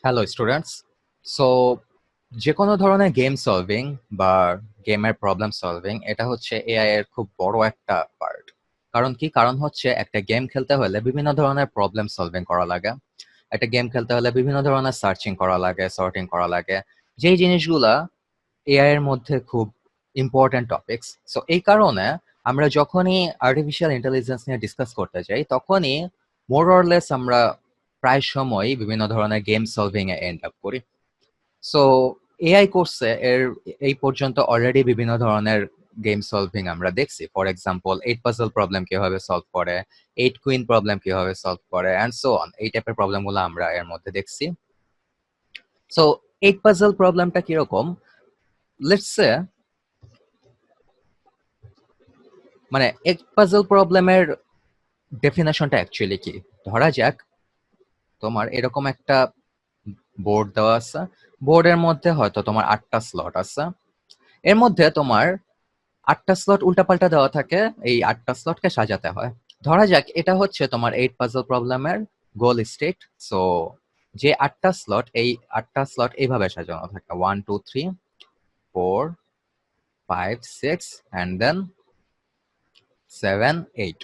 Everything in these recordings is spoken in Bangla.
Hello students. সো যে কোনো ধরনের গেম সলভিং বা গেমের প্রবলেম সলভিং এটা হচ্ছে এআই এর খুব বড় একটা পার্ট। কারণ হচ্ছে একটা গেম খেলতে হলে বিভিন্ন ধরনের প্রবলেম সলভিং করা লাগে। একটা গেম খেলতে হলে বিভিন্ন ধরনের সার্চিং করা লাগে, সর্টিং করা লাগে, যেই জিনিসগুলা এআই এর মধ্যে খুব ইম্পর্টেন্ট টপিকস। সো এই কারণে আমরা যখনই আর্টিফিশিয়াল ইন্টেলিজেন্স নিয়ে ডিসকাস করতে যাই তখনই মোর অর লেস আমরা প্রায় সময় বিভিন্ন ধরনের গেম সলভিং এ এন্ড আপ করি। সো এআই কোর্সে এই পর্যন্ত অলরেডি বিভিন্ন ধরনের গেম সলভিং আমরা দেখছি। ফর এক্সাম্পল 8 পাজল প্রবলেম কিভাবে সলভ করে, 8 কুইন প্রবলেম কিভাবে সলভ করে, অ্যান্ড সো অন। এই টাইপের প্রবলেমগুলো আমরা এর মধ্যে দেখছি। সো 8 পাজল প্রবলেমটা কিরকম? লেটস সে মানে 8 পাজল প্রবলেমের ডেফিনেশনটা অ্যাকচুয়ালি কি। ধরা যাক তোমার এরকম একটা বোর্ড দেওয়া আছে, বোর্ডের মধ্যে হয়তো তোমার 8টা স্লট আছে। এর মধ্যে তোমার 8টা স্লট উল্টাপাল্টা দেওয়া থাকে, এই 8টা স্লটকে সাজাতে হয়। ধরা যাক এটা হচ্ছে তোমার 8 পাজল প্রবলেমের গোল স্টেট। সো যে 8টা স্লট, এই 8টা স্লট এইভাবে সাজানো থাকে 1 2 3 4 5 6 এন্ড দেন 7 8।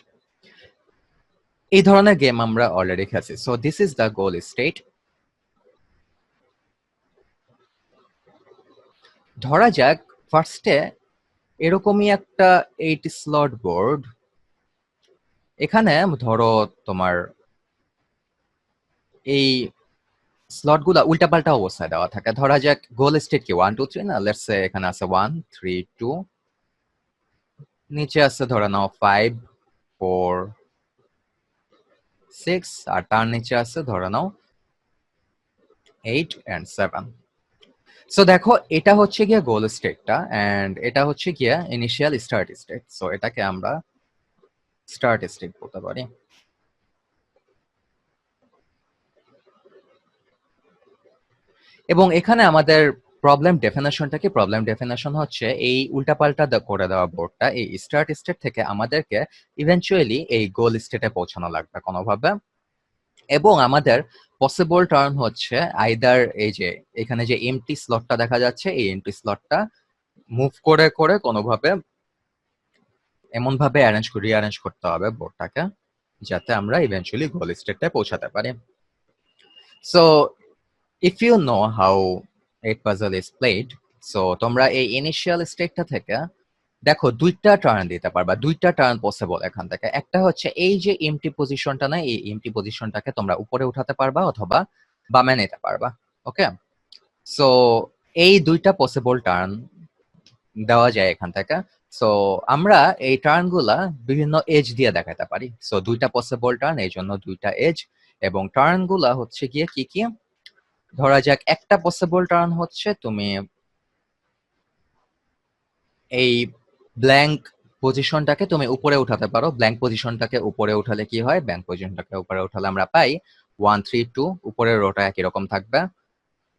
এই ধরনের গেম আমরা অলরেডি খেলছি। So this is the goal state. ধরা যাক ফার্স্টে এরকমই একটা 8 স্লট বোর্ড, এখানে ধরো তোমার এই স্লটগুলা উল্টাপাল্টা অবস্থায় দেওয়া থাকে। ধরা যাক গোল স্টেট কি 1 2 3 না, লেটস সে এখানে আছে 1 3 2, নিচে আছে ধরে নাও 5 4 6, আর তার নিচে আছে ধরে নাও 8 এন্ড 7। সো দেখো এটা হচ্ছে গিয়ে গোল স্টেটটা, এন্ড এটা হচ্ছে গিয়ে ইনিশিয়াল স্টার্ট স্টেট। সো এটাকে আমরা স্টার্ট স্টেট বলতে পারি। এবং এখানে আমাদের প্রবলেম ডেফিনেশনটা কি? প্রবলেম ডেফিনেশন হচ্ছে এই উল্টাপাল্টা করে দেওয়া বোর্ডটা এই স্টার্ট স্টেট থেকে আমাদেরকে ইভেনচুয়ালি এই গোল স্টেটে পৌঁছানো লাগবে কোনোভাবে। এবং আমাদের পসিবল টার্ন হচ্ছে আইদার এই যে এখানে যে এমটি স্লটটা দেখা যাচ্ছে, এই এমটি স্লটটা মুভ করে করে কোনোভাবে এমন ভাবে রিঅ্যারেঞ্জ করতে হবে বোর্ডটাকে, যাতে আমরা ইভেনচুয়ালি গোল স্টেটে পৌঁছাতে পারি। So if you know how 8 puzzle is played, so তোমরা এই ইনিশিয়াল স্টেটটা থেকে দেখো দুইটা টার্ন দিতে পারবা, দুইটা টার্ন পসিবল এখান থেকে। একটা হচ্ছে এই যে এমটি পজিশনটা না, এই এমটি পজিশনটাকে তোমরা উপরে উঠাতে পারবা অথবা বামে নিতে পারবা। ওকে, সো এই দুইটা পসিবল টার্ন দেওয়া যায় এখান থেকে। সো আমরা এই টার্ন গুলা বিভিন্ন এজ দিয়ে দেখাতে পারি। সো দুইটা পসিবল টার্ন, এই জন্য দুইটা এজ। এবং টার্ন গুলা হচ্ছে গিয়ে কি কি? ধরা যাক একটা পসিবল টার্ন হচ্ছে তুমি এই ব্ল্যাঙ্ক পজিশনটাকে তুমি উপরে উঠাতে পারো। ব্ল্যাঙ্ক পজিশনটাকে উপরে উঠালে কি হয়? ব্ল্যাঙ্ক পজিশনটাকে উপরে উঠালে আমরা পাই 1 3 2, উপরের রোটা একই রকম থাকবে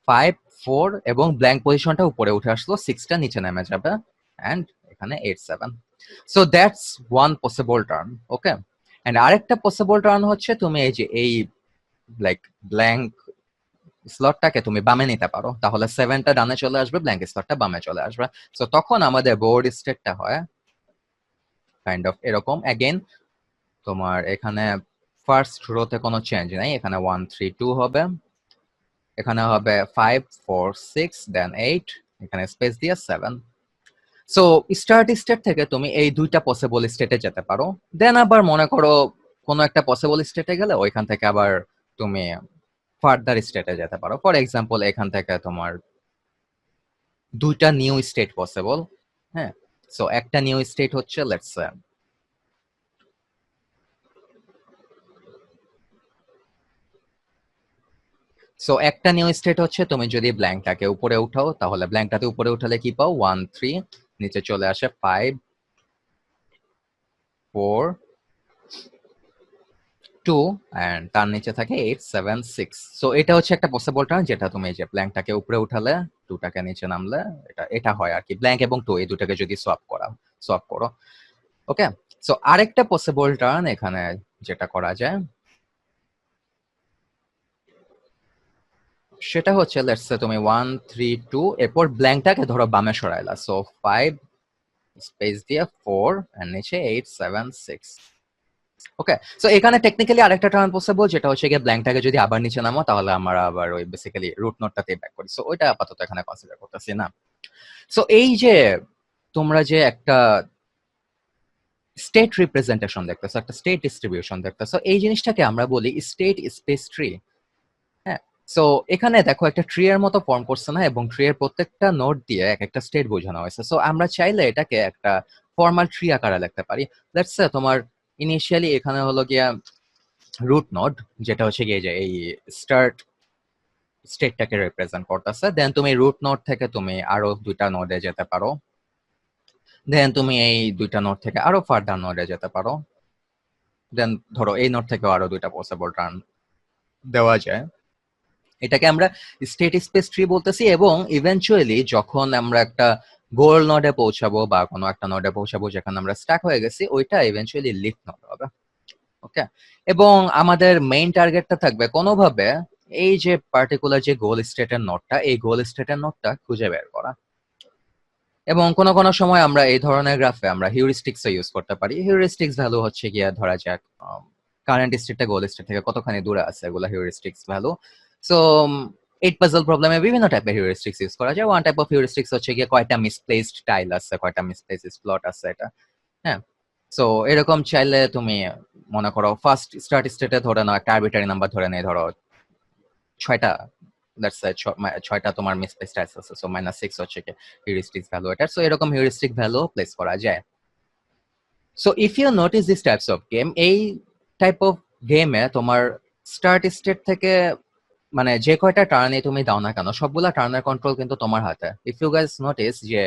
5 4, এবং ব্ল্যাঙ্ক পজিশনটা উপরে উঠে আসলো, 6টা নিচে নেমে যাবে, এন্ড এখানে 8 7। So that's one possible turn. Okay, and আরেকটা পসিবল টার্ন হচ্ছে তুমি এই যে এই লাইক ব্ল্যাঙ্ক স্লটটাকে তুমি বামে নিতে পারো, তাহলে 7টা ডানে চলে আসবে, ব্ল্যাঙ্ক স্লটটা বামে চলে আসবে। সো তখন আমাদের বোর্ড স্টেটটা হয় কাইন্ড অফ এরকম। অ্যাগেন তোমার এখানে ফার্স্ট রোতে কোনো চেঞ্জ নাই, এখানে 1 3 2 হবে, এখানে হবে 5 4 6 দেন 8, এখানে স্পেস দিয়ে 7। সো স্টার্ট স্টেট থেকে তুমি এই দুইটা পসিবল স্টেটে যেতে পারো। দেন আবার মনে করো কোনো একটা পসিবল স্টেটে গেলে ওইখান থেকে আবার তুমি ফার্দার স্টেটে যেতে পারো। ফর এক্সাম্পল এখান থেকে তোমার দুইটা নিউ স্টেট পসিবল। হ্যাঁ, সো একটা নিউ স্টেট হচ্ছে লেটস সে একটা নিউ স্টেট হচ্ছে তুমি যদি ব্ল্যাঙ্কটাকে উপরে উঠাও, তাহলে ব্ল্যাঙ্কটাতে উপরে উঠালে কি পাও? 1 3, নিচে চলে আসে 5 4 2, এন্ড তার নিচে থাকে 8 7 6। সো এটা হচ্ছে একটা পসিবল টার্ন, যেটা তুমি এই যে ব্ল্যাঙ্কটাকে উপরে উঠালে 2টাকে নিচে নামলে এটা এটা হয় আর কি। ব্ল্যাঙ্ক এবং 2 এই দুটাকে যদি সোয়াপ করো। ওকে, সো আরেকটা পসিবল টার্ন এখানে যেটা করা যায়, সেটা হচ্ছে লেটস সে তুমি 1 3 2 এরপর ব্ল্যাঙ্কটাকে ধরো বামে সরাইলা, সো 5 স্পেস দিয়ে 4 এর নিচে 8 7 6। ওকে, সো এখানে টেকনিক্যালি আরেকটা টার্ন পসিবল, যেটা হচ্ছে গিয়ে ব্ল্যাঙ্কটাকে যদি আবার নিচে নামো তাহলে আমরা আবার ওই বেসিক্যালি রুট নোটটাতে ব্যাক করি, সো ওইটা আপাতত এখানে কনসিডার করতেছি না। সো এই যে তোমরা যে একটা স্টেট রিপ্রেজেন্টেশন দেখতেছো, একটা স্টেট ডিস্ট্রিবিউশন দেখতেছো, এই জিনিসটাকে আমরা বলি স্টেট স্পেস ট্রি। হ্যাঁ, সো এখানে দেখো একটা ট্রি এর মতো ফর্ম করছে না, এবং ট্রি এর প্রত্যেকটা নোড দিয়ে এক একটা স্টেট বোঝানো হয়েছে। সো আমরা চাইলে এটাকে একটা ফর্মাল ট্রি আকারে লিখতে পারি। লেটস সে তোমার ইনিশিয়ালি এখানে হলো গিয়া রুট নোড, যেটা হচ্ছে গিয়ে যে এই স্টার্ট স্টেটটাকে রিপ্রেজেন্ট করতেছে। দেন তুমি রুট নোড থেকে তুমি আরো দুইটা নোডে যেতে পারো, দেন তুমি এই দুইটা নোড থেকে আরো ফার্দার নোডে যেতে পারো, দেন ধরো এই নোড থেকেও আরো দুইটা পসিবল টার্ন দেওয়া যায়। এটাকে আমরা স্টেট স্পেস ট্রি বলতেছি, এবং ইভেনচুয়ালি যখন আমরা একটা গোল নোডে পৌঁছাবো বা কোনো একটা নোডে পৌঁছাবো যেখানে আমরা স্টাক হয়ে গেছি, ওইটা ইভেনচুয়ালি লিফ নোড হবে। ওকে, এবং আমাদের মেইন টার্গেটটা থাকবে কোনোভাবে এই যে পার্টিকুলার যে গোল স্টেটের নোডটা, এই গোল স্টেটের নোডটা খুঁজে বের করা। এবং কোনো কোনো সময় আমরা এই ধরনের গ্রাফে আমরা হিউরিস্টিক্স ইউজ করতে পারি। হিউরিস্টিক্স ভ্যালু হচ্ছে গিয়ে ধরা যাক কারেন্ট স্টেটটা গোল স্টেট থেকে কতখানি দূরে আছে, এগুলো হিউরিস্টিক্স ভ্যালু। সো এইট পাজল প্রবলেমে বিভিন্ন টাইপের হিউরিস্টিক্স ইউজ করা যায়। ওয়ান টাইপ অফ হিউরিস্টিক্স হচ্ছে গিয়ে কয়টা মিসপ্লেসড টাইল আছে, কয়টা মিসপ্লেসড স্লট আছে, এটা। হ্যাঁ, সো এরকম চাইলে তুমি মনে করো ফার্স্ট স্টার্ট স্টেটে ধরে নাও একটা আরবিটারি নাম্বার ধরে নেই, ধরো 6টা, লেটস সে 6টা তোমার মিসপ্লেস টাইলস আছে, সো -6 হচ্ছে কি হিউরিস্টিক ভ্যালু এটা। সো এরকম হিউরিস্টিক ভ্যালু প্লেস করা যায়। So if you notice this types of game, এই টাইপ অফ গেমে তোমার স্টার্ট স্টেট থেকে মানে যে কয়টা টার্নে তুমি দাও না কেন, সবগুলা টার্নের কন্ট্রোল কিন্তু তোমার হাতে। ইফ ইউ গাইস নোটিস যে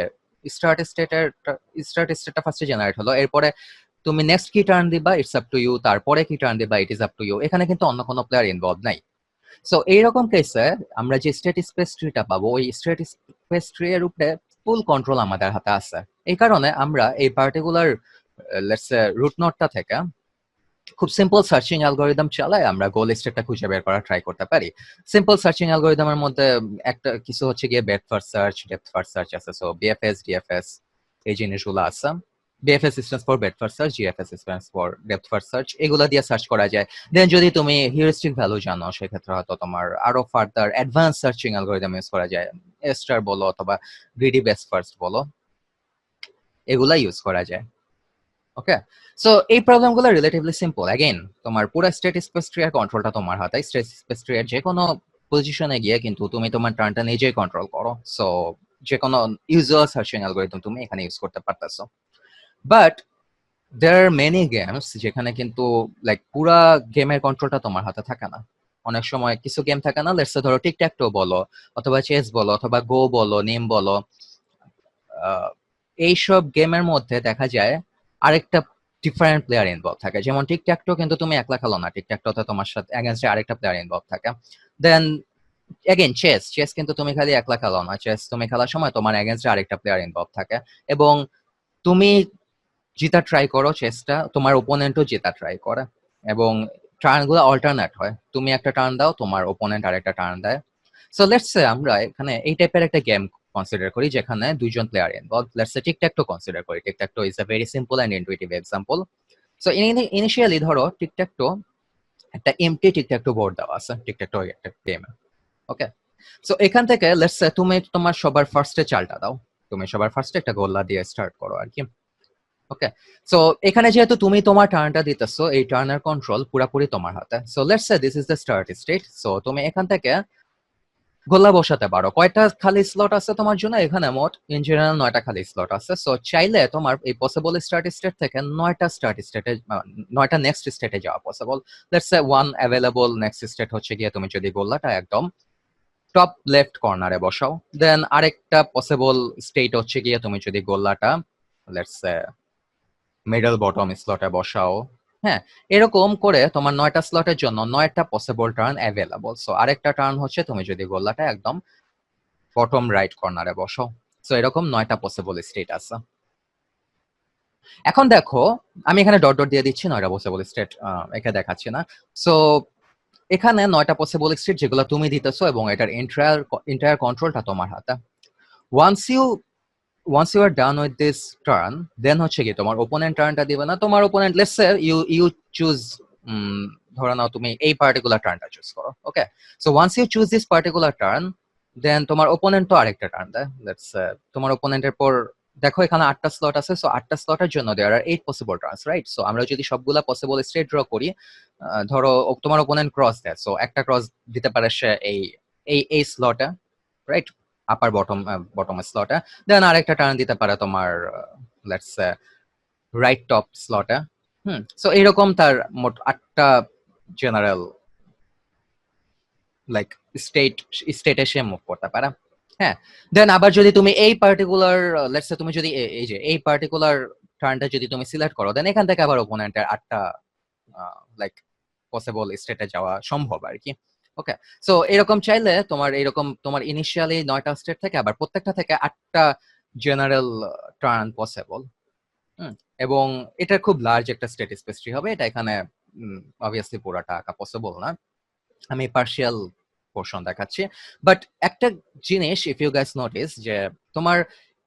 স্টার্ট স্টেটটা ফার্স্টে জেনারেট হলো, এরপরে তুমি নেক্সট কি টার্ন দিবা ইটস আপ টু ইউ, তারপরে কি টার্ন দিবা it is up to you. এখানে কিন্তু অন্য কোনো প্লেয়ার ইনভলভ নাই। সো এইরকম কেসে আমরা যে স্টেট স্পেস ট্রিটা পাবো, ওই স্টেট স্পেস ট্রি এর উপরে ফুল কন্ট্রোল আমাদের হাতে আছে। এই কারণে আমরা এই পার্টিকুলার লেটস সে রুট নোডটা থেকে খুব সিম্পল সার্চিং অ্যালগোরিদম চালায় আমরা গোল স্টেটটা খুঁজে বের করার ট্রাই করতে পারি। সিম্পল সার্চিং অ্যালগোরিদমের মধ্যে একটা কিছু হচ্ছে গিয়ে breadth first search, depth first search আছে, সো বিএফএস ডিএফএস এই জিনিসগুলো আছে। BFS stands for breadth first search, GFS stands for depth first search, এগুলা দিয়ে সার্চ করা যায়। দেন যদি তুমি হিউরিস্টিক ভ্যালু জানো, সেক্ষেত্রে হয়তো তোমার আরো further advance searching algorithm use করা যায়, এস্টার বলো অথবা গ্রিডি বেস্ট ফার্স্ট বলো, এগুলা ইউজ করা যায়। ওকে, সো এই প্রবলেমগুলো রিলেটিভলি সিম্পল। অ্যাগেইন তোমার পুরো স্টেট স্পেস ট্রি এর কন্ট্রোলটা তোমার হাতে। স্টেট স্পেস ট্রি এর যে কোনো পজিশনে গিয়ে কিন্তু তুমি তোমার টার্নটা নিজেই কন্ট্রোল করো। সো যে কোনো ইউজুয়াল সার্চিং অ্যালগোরিদম তুমি এখানে ইউজ করতে পারতেছো। But there are many games যেখানে কিন্তু লাইক পুরা গেমের কন্ট্রোলটা তোমার হাতে থাকে না। অনেক সময় কিছু গেম থাকে না, লেটস সে ধরো টিকট্যাকটো বলো অথবা চেস বলো অথবা গো বলো, নেম বলো, এইসব গেমের মধ্যে দেখা যায় আরেকটা ডিফারেন্ট প্লেয়ার ইনভলভ থাকে। যেমন টিকট্যাকটো কিন্তু তুমি একলা খেলো না, টিকট্যাকটোতে তোমার সাথে এগেইনস্টে আরেকটা প্লেয়ার ইনভলভ থাকে। দেন এগেইন চেস কিন্তু তুমি খালি একলা খেলো না, চেস তুমি খেলার সময় তোমার এগেইনস্টে আরেকটা প্লেয়ার ইনভলভ থাকে, এবং তুমি জিতা ট্রাই করো চেসটা, তোমার ওপোনেন্টও জেতা ট্রাই করে, এবং টার্নগুলো অল্টারনেট হয়। তুমি একটা টার্ন দাও, তোমার ওপোনেন্ট আরেকটা টার্ন দেয়। সো লেটস সে আমরা এখানে এই টাইপের একটা গেম কনসিডার করি যেখানে দুইজন player involve. Let's say tic tac toe consider করি। Tic tac toe is a very simple and intuitive example. So initially ধরো টিকট্যাকটো একটা এমটি টিকট্যাকটো বোর্ড দেওয়া আছে টিকট্যাকটো একটা গেমে। ওকে, সো এখান থেকে লেটস সে তুমি তোমার সবার ফার্স্টে চালটা দাও, তুমি সবার ফার্স্টে একটা গোল্লা দিয়ে স্টার্ট করো আর কি। ওকে, সো এখানে যেহেতু তুমি তোমার টার্নটা দিতেছো, এই টার্নের কন্ট্রোল পুরোপুরি তোমার হাতে। So let's say this is the start state. So তুমি এখান থেকে গোল্লা বসাতে পারো। কয়টা খালি স্লট আছে তোমার জন্য? এখানে মোট ইন জেনারেল 9টা খালি স্লট আছে। সো চাইলে তোমার এই পসিবল স্টার্ট স্টেট থেকে 9টা স্টার্ট স্টেটে 9টা নেক্সট স্টেটে যাওয়া possible. Let's say one available next state হচ্ছে গিয়ে তুমি যদি গোল্লাটা একদম টপ লেফট কর্নারে বসাও। দেন আরেকটা পসিবল স্টেট হচ্ছে গিয়ে তুমি যদি গোল্লাটা লেটস সে মিডল বটম স্লটে বসাও। হ্যাঁ, এরকম করে তোমার 9টা স্লটের জন্য 9টা পসিবল টার্ন অ্যাভেলেবল। সো আরেকটা টার্ন হচ্ছে তুমি যদি গোল্লাটা একদম বটম রাইট কর্নারে বসাও। সো এরকম 9টা পসিবল স্টেট আছে। এখন দেখো আমি এখানে ডট ডট দিয়ে দিচ্ছি, 9টা পসিবল স্টেট একে দেখাচ্ছি না। সো এখানে 9টা পসিবল স্টেট যেগুলো তুমি দিতেছো এবং এটার এন্টায়ার কন্ট্রোলটা তোমার হাতে। Once you once you are done with this turn, then হচ্ছে কি তোমার ওপোনেন্ট টার্নটা দিবে না। তোমার opponent let's say you choose, ধরে নাও তুমি এই পার্টিকুলার টার্নটা চুজ করো, okay. So once you choose this particular turn, then তোমার ওপোনেন্ট তো আরেকটা টার্ন দেয়। লেটস তোমার ওপোনেন্টের পর দেখো এখানে 8টা স্লট আছে, সো 8টা স্লটের জন্য দেয়ার আর 8 পসিবল টার্নস, রাইট? সো আমরা যদি সবগুলা পসিবল স্টেট ড্র করি, ধরো তোমার ওপোনেন্ট ক্রস দেয়, সো একটা ক্রস দিতে পারে সে এই এই স্লটে, রাইট? আপার বটম স্লটে। দেন আরেকটা টার্ন দিতে পারে তোমার লেটস রাইট টপ স্লটে। সো এরকম তার মোট 8টা জেনারেল লাইক স্টেটে সে মুভ করতে পারে। হ্যাঁ, দেন আবার যদি তুমি এই পার্টিকুলার লেটস সে তুমি যদি এই যে এই পার্টিকুলার টার্নটা যদি তুমি সিলেক্ট করো, দেন এখান থেকে আবার ওপোনেন্টের 8টা লাইক পসিবল স্টেটে যাওয়া সম্ভব আর কি, ওকে। সো এরকম চাইলে তোমার এরকম তোমার ইনিশিয়ালি 9টা স্টেট থেকে আবার প্রত্যেকটা থেকে 8টা জেনারেল টার্ন পসিবল। এবং এটা খুব লার্জ একটা স্টেট স্পেস ট্রি হবে। এটা এখানে অবভিয়াসলি পুরোটা আঁকা পসিবল না, আমি পার্শিয়াল পোর্শন দেখাচ্ছি। বাট একটা জিনিস ইফ ইউ গাইস নোটিস, যে তোমার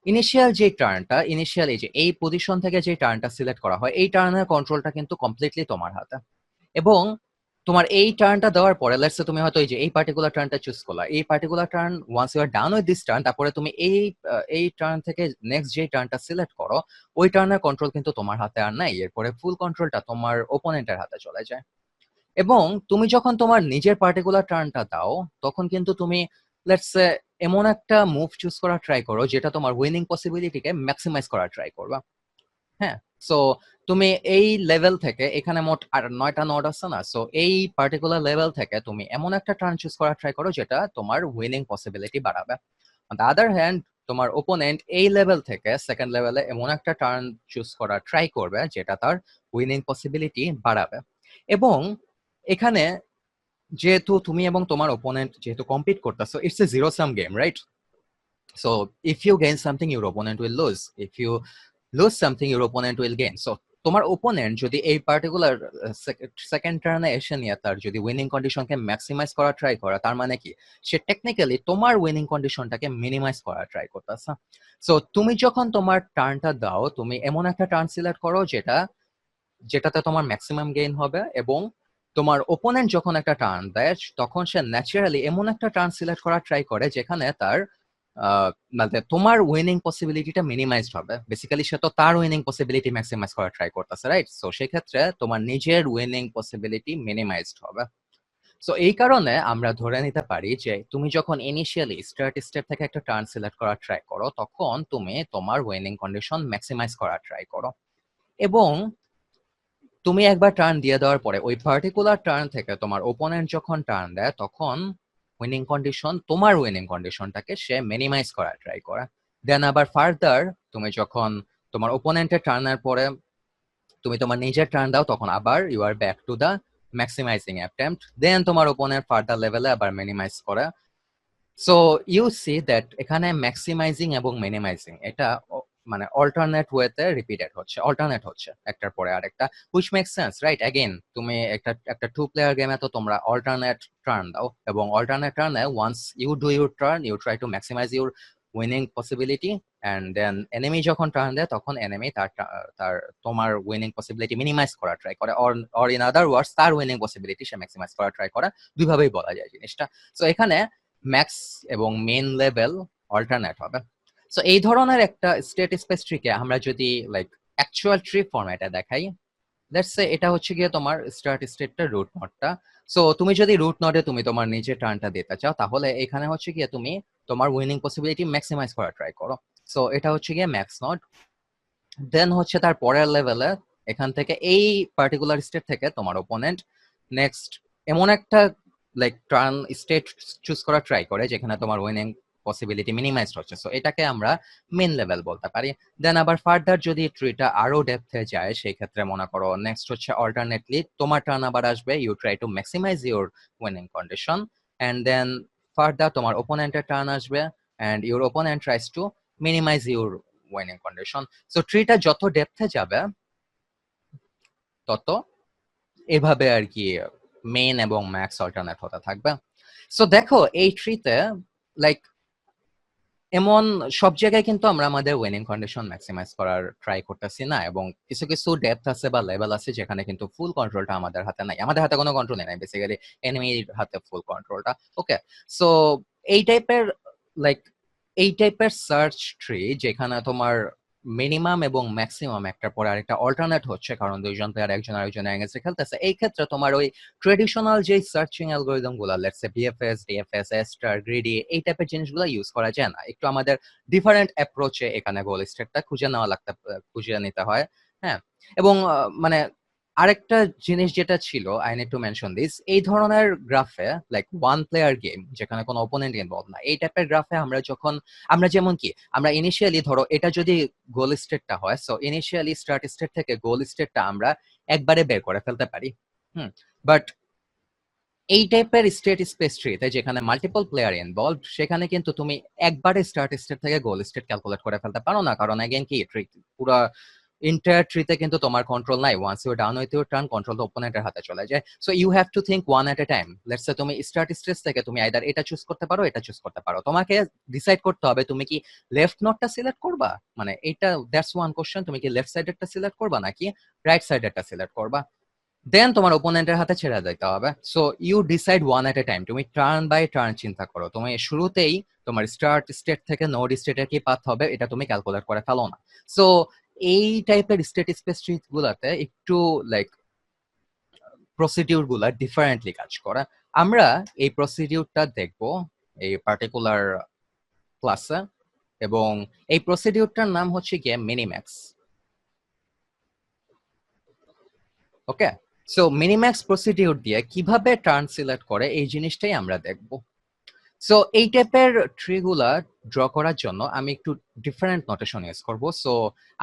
ইনিশিয়াল যে টার্নটা, ইনিশিয়াল এই যে এই পজিশন থেকে যে টার্নটা সিলেক্ট করা হয়, এই টার্নের কন্ট্রোলটা কিন্তু কমপ্লিটলি তোমার হাতে। এবং তোমার এই টার্নটা দেওয়ার পরে লেটস সে তুমি হয়তো এই যে এই পার্টিকুলার টার্নটা চুজ করলা, এই particular turn once you are done with this turn, তারপরে তুমি এই টার্ন থেকে নেক্সট যে টার্নটা সিলেক্ট করো, ওই টার্নের কন্ট্রোল কিন্তু তোমার হাতে আর নাই। এরপরে ফুল কন্ট্রোলটা তোমার ওপোনেন্টের হাতে চলে যায়। এবং তুমি যখন তোমার নিজের পার্টিকুলার টার্নটা দাও, তখন কিন্তু তুমি লেটস সে এমন একটা মুভ চুজ করার ট্রাই করো যেটা তোমার উইনিং পসিবিলিটিকে ম্যাক্সিমাইজ করার ট্রাই করবা। হ্যাঁ, সো তুমি এই লেভেল থেকে, এখানে মোট আর 9টা নোড আছে না, সো এই পার্টিকুলার লেভেল থেকে তুমি এমন একটা টার্ন চুজ করার ট্রাই করো যেটা তোমার উইনিং পসিবিলিটি বাড়াবে। অন দ্য আদার হ্যান্ড, তোমার ওপোনেন্ট এই লেভেল থেকে সেকেন্ড লেভেলে এমন একটা টার্ন চুজ করার ট্রাই করবে যেটা তার উইনিং পসিবিলিটি বাড়াবে। এবং এখানে যেহেতু তুমি এবং তোমার ওপোনেন্ট যেহেতু কম্পিট করতেছো, it's a zero sum game, right? So if you gain something your opponent will lose, if you lose something your opponent will gain. So তোমার ওপোনেন্ট যদি এই পার্টিকুলার সেকেন্ড টার্নে এসে নিয়ে তার যদি উইনিং কন্ডিশনকে ম্যাক্সিমাইজ করার ট্রাই করে, তার মানে কি সে টেকনিক্যালি তোমার উইনিং কন্ডিশনটাকে মিনিমাইজ করার ট্রাই করতেছে। সো তুমি যখন তোমার টার্নটা দাও, তুমি এমন একটা টার্ন সিলেক্ট করো যেটাতে তোমার ম্যাক্সিমাম গেইন হবে। এবং তোমার ওপোনেন্ট যখন একটা টার্ন দেয়, তখন সে ন্যাচারালি এমন একটা টার্ন সিলেক্ট করার ট্রাই করে যেখানে তার মানে তোমার উইনিং পসিবিলিটিটা মিনিমাইজড হবে। বেসিক্যালি সে তো তার উইনিং পসিবিলিটি ম্যাক্সিমাইজ করার ট্রাই করতেছে, রাইট? সো সেক্ষেত্রে তোমার নিজের উইনিং পসিবিলিটি মিনিমাইজড হবে। সো এই কারণে আমরা ধরে নিতে পারি যে তুমি যখন ইনিশিয়ালি স্টার্ট স্টেপ থেকে একটা টার্ন সিলেক্ট করার ট্রাই করো, তখন তুমি তোমার উইনিং কন্ডিশন ম্যাক্সিমাইজ করার ট্রাই করো। এবং তুমি একবার টার্ন দিয়ে দেওয়ার পরে ওই পার্টিকুলার টার্ন থেকে তোমার ওপোনেন্ট যখন টার্ন দেয়, তখন উইনিং কন্ডিশন, তোমার উইনিং কন্ডিশনটাকে সে মিনিমাইজ করার ট্রাই করে। দেন আবার ফার্দার তুমি যখন তোমার ওপোনেন্টের টার্নের পরে তুমি তোমার নিজের টার্ন দাও, তখন আবার you are back to the maximizing attempt. Then তোমার ওপোনেন্ট ফার্দার লেভেলে আবার মিনিমাইজ করে। সো ইউ সি দ্যাট এখানে ম্যাক্সিমাইজিং এবং মিনিমাইজিং এটা মানে অল্টারনেট ওয়েতে রিপিটেড হচ্ছে, অল্টারনেট হচ্ছে একটার পরে আরেকটা, which makes sense, right? Again তুমি একটা 2 প্লেয়ার গেমে তো তোমরা অল্টারনেট টার্ন দাও, এবং অল্টারনেট টার্নে once you do your turn, you try to maximize your winning possibility, and then enemy যখন টার্ন দেয়, তখন এনিমি তার তোমার উইনিং পসিবিলিটি মিনিমাইজ করার ট্রাই করে, অর ইন আদার ওয়ার্ডস তার উইনিং পসিবিলিটি সে ম্যাক্সিমাইজ করার ট্রাই করে। দুইভাবেই বলা যায় জিনিসটা। সো এখানে ম্যাক্স এবং মেন লেভেল অল্টারনেট হবে। সো এই ধরনের একটা স্টেট স্পেস ট্রিকে আমরা যদি লাইক অ্যাকচুয়াল ট্রি ফরম্যাটে দেখাই, লেটস সে এটা হচ্ছে গিয়ে তোমার স্টার্ট স্টেটটা রুট নোডটা। সো তুমি যদি রুট নোডে তুমি তোমার নিজের টার্নটা দিতে চাও, তাহলে এখানে হচ্ছে গিয়ে তুমি তোমার উইনিং পসিবিলিটি ম্যাক্সিমাইজ করার ট্রাই করো। সো এটা হচ্ছে গিয়ে ম্যাক্স নোড। দেন হচ্ছে তার পরের লেভেলে এখান থেকে এই পার্টিকুলার স্টেট থেকে তোমার ওপোনেন্ট নেক্সট এমন একটা লাইক টার্ন স্টেট চুজ করা ট্রাই করে যেখানে তোমার উইনিং পসিবিলিটি মিনিমাইজড হচ্ছে। সো এটাকে আমরা মেন লেভেল বলতে পারি। দেন আবার ফার্দার যদি ট্রিটা আরো ডেপথে যায়, সেই ক্ষেত্রে মনে করো নেক্সট হচ্ছে অল্টারনেটলি তোমার টার্ন আবার আসবে, you try to maximize your winning condition, and then further তোমার ওপোনেন্টের টার্ন আসবে, and your opponent tries to minimize your winning condition. So ট্রিটা যত ডেপথে যাবে, তত এভাবে আর কি মেইন এবং ম্যাক্স অল্টারনেট হতে থাকবে। সো দেখো এই ট্রিতে লাইক এমন সব জায়গায় কিন্তু আমরা আমাদের উইনিং কন্ডিশন ম্যাক্সিমাইজ করার ট্রাই করতেছি না, এবং কিছু কিছু ডেপথ আছে বা লেভেল আছে যেখানে কিন্তু ফুল কন্ট্রোলটা আমাদের হাতে নাই, আমাদের হাতে কোনো কন্ট্রোল নাই, বেসিক্যালি এনিমির হাতে ফুল কন্ট্রোলটা। ওকে, সো এই টাইপের লাইক এই টাইপের সার্চ ট্রি যেখানে তোমার মিনিমাম এবং ম্যাক্সিমাম একটার পরে আরেকটা অল্টারনেট হচ্ছে, কারণ দুইজন প্লেয়ার একজন আরেকজনের এগেন্সে খেলতেছে, এই ক্ষেত্রে তোমার ওই ট্রেডিশনাল যে সার্চিং অ্যালগোরিদম গুলা, let's say BFS, DFS, star, greedy, এই টাইপের জিনিসগুলো ইউজ করা যায় না। একটু আমাদের ডিফারেন্ট অ্যাপ্রোচে এখানে গোল স্টেটটা খুঁজে নিতে হয়। হ্যাঁ, এবং মানে আরেকটা জিনিস যেটা ছিল, I need to mention this, এই ধরনের গ্রাফে লাইক ওয়ান প্লেয়ার গেম যেখানে কোনো অপোনেন্ট ইনভলভ না, এই টাইপের গ্রাফে আমরা যেমন কি আমরা ইনিশিয়ালি ধরো এটা যদি গোল স্টেটটা হয়, সো ইনিশিয়ালি স্টার্ট স্টেট থেকে গোল স্টেটটা আমরা একবারে বের করে ফেলতে পারি। বাট এই টাইপের স্টেট স্পেস ট্রিতে যেখানে মাল্টিপল প্লেয়ার ইনভলভ, সেখানে কিন্তু তুমি একবারে স্টার্ট স্টেট থেকে গোল স্টেট ক্যালকুলেট করে ফেলতে পারো না, কারণ अगेन কি পুরো ইন্টায়ার ট্রিতে কিন্তু তোমার কন্ট্রোল নাই। Once you down with your turn, control তো অপোনেন্টের হাতে চলে যায়। So you have to think one at a time. Let's say তুমি স্টার্ট স্টেজ থেকে তুমি আইদার এটা চুজ করতে পারো, এটা চুজ করতে পারো, তোমাকে ডিসাইড করতে হবে তুমি কি লেফট নোটটা সিলেক্ট করবা, মানে এটা দ্যাটস ওয়ান কোশ্চেন, তুমি কি লেফট সাইডেরটা সিলেক্ট করবা নাকি রাইট সাইডেরটা সিলেক্ট করবা, দেন তোমার ওপোনেন্টের হাতে ছেড়ে দিতে হবে। So you decide one at a time, তুমি টার্ন বাই টার্ন চিন্তা করো, তুমি শুরুতেই তোমার স্টার্ট স্টেট থেকে নোড স্টেটের কি পাথ হবে এটা তুমি ক্যালকুলেট করে ফেলো না। সো এই টাইপের স্টেট স্পেস ট্রি গুলাতে একটু লাইক প্রসিডিউর গুলা ডিফারেন্টলি কাজ করে। আমরা এই প্রসিডিউরটা দেখবো এই পার্টিকুলার ক্লাসে, এবং এই প্রসিডিউরটার নাম হচ্ছে গিয়ে মিনিম্যাক্স। ওকে, সো মিনিম্যাক্স প্রসিডিউর দিয়ে কিভাবে টার্ন সিলেক্ট করে এই জিনিসটাই আমরা দেখব। সো এই টাইপের ট্রিগুলা ড্র করার জন্য আমি একটু ডিফারেন্ট নোটেশন ইউজ করব। সো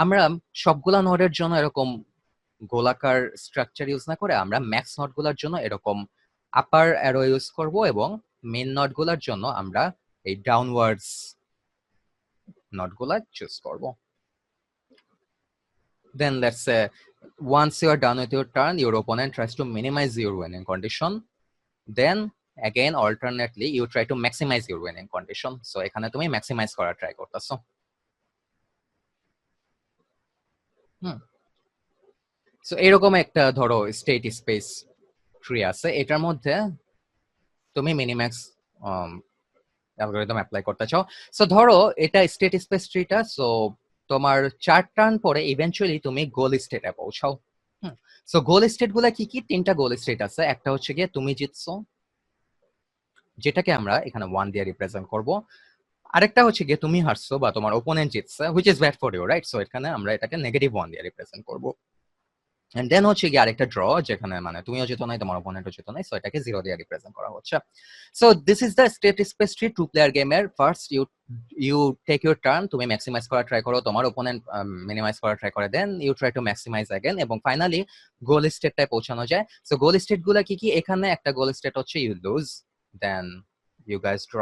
আমরা সবগুলা নোডের জন্য এরকম গোলাকার স্ট্রাকচার ইউজ না করে আমরা ম্যাক্স নোডগুলোর জন্য এরকম আপার অ্যারো ইউজ করব, এবং মেইন নোডগুলোর জন্য আমরা এই ডাউনওয়ার্ডস নোডগুলা চুজ করব। Then let's say once you are done with your turn, your opponent tries to minimize your winning condition. Then again alternately you try to maximize your winning condition. So এখানে তুমি maximize করার ট্রাই করতেছো। সো এরকম একটা ধরো স্টেট স্পেস ট্রি আছে, এটার মধ্যে তুমি মিনিম্যাক্স অ্যালগরিদম অ্যাপ্লাই করতে চাও। সো ধরো এটা স্টেট স্পেস ট্রিটা, সো তোমার 4 টার্ন পরে ইভেন্চুয়ালি তুমি গোল স্টেটে পৌঁছাও। সো গোল স্টেট গুলা কি কি? 3টা গোল স্টেট আছে। একটা হচ্ছে গিয়ে তুমি জিতছো, যেটাকে আমরা এখানে 1 দিয়ে রিপ্রেজেন্ট করব। আরেকটা হচ্ছে গিয়ে তুমি হারছো বা তোমার ওপোনেন্ট জিতছে, which is bad for you, right? So এখানে আমরা এটাকে -1 দিয়ে রিপ্রেজেন্ট করব। এন্ড দেন হচ্ছে গিয়ে আরেকটা ড্র, যেখানে মানে তুমিও জিতো নাই, তোমার অপোনেন্টও জিতো নাই, সো এটাকে 0 দিয়ে রিপ্রেজেন্ট করা হচ্ছে। So this is the state space tree two player গেমের। First you take your turn, তুমি ম্যাক্সিমাইজ করার ট্রাই করো, তোমার অপোনেন্ট মিনিমাইজ করার ট্রাই করে, then you try to maximize again, এবং ফাইনালি গোল স্টেটটায় পৌঁছানো যায়। সো গোল স্টেট গুলা কি কি? এখানে একটা গোল স্টেট হচ্ছে you lose, then you guys draw,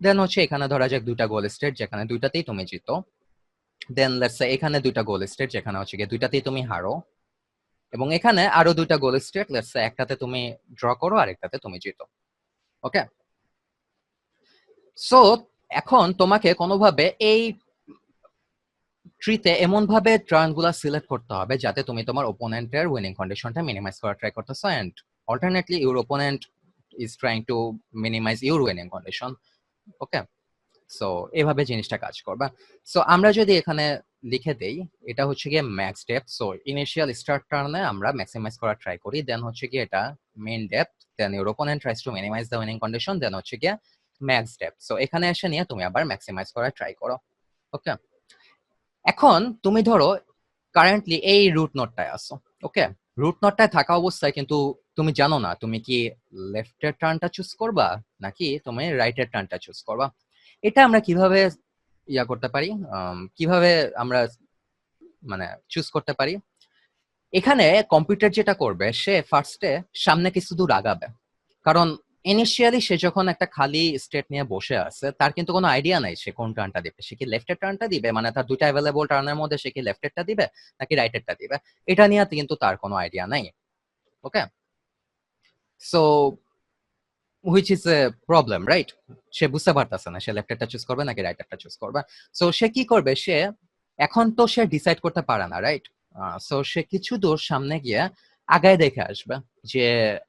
then হচ্ছে এখানে ধরা যাক 2টা গোল স্টেট যেখানে 2টাতেই তুমি জিতো, দেন লেটস সে এখানে 2টা গোল স্টেট যেখানে হচ্ছে গিয়ে 2টাতেই তুমি হারো, এবং এখানে আরো 2টা গোল স্টেট, লেটস সে একটাতে তুমি ড্র করো আর একটাতে তুমি জিতো। ওকে, সো এখন তোমাকে কোনোভাবে এই ট্রিতে এমন ভাবে টার্নগুলো সিলেক্ট করতে হবে যাতে তুমি তোমার ওপোনেন্টের উইনিং কন্ডিশনটা মিনিমাইজ করার ট্রাই করতেছো, and alternately your opponent is trying to minimize your winning condition. Okay, so এভাবে জিনিসটা কাজ করবে। সো আমরা যদি এখানে লিখে দেই, এটা হচ্ছে গিয়ে max depth. So initial start টার্নে আমরা ম্যাক্সিমাইজ করার ট্রাই করি, দেন হচ্ছে গিয়ে এটা min depth, then your opponent tries to minimize the winning condition, then হচ্ছে গিয়ে ম্যাক্স ডেপথ। সো এখানে এসে নিয়ে তুমি আবার ম্যাক্সিমাইজ করার ট্রাই করো। ওকে, এখন তুমি ধরো কারেন্টলি এই রুট নোটটায় আছো। ওকে, রুট নোটটায় থাকা অবস্থায় কিন্তু তুমি জানো না তুমি কি লেফটের টার্নটা চুজ করবা নাকি তুমি রাইটের টার্নটা চুজ করবা। এটা আমরা কিভাবে করতে পারি, কিভাবে আমরা মানে চুজ করতে পারি? এখানে কম্পিউটার যেটা করবে, সে ফার্স্টে সামনে কিছু দূর আগাবে, কারণ ইনিশিয়ালি সে যখন একটা খালি স্টেট নিয়ে বসে আছে, তার কিন্তু কোনো আইডিয়া নাই সে কোন টার্নটা দিবে। সে কি লেফটের টার্নটা দিবে, মানে তার 2টা অ্যাভেলেবল টার্নের মধ্যে সে কি লেফটেরটা দিবে নাকি রাইটেরটা দিবে, এটা নিয়ে কিন্তু তার কোনো আইডিয়া নাই। Okay, so which is a problem, right? সে বুঝতে পারতেছে না সে লেফটেরটা চুজ করবে নাকি রাইটারটা চুজ করবে। সো সে কি করবে, সে এখন তো সে ডিসাইড করতে পারে না, রাইট? সো সে কিছু দূর সামনে গিয়ে আগায় দেখে আসবে যে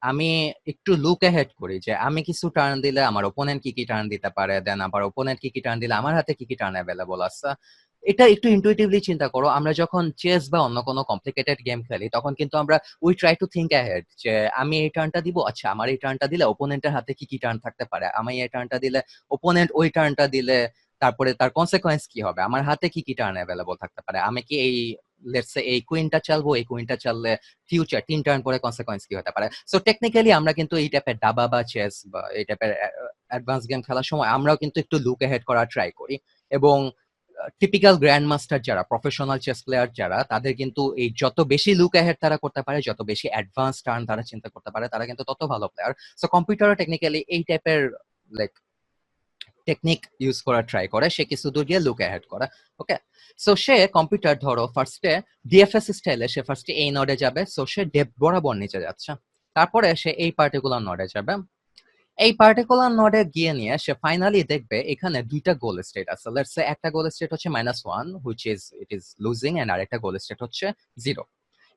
আমি একটু লুক অ্যাহেড করি যে আমি কিছু টার্ন দিলে আমার ওপোনেন্ট কি কি টার্ন দিতে পারে, দেন আবার ওপোনেন্ট কি কি টার্ন দিলে আমার হাতে কি কি টার্ন অ্যাভেলেবল আছে। এটা একটু ইনটুইটিভলি চিন্তা করো, আমরা যখন চেস বা অন্য কোনো কমপ্লিকেটেড গেম খেলি তখন কিন্তু আমরা we try to think ahead যে আমি এই টার্নটা দিব, আচ্ছা আমার এই টার্নটা দিলে ওপোনেন্টের হাতে কি কি টার্ন থাকতে পারে, আমি এই টার্নটা দিলে ওপোনেন্ট ওই টার্নটা দিলে তারপরে তার কনসিকোয়েন্স কি হবে, আমার হাতে কি কি টার্ন অ্যাভেলেবল থাকতে পারে, আমি কি এই লেটস সে এই কুইনটা চালবো, এই কুইনটা চাললে ফিউচার ৩ টার্ন পরে কনসিকোয়েন্স কি হতে পারে। সো টেকনিক্যালি আমরা কিন্তু এই টাইপের দাবা বা চেস বা এই টাইপের অ্যাডভান্স গেম খেলার সময় আমরাও কিন্তু একটু লুক অ্যাহেড করার ট্রাই করি। এবং টিপিক্যাল গ্র্যান্ড মাস্টার যারা, প্রফেশনাল চেস প্লেয়ার যারা, তাদের কিন্তু এই যত বেশি লুক অ্যাহেড তারা করতে পারে, যত বেশি অ্যাডভান্স টার্ন তারা চিন্তা করতে পারে, তারা কিন্তু তত ভালো প্লেয়ার। সো কম্পিউটারও টেকনিক্যালি এই টাইপের লাইক টেকনিক ইউজ করার ট্রাই করে, সে কিছু দূর গিয়ে লুক অ্যাহেড করে। ওকে, সো সে কম্পিউটার ধরো ফার্স্টে ডিএফএস স্টাইলে সে ফার্স্টে এই নডে যাবে, সো সে ডেপ বরাবর নিচে যাচ্ছে, তারপরে সে এই পার্টিকুলার নডে যাবে, এই পার্টিকুলার নোডে গিয়ে নিয়ে সে ফাইনালি দেখবে এখানে দুইটা গোল স্টেট আছে। লেটস সে একটা গোল স্টেট হচ্ছে -1 which is it is losing, and আরেকটা গোল স্টেট হচ্ছে 0।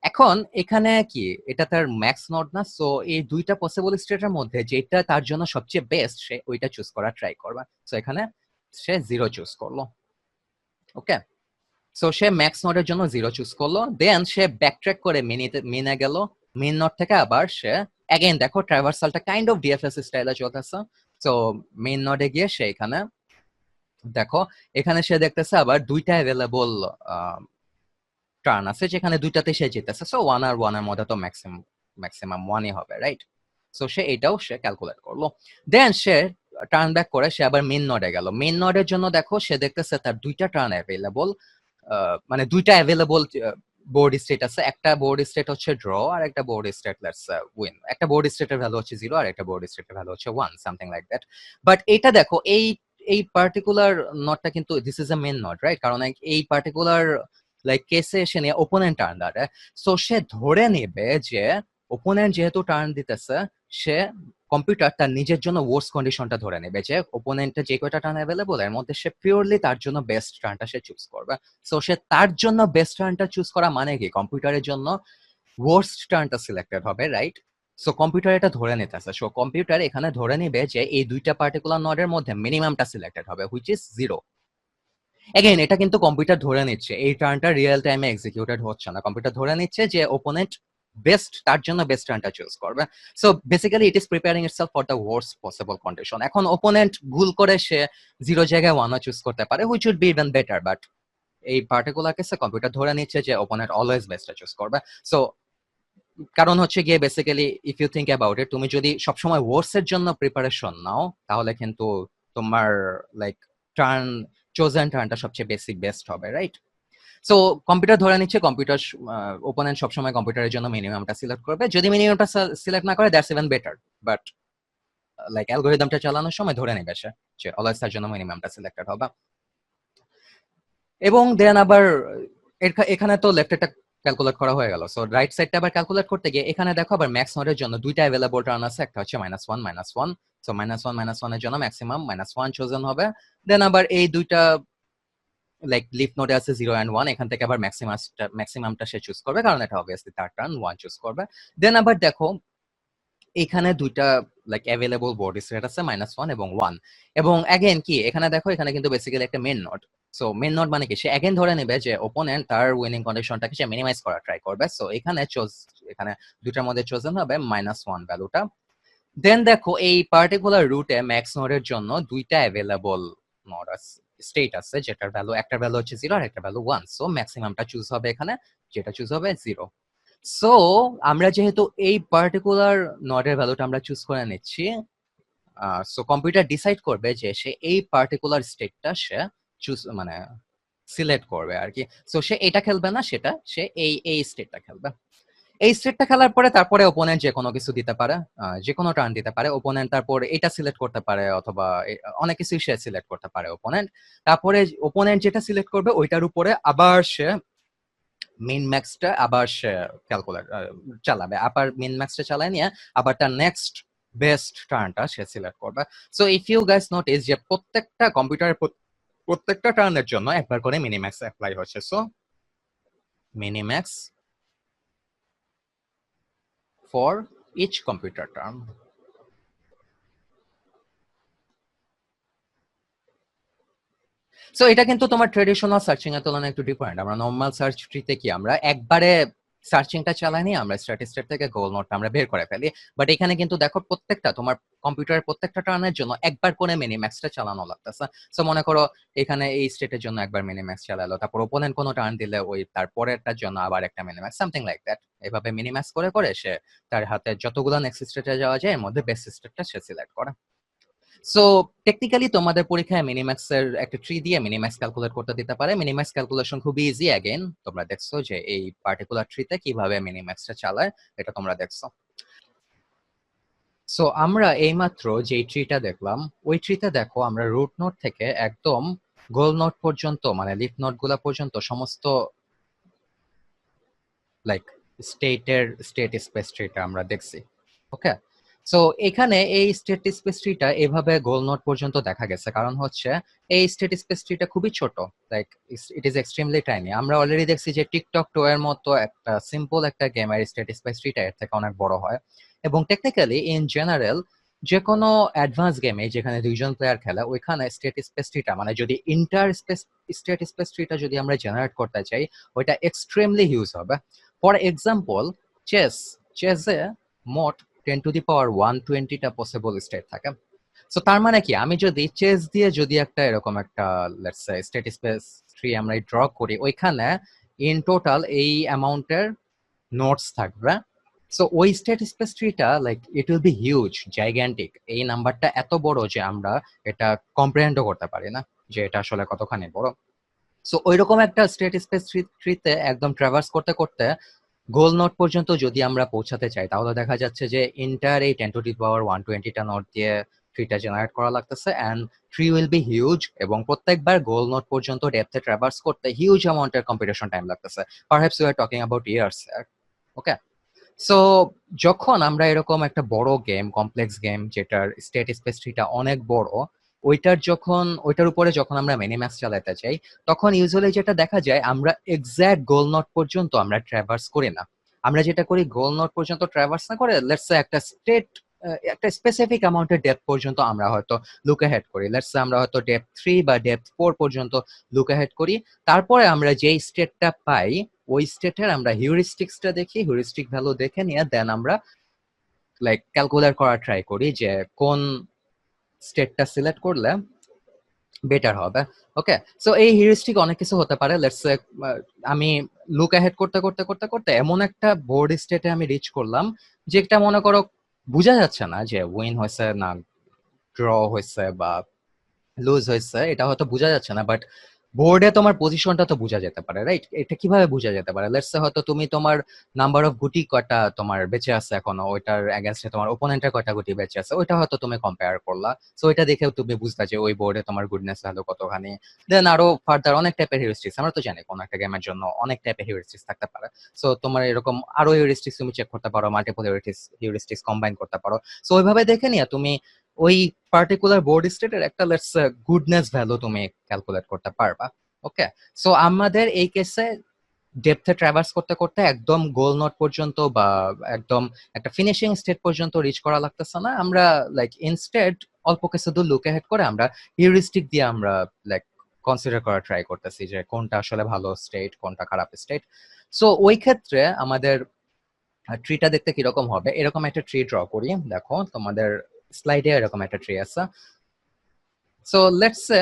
এখন এখানে কি এটা তার ম্যাক্স নোড না, সো এই দুইটা পসিবল স্টেটের মধ্যে যেটা তার জন্য সবচেয়ে বেস্ট সে ওইটা চুজ করার ট্রাই করবে। সো এখানে সে 0 চুজ করলো। ওকে, সো সে ম্যাক্স নোডের জন্য 0 চুজ করলো, দেন সে ব্যাকট্র্যাক করে মিনে গেল, মিন নোড থেকে আবার সে অ্যাগেন দেখো ট্রাভার্সালটা কাইন্ড অফ ডিএফএস স্টাইলে চলতেছে। সো মেইন নোডে গিয়ে সে এখানে দেখো, এখানে সে দেখতেছে আবার দুইটা অ্যাভেলেবল টার্ন আছে যেখানে দুইটাতে সে জিতেছে, সো 1 আর 1 এর মধ্যে তো ম্যাক্সিমাম 1ই হবে, রাইট? সো সে এটাও সে ক্যালকুলেট করলো, দেন সে টার্ন ব্যাক করে সে আবার মেইন নোডে গেল। মেইন নোডের জন্য দেখো সে দেখতেছে তার দুইটা টার্ন অ্যাভেলেবল, মানে দুইটা অ্যাভেলেবল বোর্ড স্টেট আছে, একটা বোর্ড স্টেট হচ্ছে ড্র আর একটা বোর্ড স্টেট লেটস উইন, একটা বোর্ড স্টেটের ভ্যালু হচ্ছে 0 আর একটা বোর্ড স্টেটের ভ্যালু হচ্ছে 1, সামথিং লাইক দ্যাট। বাট এটা দেখো এই এই পার্টিকুলার নটটা কিন্তু this is a main not, right? কারণ এই পার্টিকুলার লাইক কেসে এসে নিয়ে ওপোনেন্ট টার্ন দাঁড়ে, সো সে ধরে নেবে যে ওপোনেন্ট যেহেতু টার্ন দিতেছে, সে কম্পিউটার তার নিজের জন্য ওয়ার্স কন্ডিশনটা ধরে নেবে যে ওপোনেন্টের যে কয়টা টার্ন অ্যাভেলেবল এর মধ্যে সে পিওরলি তার জন্য বেস্ট টার্নটা সে চুজ করবে। সো সে তার জন্য বেস্ট টার্নটা চুজ করা মানে কি কম্পিউটারের জন্য ওয়ার্স্ট টার্নটা সিলেক্টেড হবে, রাইট? সো কম্পিউটার এটা ধরে নিতেছে, সো কম্পিউটার এখানে ধরে নিবে যে এই দুইটা পার্টিকুলার নডের মধ্যে মিনিমামটা সিলেক্টেড হবে হুইচ ইজ 0। এগেইন এটা কিন্তু কম্পিউটার ধরে নিচ্ছে এই টার্নটা রিয়েল টাইমে এক্সিকিউটেড হচ্ছে না, কম্পিউটার ধরে নিচ্ছে যে ওপোনেন্ট বেস্ট তার জন্য বেস্ট টার্নটা চুজ করবে। So basically it is preparing itself for the worst possible condition. এখন ওপোনেন্ট ভুল করে সে 0 জায়গায় 1 চুজ করতে পারে which would be even better, but এই পার্টিকুলার কেসে কম্পিউটার ধরে নিচ্ছে যে ওপোনেন্ট অলওয়েজ বেস্টটা চুজ করবে। সো কারণ হচ্ছে গিয়ে basically if you think about it, তুমি যদি সবসময় ওয়ার্স এর জন্য প্রিপারেশন নাও তাহলে কিন্তু তোমার লাইক টার্ন চোজেন টার্নটা সবচেয়ে বেস্ট হবে, রাইট? সো কম্পিউটার ধরে নিচ্ছে কম্পিউটার ওপোনেন্ট সবসময় কম্পিউটারের জন্য মিনিমামটা সিলেক্ট করবে, যদি মিনিমামটা সিলেক্ট না করে that's even better, but like অ্যালগরিদমটা চালানোর সময় ধরে নেবে সে যে অলওয়েজ তার জন্য মিনিমামটা সিলেক্টেড হবে। এবং দেন আবার এখানে তো লেফটেরটা ক্যালকুলেট করা হয়ে গেল, সো রাইট সাইডটা আবার ক্যালকুলেট করতে গিয়ে এখানে দেখো আবার ম্যাক্স নোডের জন্য দুইটা অ্যাভেলেবল টার্ন আছে, একটা হচ্ছে -1 সো -1 এর জন্য ম্যাক্সিমাম -1 চোজেন হবে। দেন আবার এই দুইটা লাইক লিফ নোডে আছে 0 এন্ড 1, এখান থেকে আবার ম্যাক্সিমামটা সে চুজ করবে কারণ এটা অবভিয়াসলি তার টার্ন 1 চুজ করবে। দেন আবার দেখো এখানে দুইটা লাইক অ্যাভেলেবল বোর্ড স্টেট আছে -1 এবং 1, এবং অ্যাগেন কি এখানে দেখো এখানে কিন্তু বেসিক্যালি একটা main node. So main node মানে কি সে অ্যাগেন ধরে নেবে যে ওপোনেন্ট তার উইনিং কন্ডিশনটাকে সে মিনিমাইজ করার ট্রাই করবে, সো এখানে দুইটার মধ্যে চোজেন হবে -1 ভ্যালুটা। দেন দেখো এই পার্টিকুলার রুটে ম্যাক্স নোডের জন্য দুইটা অ্যাভেলেবল নোড আছে, স্টেট আছে যেটার ভ্যালু একটা ভ্যালু হচ্ছে 0 আর একটা ভ্যালু 1, সো ম্যাক্সিমামটা চুজ হবে এখানে, যেটা চুজ হবে 0। সো আমরা যেহেতু এই পার্টিকুলার নডের ভ্যালুটা আমরা চুজ করে নিচ্ছি, সো কম্পিউটার ডিসাইড করবে যে সে এই পার্টিকুলার স্টেটটা সে চুজ মানে সিলেক্ট করবে আর কি। সো সে এটা খেলবে না, সেটা সে এই স্টেটটা খেলবে। এই স্টেটটা খেলার পরে তারপরে ওপোনেন্ট যে কোনো কিছু দিতে পারে, যে কোনো টার্ন দিতে পারে ওপোনেন্ট, তারপর এটা সিলেক্ট করতে পারে অথবা অনেক কিছুই সে সিলেক্ট করতে পারে ওপোনেন্ট। তারপরে ওপোনেন্ট যেটা সিলেক্ট করবে ওইটার উপরে আবার সে মিন ম্যাক্সটা আবার সে ক্যালকুলেট চালাবে, আবার মিন ম্যাক্সটা চালায় নিয়ে আবার তার নেক্সট বেস্ট টার্নটা সে সিলেক্ট করবে। So if you guys notice যে প্রত্যেকটা কম্পিউটারের প্রত্যেকটা টার্নের জন্য একবার করে মিনিম্যাক্স অ্যাপ্লাই হচ্ছে। So minimax for each computer turn. So এটা কিন্তু তোমার ট্রেডিশনাল সার্চিং এর তুলনায় একটু ডিফারেন্ট। আমরা নর্মাল সার্চ ট্রিতে কি আমরা একবারে সার্চিংটা চালাই নি, আমরা স্ট্যাটিস্টিক থেকে গোল নোটটা আমরা বের করে ফেলি। বাট এখানে কিন্তু দেখো প্রত্যেকটা তোমার কম্পিউটারের প্রত্যেকটা টার্নের জন্য একবার করে মিনিম্যাক্সটা চালানো লাগতেছে। সো মনে করো এখানে এই স্টেটের জন্য একবার মিনিম্যাক্স চালালো, তারপর ওপোনেন্ট কোনো টার্ন দিলে ওই তারপরেরটার জন্য আবার একটা মিনিম্যাক্স, সামথিং লাইক দ্যাট। এভাবে মিনিম্যাক্স করে করে সে তার হাতে যতগুলো নেক্সট স্টেটে যাওয়া যায় এর মধ্যে বেস্ট স্টেটটা সে সিলেক্ট করে। সো টেকনিক্যালি তোমাদের পরীক্ষায় মিনিম্যাক্স এর একটা ট্রি দিয়ে মিনিম্যাক্স ক্যালকুলেট করতে দিতে পারে। মিনিম্যাক্স ক্যালকুলেশন খুবই ইজি। অ্যাগেন তোমরা দেখছো যে এই পার্টিকুলার ট্রিতে কিভাবে মিনিম্যাক্সটা চালায়, এটা তোমরা দেখছো। সো আমরা এইমাত্র যে ট্রিটা দেখলাম ওই ট্রিতে দেখো আমরা রুট নোড থেকে একদম গোল নোড পর্যন্ত, মানে লিফ নোড গুলা পর্যন্ত সমস্ত লাইক স্টেট স্পেস ট্রিটা আমরা দেখছি। ওকে, সো এখানে এই স্টেট স্পেস ট্রিটা এভাবে গোল নোড পর্যন্ত দেখা গেছে, কারণ হচ্ছে এই স্টেট স্পেস ট্রিটা খুবই ছোট, like it is extremely tiny. আমরা অলরেডি দেখছি যে টিকটক টো এর মতো একটা সিম্পল একটা গেমের স্টেট স্পেস ট্রিটা এর থেকে অনেক বড় হয়। এবং টেকনিক্যালি ইন জেনারেল যে কোনো অ্যাডভান্স গেমে যেখানে দুইজন প্লেয়ার খেলে ওইখানে স্টেট স্পেস ট্রিটা, মানে যদি ইন্টার স্পেস স্টেট স্পেস ট্রিটা যদি আমরা জেনারেট করতে চাই ওইটা এক্সট্রিমলি হিউজ হবে। ফর এক্সাম্পল চেস, চেসে মোট 10^120টা পসিবল স্টেট থাকে। সো তার মানে কি, আমি যদি চেস দিয়ে যদি একটা এরকম একটা let's say state space tree আমরা ড্র করি, ওইখানে ইন টোটাল এই অ্যামাউন্টের নোটস থাকবে। সো ওই স্টেট স্পেস ট্রিটা like it will be huge, gigantic. এই নাম্বারটা এত বড় যে আমরা এটা কম্প্রিহেন্ডও করতে পারি না যে এটা আসলে কতখানি বড়। সো ওইরকম একটা স্টেট স্পেস ট্রিতে একদম ট্রাভার্স করতে করতে গোল নোট পর্যন্ত যদি আমরা পৌঁছাতে চাই তাহলে দেখা যাচ্ছে যে ইন্টার এই 10^120টা নোট দিয়ে ট্রিটা জেনারেট করা লাগতেছে, and tree will be huge. এবং প্রত্যেকবার গোল নোট পর্যন্ত ডেপথে ট্রাভার্স করতে হিউজ অ্যামাউন্টের কম্পিউটেশন টাইম লাগতেছে, perhaps you are talking about years. Okay, so যখন আমরা এরকম একটা বড় গেম, কমপ্লেক্স গেম যেটার স্টেট স্পেস ট্রিটা অনেক বড়, ওইটার উপরে যখন আমরা মিনিম্যাক্স চালাতে চাই তখন ইউজুয়ালি যেটা দেখা যায় আমরা এক্সাক্ট গোল নোট পর্যন্ত আমরা ট্রাভার্স করি না। আমরা যেটা করি গোল নোট পর্যন্ত ট্রাভার্স না করে লেটস সে একটা স্পেসিফিক অ্যামাউন্টের ডেপথ পর্যন্ত আমরা হয়তো লুক অ্যাহেড করি। লেটস সে আমরা হয়তো ডেপথ 3 বা ডেপথ 4 পর্যন্ত লুক অ্যাহেড করি। তারপরে আমরা যেই স্টেটটা পাই ওই স্টেটের আমরা হিউরিস্টিক্সটা দেখি, হিউরিস্টিক ভ্যালু দেখে নিয়ে দেন আমরা লাইক ক্যালকুলেট করার ট্রাই করি যে কোন স্টেটটা সিলেক্ট করলে বেটার হবে। ওকে, সো এই হিউরিস্টিক অনেক কিছু হতে পারে। লেটস সে আমি লুক অ্যাহেড করতে করতে করতে করতে এমন একটা বোর্ড স্টেটে আমি রিচ করলাম যেটা মনে করো বোঝা যাচ্ছে না যে উইন হয়েছে না ড্র হয়েছে বা লুজ হয়েছে, এটা হয়তো বোঝা যাচ্ছে না, বাট বোর্ডে তোমার পজিশনটা তো বোঝা যেতে পারে, রাইট? এটা কিভাবে বোঝা যেতে পারে? লেটস সে হয়তো তুমি তোমার নাম্বার অফ গুটি কয়টা তোমার বেঁচে আছে এখনো, ওইটার এগেইনস্টে তোমার ওপোনেন্টের কয়টা গুটি বেঁচে আছে, ওইটা হয়তো তুমি কম্পেয়ার করলা। সো এটা দেখেও তুমি বুঝলা যে ওই বোর্ডে তোমার গুডনেস ভ্যালু কতখানি। দেন আরো ফার্দার অনেক টাইপের হিউরিস্টিক্স, আমরা তো জানি কোন একটা গেমের জন্য অনেক টাইপের হিউরিস্টিক্স থাকতে পারে। সো তোমার এরকম আরো হিউরিস্টিক্স তুমি চেক করতে পারো, মাল্টিপল হিউরিস্টিক্স কম্বাইন করতে পারো। সো ওইভাবে দেখে নিয়ে তুমি ওই পার্টিকুলার বোর্ড স্টেটের একটা লেটস গুডনেস ভ্যালু তুমি ক্যালকুলেট করতে পারবা। ওকে, সো আমাদের এই কেসে ডেপথে ট্রাভার্স করতে করতে একদম গোল নোট পর্যন্ত বা একদম একটা ফিনিশিং স্টেট পর্যন্ত রিচ করা লাগতেছে না। আমরা লাইক ইনস্টেড অল্প কিছু দূর লুক অ্যাহেড করে আমরা হিউরিস্টিক দিয়ে আমরা লাইক কনসিডার করা ট্রাই করতেছি যে কোনটা আসলে ভালো স্টেট কোনটা খারাপ স্টেট। সো ওই ক্ষেত্রে আমাদের ট্রিটা দেখতে কিরকম হবে, এরকম একটা ট্রি ড্র করি। দেখো তোমাদের স্লাইডে এরকম একটা ট্রি আছে। So let's say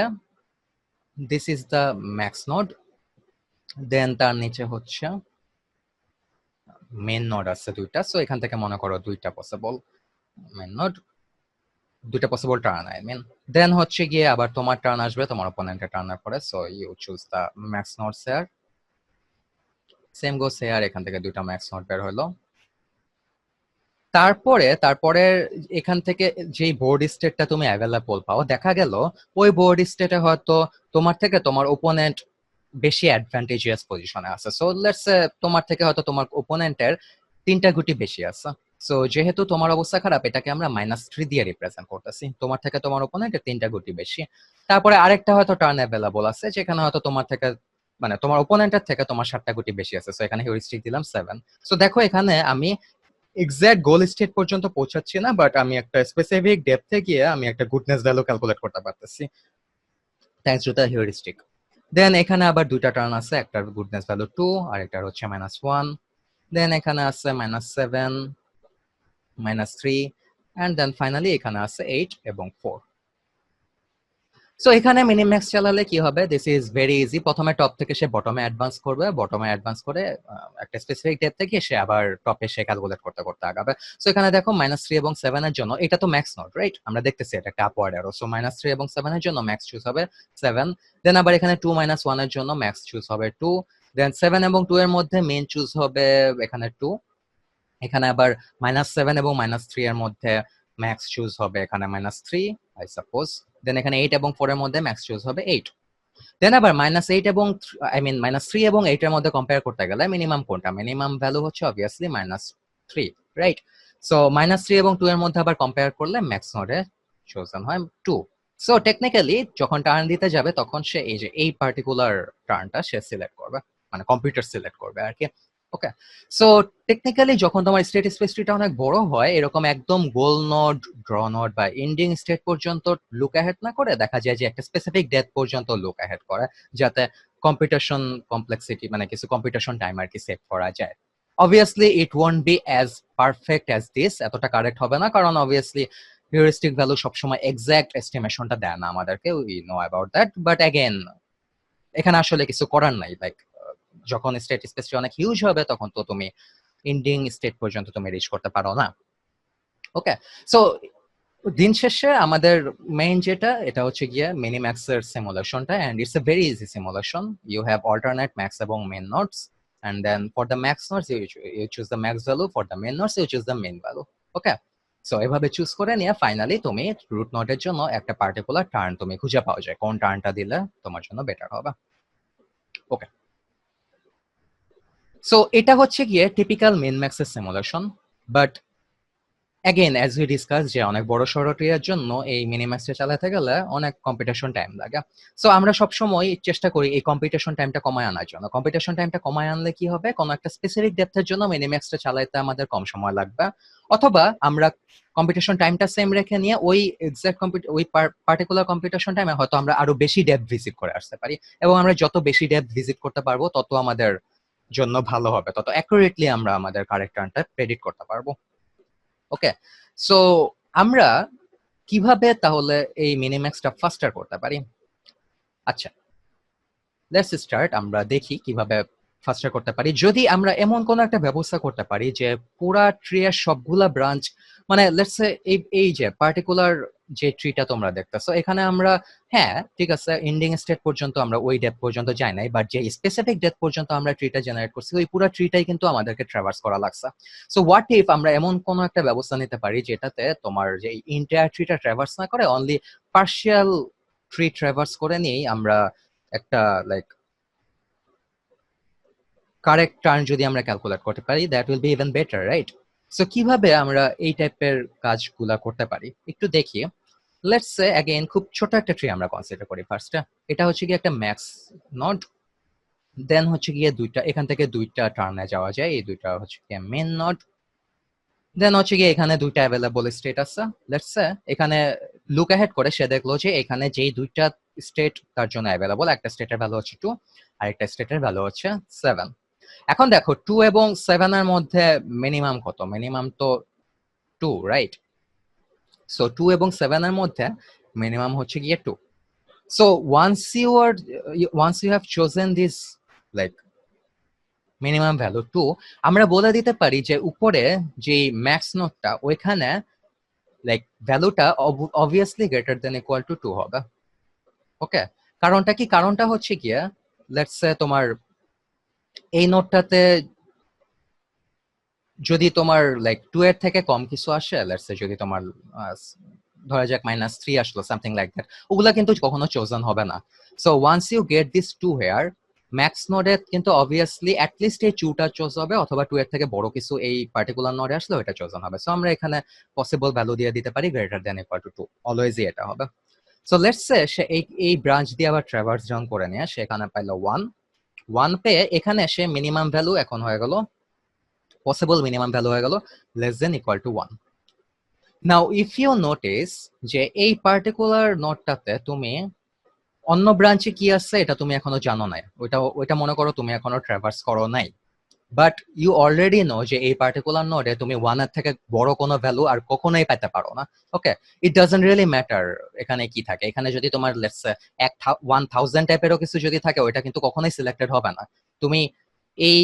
this is the max node, then তার নিচে হচ্ছে মেন নোড আছে দুইটা। সো এখান থেকে মনে করো দুইটা পসিবল মেন নোড, দুইটা পসিবল টার্ন আই মিন। দেন হচ্ছে গিয়ে আবার তোমার টার্ন আসবে, তোমার অপোনেন্টের টার্নের পরে। So you choose the max node here, same goes here, এখান থেকে দুইটা ম্যাক্স নোড বের হলো। তারপরে এখান থেকে যেই বোর্ড স্টেটটা তুমি অ্যাভেলেবল পাও, দেখা গেল ওই বোর্ড স্টেটে হয়তো তোমার থেকে তোমার ওপোনেন্ট বেশি অ্যাডভান্টেজিয়াস পজিশনে আছে। সো লেটস সে তোমার থেকে হয়তো তোমার ওপোনেন্টের 3টা গুটি বেশি আছে। সো যেহেতু তোমার অবস্থা খারাপ, এটাকে আমরা -3 দিয়ে রিপ্রেজেন্ট করতেছি। তোমার থেকে তোমার ওপোনেন্টের 3টা গুটি বেশি। তারপরে আরেকটা হয়তো টার্ন অ্যাভেলেবল আছে, যেখানে হয়তো তোমার থেকে মানে তোমার ওপোনেন্টের থেকে তোমার 7টা গুটি বেশি আছে। সো এখানে হিউরিস্টিক দিলাম 7। সো দেখো এখানে আমি এক্সাক্ট গোল স্টেট পর্যন্ত পৌঁছাচ্ছি না, বাট আমি একটা স্পেসিফিক ডেপথে গিয়ে আমি একটা গুডনেস ভ্যালু ক্যালকুলেট করতে পারতেছি থ্যাঙ্কস টু দ্য হিউরিস্টিক। দেন এখানে আবার দুইটা টার্ন আছে, একটার গুডনেস ভ্যালু 2 আর একটার হচ্ছে -1। দেন এখানে আছে -7, -3 এন্ড দেন ফাইনালি এখানে আছে 8 এবং 4। সো এখানে মিনিম্যাক্স চালালে কি হবে, দিস ইজ ভেরি ইজি। প্রথমে টপ থেকে সে বটমে অ্যাডভান্স করবে, বটমে অ্যাডভান্স করে একটা স্পেসিফিক ডেপথ থেকে সে আবার টপে সে ক্যালকুলেট করতে করতে আগাবে। সো এখানে দেখো -3 এবং 7 এর জন্য এটা তো ম্যাক্স নোড, রাইট? আমরা দেখতেছি এটা একটা আপওয়ার্ড অ্যারো। সো -3 এবং 7 এর জন্য ম্যাক্স চুজ হবে 7। দেন আবার এখানে 2 1 এর জন্য ম্যাক্স চুজ হবে 2। দেন 7 এবং 2 এর মধ্যে মেইন চুজ হবে এখানে 2। এখানে আবার -7 এবং -3 এর মধ্যে ম্যাক্স চুজ হবে এখানে -3 আই সাপোজ। দেন এখানে 8 এবং 4 এর মধ্যে ম্যাক্স চুজ হবে 8। দেন আবার -8 এবং আই মিন -3 এবং 8 এর মধ্যে কম্পেয়ার করতে গেলে মিনিমাম কোনটা? মিনিমাম ভ্যালু হচ্ছে অবভিয়াসলি -3, রাইট? সো -3 এবং 2 এর মধ্যে আবার কম্পেয়ার করলে ম্যাক্স নোডে চোজেন হয় 2। সো টেকনিক্যালি যখন টার্ন দিতে যাবে তখন সে এই যে এই পার্টিকুলার টার্নটা সে সিলেক্ট করবে, মানে কম্পিউটার সিলেক্ট করবে আর কি। ওকে, সো টেকনিক্যালি যখন তোমার স্টেট স্পেস ট্রিটা অনেক বড় হয়, এরকম একদম গোল নোড, ড্র নোড বা এন্ডিং স্টেট পর্যন্ত লুক অ্যাহেড না করে দেখা যায় যে একটা স্পেসিফিক ডেথ পর্যন্ত লুক অ্যাহেড করে, যাতে কম্পিউটেশন কমপ্লেক্সিটি মানে কিছু কম্পিউটেশন টাইম আর কি সেভ করা যায়। Obviously it won't be as perfect as this, এতটা কারেক্ট হবে না, কারণ অবভিয়াসলি হিউরিস্টিক ভ্যালু সবসময় এক্সাক্ট এস্টিমেশনটা দেয় না আমাদেরকে, we know about that. But again এখানে আসলে কিছু করার নাই। লাইক যখন স্টেট স্পেসটি অনেক হিউজ হবে তখন তো তুমি এন্ডিং স্টেট পর্যন্ত তুমি রিচ করতে পারো না। ওকে, সো দিন শেষে আমাদের মেইন যেটা এটা হচ্ছে গিয়ে মিনিম্যাক্স এর সিমুলেশনটা, and it's a very easy simulation. You have alternate max এবং min nodes, and then for the max nodes you choose the max value, for the min nodes you choose the min value. Okay, so এভাবে চুজ করে নিয়ে ফাইনালি তুমি রুট নোডের জন্য একটা পার্টিকুলার টার্ন তুমি খুঁজে পাও যায় কোন টার্নটা দিলে তোমার জন্য বেটার হবে। ওকে, সো এটা হচ্ছে গিয়ে টিপিক্যাল মিনম্যাক্সের simulation. But again as we discuss যে অনেক বড় সড়ো ট্রির জন্য এই মিনিম্যাক্সটা চালাতে গেলে অনেক কম্পিটিশন টাইম লাগে। সো আমরা সবসময় চেষ্টা করি এই কম্পিটিশন টাইমটা কমায় আনার জন্য। কম্পিটিশন টাইমটা কমায় আনলে কি হবে, কোনো একটা স্পেসিফিক ডেপথের জন্য মিনিম্যাক্সটা চালাইতে আমাদের কম সময় লাগবে, অথবা আমরা কম্পিটিশন টাইমটা সেম রেখে নিয়ে ওই এক্সাক্ট ওই পার্টিকুলার কম্পিটিশন টাইমে হয়তো আমরা আরো বেশি ডেপথ ভিজিট করে আসতে পারি, এবং আমরা যত বেশি ডেপথ ভিজিট করতে পারবো তত আমাদের জন্য ভালো হবে, তত অ্যাকুরেটলি আমরা আমাদের কারেক্ট টার্নটা প্রেডিক্ট করতে পারবো। ওকে, সো আমরা কিভাবে তাহলে এই মিনিম্যাক্সটা ফাস্টার করতে পারি? আচ্ছা, লেটস স্টার্ট। আমরা দেখি কিভাবে ফাস্টার করতে পারি। যদি আমরা এমন কোন একটা ব্যবস্থা করতে পারি যে পুরা ট্রি এর সবগুলা ব্রাঞ্চ, মানে লেটস সে এই যে পার্টিকুলার যে ট্রিটা তোমরা দেখতেছো এখানে আমরা, হ্যাঁ ঠিক আছে, এন্ডিং স্টেট পর্যন্ত আমরা ওই ডেপথ পর্যন্ত যাই নাই, বাট যে স্পেসিফিক ডেপথ পর্যন্ত আমরা ট্রিটা জেনারেট করছি ওই পুরো ট্রিটাই কিন্তু আমাদেরকে ট্রাভার্স করা লাগছে। সো হোয়াট ইফ আমরা এমন কোন একটা ব্যবস্থা নিতে পারি যেটাতে তোমার যে এন্টায়ার ট্রিটা ট্রাভার্স না করে অনলি পার্শিয়াল ট্রি ট্রাভার্স করে নিয়েই আমরা একটা লাইক কারেক্ট টার্ন যদি আমরা ক্যালকুলেট করতে পারি, that will be even better, right? So কিভাবে আমরা এই টাইপের কাজগুলা করতে পারি একটু দেখি। লেটস সে अगेन খুব ছোট একটা ট্রি আমরা কনসিডার করি ফার্স্টে। এটা হচ্ছে কি একটা ম্যাক্স নোড, দেন হচ্ছে গিয়ে দুইটা, এখান থেকে দুইটা টার্নে যাওয়া যায়, এই দুইটা হচ্ছে গিয়ে মেইন নোড, দেন হচ্ছে গিয়ে এখানে দুইটা অ্যাভেলেবল স্টেট আছে। লেটস সে এখানে লুক অ্যাহেড করে সে দেখলো যে এখানে যেই দুইটা স্টেট তার জন্য অ্যাভেলেবল, একটা স্টেটের ভ্যালু হচ্ছে 2 আর একটা স্টেটের ভ্যালু হচ্ছে 7। এখন দেখো 2 এবং 7 এর মধ্যে মিনিমাম কত? মিনিমাম তো 2, রাইট? সো 2 এবং 7 এর মধ্যে মিনিমাম হচ্ছে গিয়ে 2। So once you have chosen this like minimum value 2, আমরা বলে দিতে পারি যে উপরে যে ম্যাক্স নোডটা ওইখানে লাইক ভ্যালুটা obviously greater than equal to 2 হবে। ওকে, কারণটা কি? কারণটা হচ্ছে গিয়ে লেটস সে তোমার এই নোডটাতে যদি তোমার লাইক 2 এর থেকে কম কিছু আসে, লেটস সে যদি তোমার ধরা যাক -3 আসলো সামথিং লাইক দ্যাট, ওগুলা কিন্তু কখনো চোজন হবে না। So once you get this 2 here, max নোডে কিন্তু অবভিয়াসলি অ্যাটলিস্ট এই 2টা চোজ হবে, অথবা 2 এর থেকে বড় কিছু এই পার্টিকুলার নোডে আসলে ওটা চোজন হবে। সো আমরা এখানে পসিবল ভ্যালু দিয়ে দিতে পারি গ্রেটার দ্যান ইকুয়াল টু 2, অলওয়েজই এটা হবে। সো লেটস সে সে এই ব্রাঞ্চ দিয়ে আবার ট্রাভার্স ডাউন করে নিয়ে সে এখানে পাইলো 1 পেয়ে এখানে সে মিনিমাম ভ্যালু এখন হয়ে গেল, পসিবল মিনিমাম ভ্যালু হয়ে গেল less than equal to 1। Now if you notice যে এই পার্টিকুলার নোডটাতে তুমি অন্য ব্রাঞ্চে কি আছে এটা তুমি এখনো জানো না, ওইটা মনে করো তুমি এখনো ট্রাভার্স করো নাই, বাট ইউ অলরেডি নো যে এই পার্টিকুলার নোডে তুমি 1 এর থেকে বড় কোনো ভ্যালু আর কখনোই পেতে পারো না। ওকে, ইট ডাজন্ট রিয়েলি ম্যাটার এখানে কি থাকে। এখানে যদি তোমার লেটস সে 1000 টাইপেরও কিছু যদি থাকে ওইটা কিন্তু কখনোই সিলেক্টেড হবে না। তুমি এই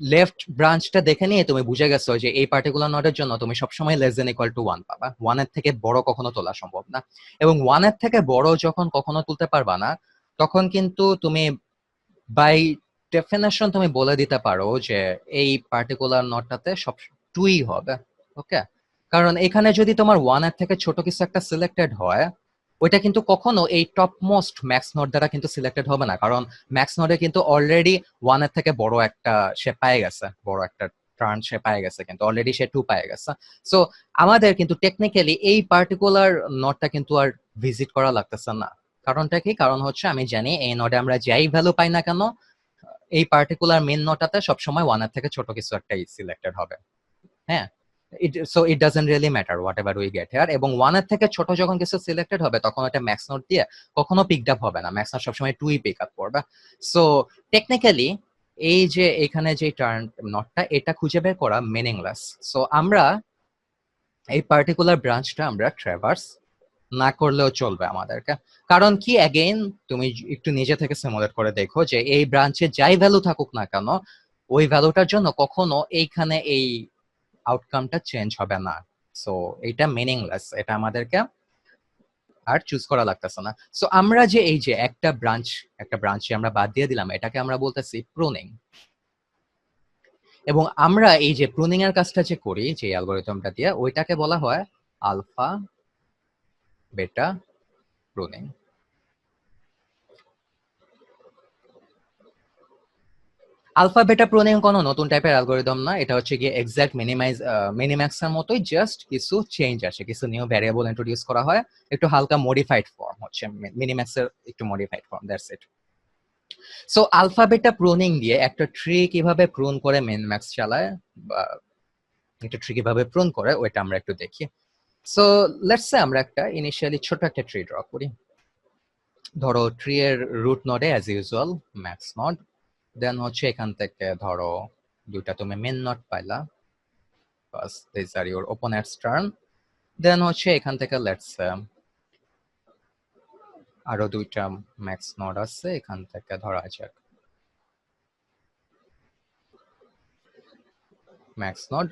লেফট ব্রাঞ্চটা দেখে নিয়ে তুমি বুঝে গেছো যে এই পার্টিকুলার নোডের জন্য তুমি সবসময় লেস দেন ইকুয়াল টু 1 পাবা, 1 এর থেকে বড় কখনো তোলা সম্ভব না। এবং 1 এর থেকে বড় যখন কখনো তুলতে পারবা না, তখন কিন্তু তুমি বাই ডেফিনেশন তুমি বলে দিতে পারো যে এই পার্টিকুলার নোডটাতে সব 2ই হবে। ওকে, কারণ এখানে যদি তোমার 1 এর থেকে ছোট কিছু একটা সিলেক্টেড হয়, ওইটা কিন্তু কখনো এই টপ মোস্ট ম্যাক্স নোড দ্বারা কিন্তু সিলেক্টেড হবে না, কারণ ম্যাক্স নোডে কিন্তু অলরেডি 1 এর থেকে বড় একটা সে পেয়ে গেছে, বড় একটা টার্ন সে পেয়ে গেছে, কিন্তু অলরেডি সে 2 পেয়ে গেছে। সো আমাদের কিন্তু টেকনিক্যালি এই পার্টিকুলার নোডটা কিন্তু আর ভিজিট করা লাগতেছে না। কারণটা কি? কারণ হচ্ছে আমি জানি এই নোডে আমরা যাই ভ্যালু পাই না কেন, এই পার্টিকুলার মেন নোডটাতে সবসময় 1 এর থেকে ছোট কিছু একটাই সিলেক্টেড হবে। হ্যাঁ, so it doesn't really matter what ever we get here. এবং 1 এর থেকে ছোট যখন কিছু সিলেক্টেড হবে তখন ওটা ম্যাক্স নোড দিয়ে কখনো পিকড আপ হবে না, ম্যাক্স নোড সবসময় 2ই পিক আপ করবে। সো টেকনিক্যালি এই যে এখানে যে টার্ন নোডটা এটা খুঁজে বের করা মিনিংলেস। সো আমরা এই পার্টিকুলার ব্রাঞ্চটা আমরা ট্রাভার্স না করলেও চলবে আমাদেরকে। কারণ কি, অ্যাগেইন তুমি একটু নিজে থেকে সিমুলেট করে দেখো যে এই ব্রাঞ্চে যাই ভ্যালু থাকুক না কেন, ওই ভ্যালুটার জন্য কখনো এইখানে এই আউটকামটা চেঞ্জ হবে না। সো এটা মিনিংলেস, এটা আমাদেরকে আর চুজ করা লাগতেছে না। সো আমরা যে এই যে একটা ব্রাঞ্চে আমরা বাদ দিয়ে দিলাম, এটাকে আমরা বলতেছি প্রুনিং। এবং আমরা এই যে প্রুনিং এর কাজটা যে করি যে অ্যালগরিদমটা দিয়ে, ওইটাকে বলা হয় alpha beta pruning. Alpha beta pruning কোনো নতুন টাইপের অ্যালগরিদম না, এটা হচ্ছে গিয়ে এক্সাক্ট মিনিম্যাক্স এর মতোই, জাস্ট কিছু চেঞ্জ আসে, কিছু নিউ ভ্যারিয়েবল ইন্ট্রোডিউস করা হয়, একটু হালকা মডিফাইড ফর্ম হচ্ছে মিনিম্যাক্স এর, একটু modified form, that's it. So alpha beta pruning দিয়ে একটা ট্রি কিভাবে প্রুন করে মিনিম্যাক্স চালায়, বা একটা ট্রি কিভাবে প্রুন করে ওইটা আমরা একটু দেখি। সো লেটস সে আমরা একটা ইনিশিয়ালি ছোট একটা ট্রি ড্র করি। ধরো ট্রি এর রুট নোডে অ্যাজ ইউজুয়াল ম্যাক্স নোড, দেন হচ্ছে এখান থেকে ধরো দুইটা তুমি মেন নোড পাইলা, বাস this R your ওপোনেন্টস turn. Then হচ্ছে এখান থেকে লেটস আরো দুইটা ম্যাক্স নোড আছে, এখান থেকে ধরা যাক ম্যাক্স নোড।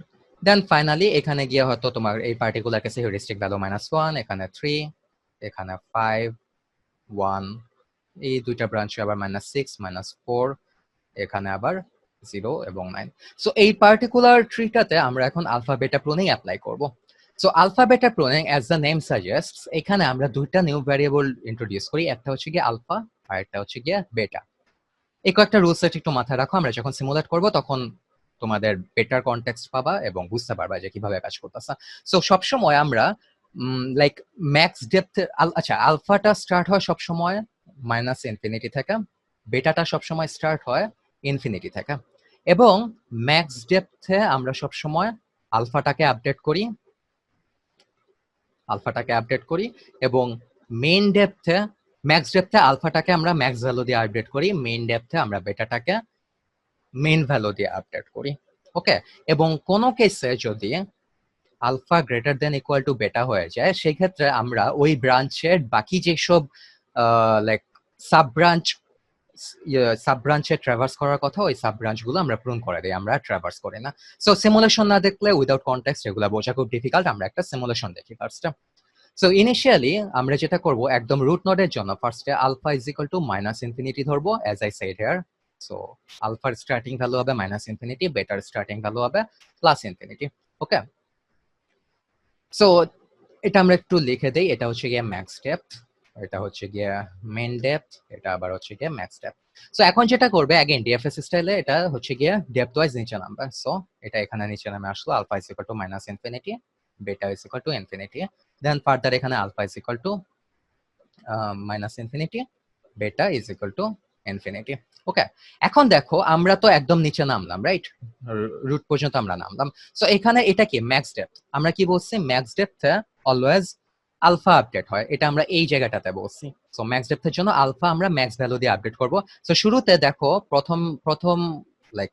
দেন ফাইনালি এখানে গিয়ে হয়তো তোমার এই পার্টিকুলার কেসে হিউরিস্টিক ভ্যালু -1, এখানে 3, এখানে 5, 1, এই দুইটা ব্রাঞ্চে আবার -6, -4, এখানে আবার 0 এবং 9। সো এই পার্টিকুলার ট্রিটাতে আমরা এখন আলফা বেটা প্রুনিং অ্যাপ্লাই করব। So alpha beta pruning as the name suggests, এখানে আমরা দুইটা নিউ ভ্যারিয়েবল ইন্ট্রোডিউস করি, একটা হচ্ছে গিয়ে আলফা আর একটা হচ্ছে গিয়ে বেটা। এই কয়েকটা রুলস সেট একটু মাথায় রাখো, আমরা যখন সিমুলেট করব তখন তোমাদের বেটার কনটেক্সট পাবা এবং বুঝতে পারবা যে কিভাবে কাজ করতেছে। সো সবসময় আমরা লাইক ম্যাক্স ডেপথ, আচ্ছা আলফাটা স্টার্ট হয় সবসময় -ইনফিনিটি থেকে, বেটাটা সবসময় স্টার্ট হয় ইনফিনিটি থেকে, এবং ম্যাক্স ডেপথে আমরা সবসময় আলফাটাকে আপডেট করি এবং মেইন ডেপথে, ম্যাক্স ডেপথে আলফাটাকে আমরা ম্যাক্স ভ্যালু দিয়ে আপডেট করি, মেইন ডেপথে আমরা বেটাটাকে মেইন ভ্যালু দিয়ে আপডেট করি। ওকে, এবং কোন কেসে যদি alpha greater than equal to beta হয়ে যায়, সেক্ষেত্রে আমরা ওই ব্রাঞ্চের বাকি যেসব লাইক সাব ব্রাঞ্চে ট্রাভার্স করার কথা, ওই সাব ব্রাঞ্চ গুলো আমরা প্রুন করে দিই, আমরা ট্রাভার্স করি না। সো সিমুলেশন না দেখলে, উইদাউট কনটেক্সট এগুলো বোঝা খুব ডিফিকাল্ট, আমরা একটা সিমুলেশন দেখি ফার্স্টে। সো ইনিশিয়ালি আমরা যেটা করব, একদম রুট নোডের জন্য ফার্স্টে alpha is equal to -minus infinity ধরবো, as I said here. So আলফার স্টার্টিং ভ্যালু হবে -ইনফিনিটি, বেটার স্টার্টিং ভ্যালু হবে +ইনফিনিটি। ওকে, সো এটা আমরা একটু লিখে দেই, এটা হচ্ছে গিয়ে ম্যাক্স ডেপথ, এটা হচ্ছে গিয়ে মেইন ডেপথ, এটা আবার হচ্ছে গিয়ে ম্যাক্স ডেপথ। সো এখন যেটা করবে अगेन ডিএফএস স্টাইলে এটা হচ্ছে গিয়ে ডেপথ ওয়াইজ নিচে নামবে। সো এটা এখানে নিচে নামে আসলো alpha is equal to minus infinity, beta is equal to infinity, then further এখানে alpha is equal to minus infinity, beta is equal to infinity. Okay, এখন দেখো আমরা তো একদম নিচে নামলাম, রাইট? রুট পর্যন্ত আমরা নামলাম। সো এখানে এটা কি ম্যাক্স ডেপথ, আমরা কি বলছি ম্যাক্স ডেপথে অলওয়েজ আলফা আপডেট হয়, এটা আমরা এই জায়গাটাতে বলছি। সো ম্যাক্স ডেপথের জন্য আলফা আমরা ম্যাক্স ভ্যালু দিয়ে আপডেট করব। সো শুরুতে দেখো প্রথম প্রথম লাইক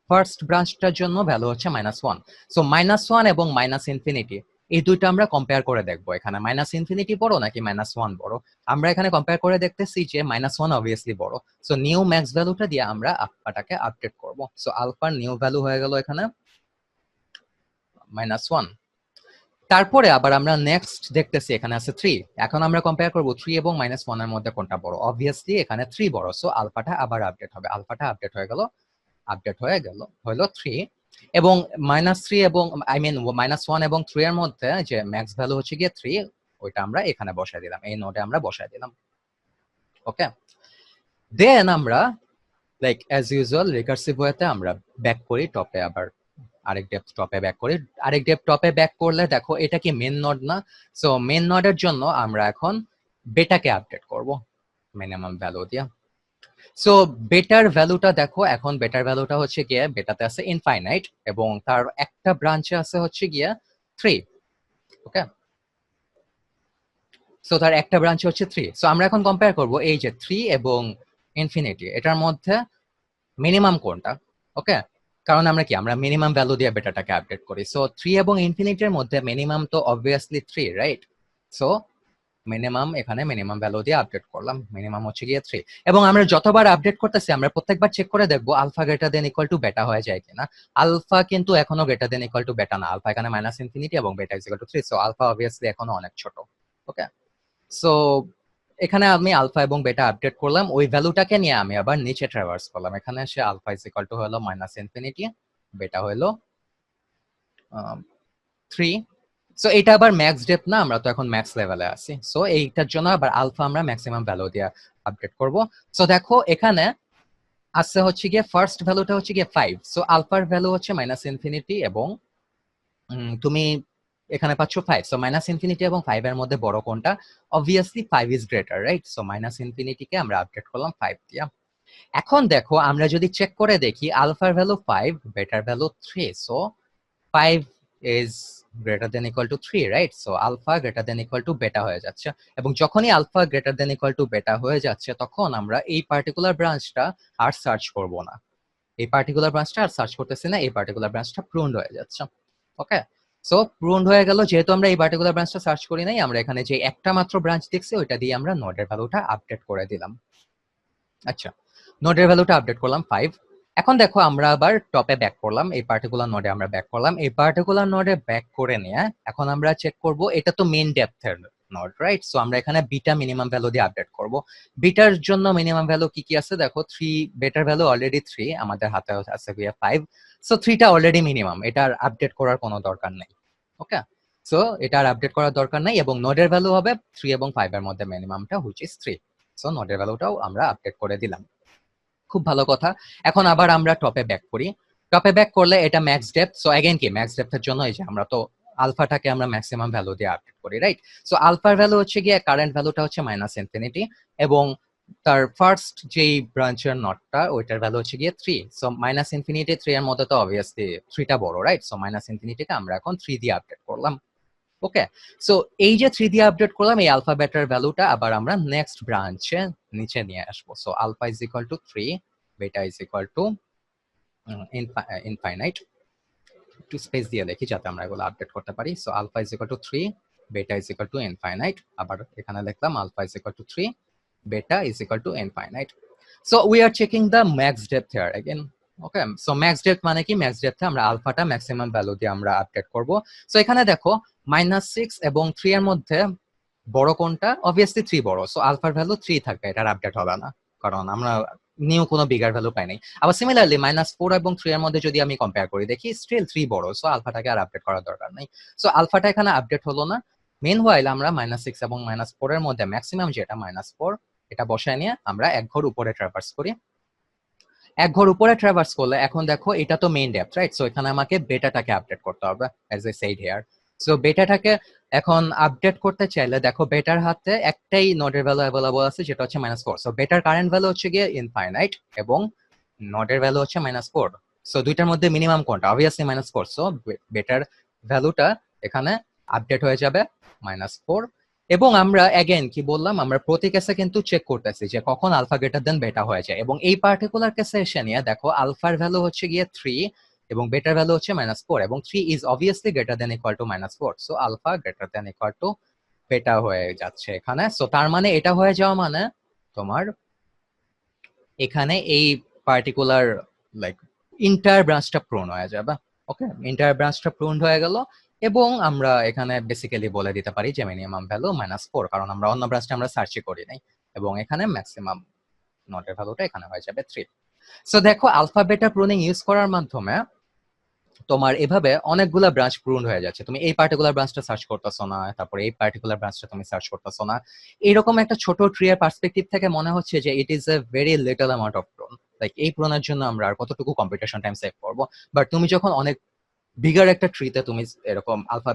ফার্স্ট ব্রাঞ্চটার জন্য ভ্যালু হচ্ছে -1। সো -1 এবং মাইনাস ইনফিনিটি এই দুইটা আমরা কম্পেয়ার করে দেখবো, এখানে মাইনাস ইনফিনিটি বড় নাকি -1 বড়। আমরা এখানে কম্পেয়ার করে দেখতেছি যে -1 অবভিয়াসলি বড়। সো নিউ ম্যাক্স ভ্যালুটা দিয়ে আমরা আলফাটাকে আপডেট করব। সো আলফার নিউ ভ্যালু হয়ে গেল এখানে -1। তারপরে আবার আমরা নেক্সট দেখতেছি এখানে আছে 3। এখন আমরা কম্পেয়ার করব 3 এবং -1 এর মধ্যে কোনটা বড়। অবভিয়াসলি এখানে 3 বড়। সো আলফাটা আবার আপডেট হবে, আলফাটা আপডেট হয়ে গেল হলো 3। এবং -3 এবং আই মিন -1 এবং 3 এর মধ্যে যে ম্যাক্স ভ্যালু হচ্ছে গিয়ে 3, ওইটা আমরা এখানে বসায় দিলাম, এই নোডে আমরা বসায় দিলাম। ওকে, দেন আমরা লাইক অ্যাজ ইউজুয়াল রিকার্সিভ ওয়েতে আমরা ব্যাক করি টপে, আবার আরেক ডেপথ টপে ব্যাক করি। আরেক ডেপথ টপে ব্যাক করলে দেখো এটা কি মেন নোড না? সো মেন নোডের জন্য আমরা এখন বেটাকে আপডেট করব মিনিমাম ভ্যালু দিয়ে। সো বেটার ভ্যালুটা দেখো, এখন বেটার ভ্যালুটা হচ্ছে গিয়ে বেটাতে আছে ইনফাইনাইট এবং তার একটা ব্রাঞ্চে আছে হচ্ছে গিয়ে 3। ওকে, সো তার একটা ব্রাঞ্চে হচ্ছে 3। সো আমরা এখন কম্পেয়ার করব এই যে 3 এবং ইনফিনিটি, এটার মধ্যে মিনিমাম কোনটা। ওকে, কারণ আমরা কি আমরা মিনিমাম ভ্যালু দিয়ে বেটাটাকে আপডেট করি। সো 3 এবং ইনফিনিটির মধ্যে মিনিমাম তো অবভিয়াসলি 3, রাইট? সো মিনিমাম এখানে মিনিমাম ভ্যালু দিয়ে আপডেট করলাম, মিনিমাম হচ্ছে গিয়ে 3। এবং আমরা যতবার আপডেট করতেছি আমরা প্রত্যেকবার চেক করে দেখবো alpha greater than equal to beta হয়ে যায় কিনা। আলফা কিন্তু এখনো গ্রেটার দেন ইকুয়াল টু বেটা না, আলফা এখানে মাইনাস ইনফিনিটি এবং beta is equal to 3। So alpha obviously এখনো অনেক ছোট। ওকে, সো এখানে আমি আলফা এবং বেটা আপডেট করলাম, ওই ভ্যালুটাকে নিয়ে আমি আবার নিচে ট্রাভার্স করলাম। এখানে এসে আলফা ইজ ইকুয়াল টু হলো মাইনাস ইনফিনিটি, বেটা হলো 3। সো এটা আবার ম্যাক্স ডেপথ না, আমরা তো এখন ম্যাক্স লেভেলে আছি। সো এইটার জন্য আবার আলফা আমরা ম্যাক্সিমাম ভ্যালু দিয়ে আপডেট করব। সো দেখো এখানে আছে হচ্ছে গিয়ে ফার্স্ট ভ্যালুটা হচ্ছে গিয়ে 5। সো আলফার ভ্যালু হচ্ছে মাইনাস ইনফিনিটি এবং তুমি এখানে পাচ্ছ 5। সো মাইনাস ইনফিনিটি এবং 5 এর মধ্যে বড় কোনটা? Obviously 5 is greater, right? So minus ইনফিনিটিকে আমরা আপডেট করলাম 5 দিয়ে। এখন দেখো আমরা যদি চেক করে দেখি আলফার value 5, better value 3। So 5 is greater than equal to 3, right? So alpha greater than equal to beta হয়ে যাচ্ছে। এবং যখনই alpha greater than equal to beta হয়ে যাচ্ছে তখন আমরা এই পার্টিকুলার ব্রাঞ্চটা আর সার্চ করব না, এই পার্টিকুলার ব্রাঞ্চটা আর সার্চ করতেছি না, এই পার্টিকুলার ব্রাঞ্চটা প্রুনড হয়ে যাচ্ছে। ওকে, সো প্রুনড হয়ে গেল, যেহেতু আমরা এই পার্টিকুলার ব্রাঞ্চটা সার্চ করি নাই, আমরা এখানে যে একটা মাত্র ব্রাঞ্চ দেখছি ওইটা দিয়ে আমরা নোডের ভ্যালুটা আপডেট করে দিলাম। আচ্ছা, নোডের ভ্যালুটা আপডেট করলাম 5। এখন দেখো আমরা আবার টপে ব্যাক করলাম, এই পার্টিকুলার নোডে আমরা ব্যাক করলাম। এই পার্টিকুলার নোডে ব্যাক করে নিয়ে এখন আমরা চেক করব, এটা তো মেইন ডেপথের নোড, রাইট? সো আমরা এখানে বিটা মিনিমাম ভ্যালু দিয়ে আপডেট করব। বিটার জন্য মিনিমাম ভ্যালু কি কি আছে দেখো, 3, বেটার ভ্যালু অলরেডি 3, আমাদের হাতে আছে 5। সো 3টা অলরেডি মিনিমাম, এটার আপডেট করার কোনো দরকার নেই। ওকে, সো এটার আপডেট করার দরকার নাই এবং নোডের ভ্যালু হবে 3 এবং 5 এর মধ্যে মিনিমামটা হুইচ ইজ 3। সো নোডের ভ্যালুটাও আমরা আপডেট করে দিলাম। খুব ভালো কথা। এখন আবার আমরা টপে ব্যাক করি। টপে ব্যাক করলে এটা ম্যাক্স ডেপথ। সো अगेन কি ম্যাক্স ডেপথের জন্য এই যে আমরা তো আলফাটাকে আমরা ম্যাক্সিমাম ভ্যালু দিয়ে আপডেট করি, রাইট? সো আলফার ভ্যালু হচ্ছে গিয়ে কারেন্ট ভ্যালুটা হচ্ছে মাইনাস ইনফিনিটি এবং তার ফার্স্ট যেই ব্রাঞ্চের নটটা ওইটার ভ্যালু হচ্ছে গিয়ে 3। সো মাইনাস ইনফিনিটি 3 এর মধ্যে তো অবভিয়াসলি 3টা বড়, রাইট? সো মাইনাস ইনফিনিটিকে আমরা এখন 3 দিয়ে আপডেট করলাম। ওকে, সো এই যে 3 দিয়ে আপডেট করলাম, এই আলফা বেটার ভ্যালুটা আবার আমরা নেক্সট ব্রাঞ্চে নিচে নিয়ে আসবো। So alpha is equal to 3, beta is equal to infinite. একটু স্পেস দিয়ে দেখি যাতে আমরা এগুলো আপডেট করতে পারি। So alpha is equal to 3, beta is equal to infinite. আবার এখানে লিখলাম alpha is equal to 3, beta is equal to infinite. So we R checking the max depth here again. Okay, so max depth মানে কি, ম্যাক্স ডেপথে আমরা আলফাটা ম্যাক্সিমাম ভ্যালু দিয়ে আমরা আপডেট করব। সো এখানে দেখো -6 এবং 3 এর মধ্যে বড় কোনটা? অবভিয়াসলি 3 বড়। সো আলফার ভ্যালু 3 থাকবে, এটার আপডেট হবে না, কারণ আমরা নিউ কোনো বিগার ভ্যালু পাই নাই। আবার সিমিলারলি -4 এবং 3 এর মধ্যে যদি আমি কম্পেয়ার করি দেখি স্টিল 3 বড়। সো আলফাটাকে আর আপডেট করার দরকার নাই। সো আলফাটা এখানে আপডেট হলো না, মিনওয়াইল আমরা -6 এবং -4 এর মধ্যে ম্যাক্সিমাম যেটা -4 এটা বসায় নিয়ে আমরা এক ঘর উপরে ট্রাভার্স করি। এক ঘর উপরে ট্রাভার্স করলে এখন দেখো এটা তো মেইন ডেপথ, রাইট? সো এখানে আমাকে বেটাটাকে আপডেট করতে হবে as I said here. So বেটাটাকে এখন আপডেট করতে চাইলে দেখো বেটার হাতে একটাই নোডের ভ্যালু অ্যাভেলেবল আছে যেটা হচ্ছে -4। সো বেটার কারেন্ট ভ্যালু হচ্ছে গিয়ে ইনফাইনাইট এবং নোডের ভ্যালু হচ্ছে -4। সো দুইটার মধ্যে মিনিমাম কোনটা? অবভিয়াসলি -4। সো বেটার ভ্যালুটা এখানে আপডেট হয়ে যাবে -4। এবং আমরা অ্যাগেন কি বললাম, আমরা প্রতি কেসে কিন্তু চেক করতেছি যে কখন আলফা গ্রেটার দেন বেটা হয়ে যায়। এবং এই পার্টিকুলার কেসে এসে নিয়ে দেখো আলফার ভ্যালু হচ্ছে গিয়ে 3 এবং বেটার ভ্যালু হচ্ছে -4 এবং 3 is obviously greater than equal to -4। So alpha greater than equal to beta হয়ে যাচ্ছে এখানে। সো তার মানে এটা হয়ে যাওয়া মানে তোমার এখানে এই পার্টিকুলার লাইক ইন্টায়ার ব্রাঞ্চটা প্রুন হয়ে যাবে। ওকে, ইন্টায়ার ব্রাঞ্চটা প্রুন হয়ে গেল এবং আমরা এখানে বেসিক্যালি বলে দিতে পারি যে মিনিমাম ভ্যালু -4, কারণ আমরা অন্য ব্রাঞ্চটা আমরা সার্চই করি নাই এবং এখানে ম্যাক্সিমাম নটের ভ্যালুটা এখানে হয়ে যাবে 3। সো দেখো আলফা বেটা প্রুনিং ইউজ করার মাধ্যমে তোমার এভাবে অনেকগুলা ব্রাঞ্চ প্রুন হয়ে যাচ্ছে। তুমি এই পার্টিকুলার ব্রাঞ্চটা সার্চ করতেছো না, তারপরে এই পার্টিকুলার ব্রাঞ্চটা তুমি সার্চ করতেছো না। এরকম একটা ছোট ট্রি এর পার্সপেক্টিভ থেকে মনে হচ্ছে যে it is a very little amount of prone, like এই প্রুনের জন্য আমরা আর কতটুকু কম্পিউটেশন টাইম সেভ করবো। বাট তুমি যখন অনেক বিগার একটা ট্রিতে তুমি এরকম আলফা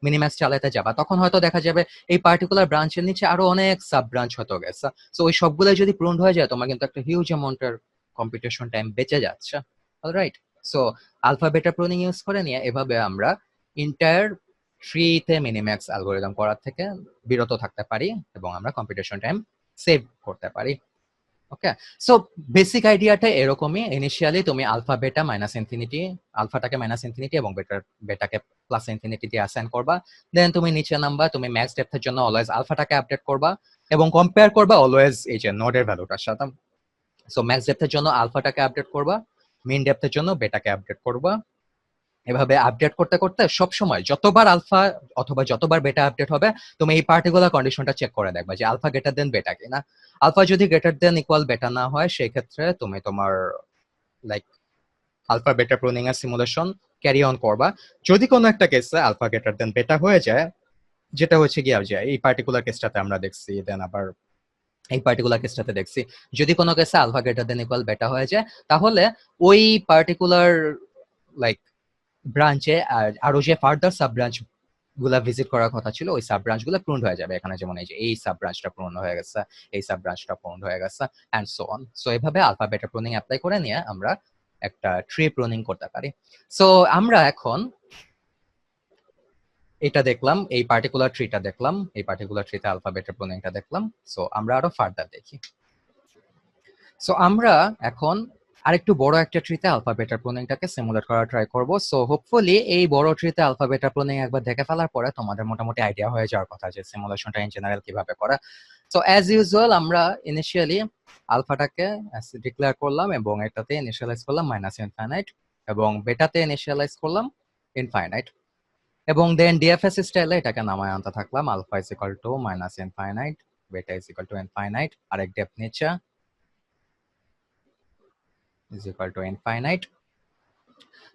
মিনিম্যাক্স চালাতে যাবা, তখন হয়তো দেখা যাবে এই পার্টিকুলার ব্রাঞ্চের নিচে আরো অনেক সাব ব্রাঞ্চ হতে গেছে। সো ওই সবগুলো যদি প্রুন হয়ে যায় তোমার কিন্তু একটা হিউজ অ্যামাউন্টের কম্পিউটেশন টাইম বেঁচে যাচ্ছে। Alright, so alpha beta pruning use করে নিয়ে এভাবে আমরা ইন্টায়ার ট্রিতে মিনিম্যাক্স অ্যালগরিদম করার থেকে বিরত থাকতে পারি এবং আমরা কম্পিউটেশন টাইম সেভ করতে পারি। ওকে, সো বেসিক আইডিয়াটা এরকমই। ইনিশিয়ালি তুমি আলফা বেটা -ইনফিনিটি, আলফাটাকে -ইনফিনিটি এবং বেটাকে +ইনফিনিটি দিয়ে অ্যাসাইন করবা। দেন তুমি নিচে নামবা, তুমি ম্যাক্স ডেপথের জন্য অলওয়েজ আলফাটাকে আপডেট করবা এবং কম্পেয়ার করবা অলওয়েজ এই যে নোডের ভ্যালুটার সাথে। সো ম্যাক্স ডেপথের জন্য আলফাটাকে আপডেট করবা, মিন ডেপথের জন্য বেটাকে আপডেট করবা। এভাবে আপডেট করতে করতে সবসময় যতবার আলফা অথবা যতবার বেটা আপডেট হবে তুমি এই পার্টিকুলার কন্ডিশনটা চেক করে দেখবা যে আলফা গ্রেটার দেন বেটা কিনা। আলফা যদি গ্রেটার দেন ইকুয়াল বেটা না হয় সেই ক্ষেত্রে তুমি তোমার লাইক আলফা বেটা প্রুনিং এর সিমুলেশন ক্যারি অন করবা। যদি কোনো একটা কেসে আলফা গ্রেটার দেন বেটা হয়ে যায়, যেটা হচ্ছে গিয়ে যে এই পার্টিকুলার কেসটাতে আমরা দেখছি, দেন আবার এই পার্টিকুলার কেসটাতে দেখছি, যদি কোনো কেসে আলফা গ্রেটার দেন ইকুয়াল বেটা হয়ে যায় তাহলে ওই পার্টিকুলার লাইক ব্রাঞ্চে আরো যে ফার্দার সাব ব্রাঞ্চ গুলা ভিজিট করার কথা ছিল ওই সাব ব্রাঞ্চ গুলা প্রুন্ড হয়ে যাবে। এখানে যেমন এই যে এই সাব ব্রাঞ্চটা প্রুন্ড হয়ে গেছে, এই সাব ব্রাঞ্চটা প্রুন্ড হয়ে গেছে এন্ড সো অন। সো এভাবে আলফা বেটা প্রুনিং অ্যাপ্লাই করে নিয়ে আমরা একটা ট্রি প্রুনিং করতে পারি। সো আমরা এখন এটা দেখলাম, এই পার্টিকুলার ট্রিটা দেখলাম, এই পার্টিকুলার ট্রিতে আলফা বেটা প্রুনিংটা দেখলাম। সো আমরা আরো ফার্দার দেখি। সো আমরা এখন আরেকটু বড় একটা ট্রিতে আলফা বেটা প্রুনিংটাকে সিমুলেট করা ট্রাই করব। সো হোপফুলি এই বড় ট্রিতে আলফা বেটা প্রুনিং একবার দেখে ফেলার পরে তোমাদের মোটামুটি আইডিয়া হয়ে যাওয়ার কথা যে সিমুলেশনটা ইন জেনারেল কিভাবে করা। সো অ্যাজ ইউজুয়াল আমরা ইনিশিয়ালি আলফাটাকে ডিক্লেয়ার করলাম এবং এটাতে ইনিশিয়ালাইজ করলাম -ইনফাইনাইট এবং বেটাতে ইনিশিয়ালাইজ করলাম ইনফাইনাইট এবং দেন ডিএফএস স্টাইলে এটাকে নামায় আনতে থাকলাম alpha is equal to -infinite, beta is equal to infinite, আরেক ডেপথ নিচে is equal to infinite.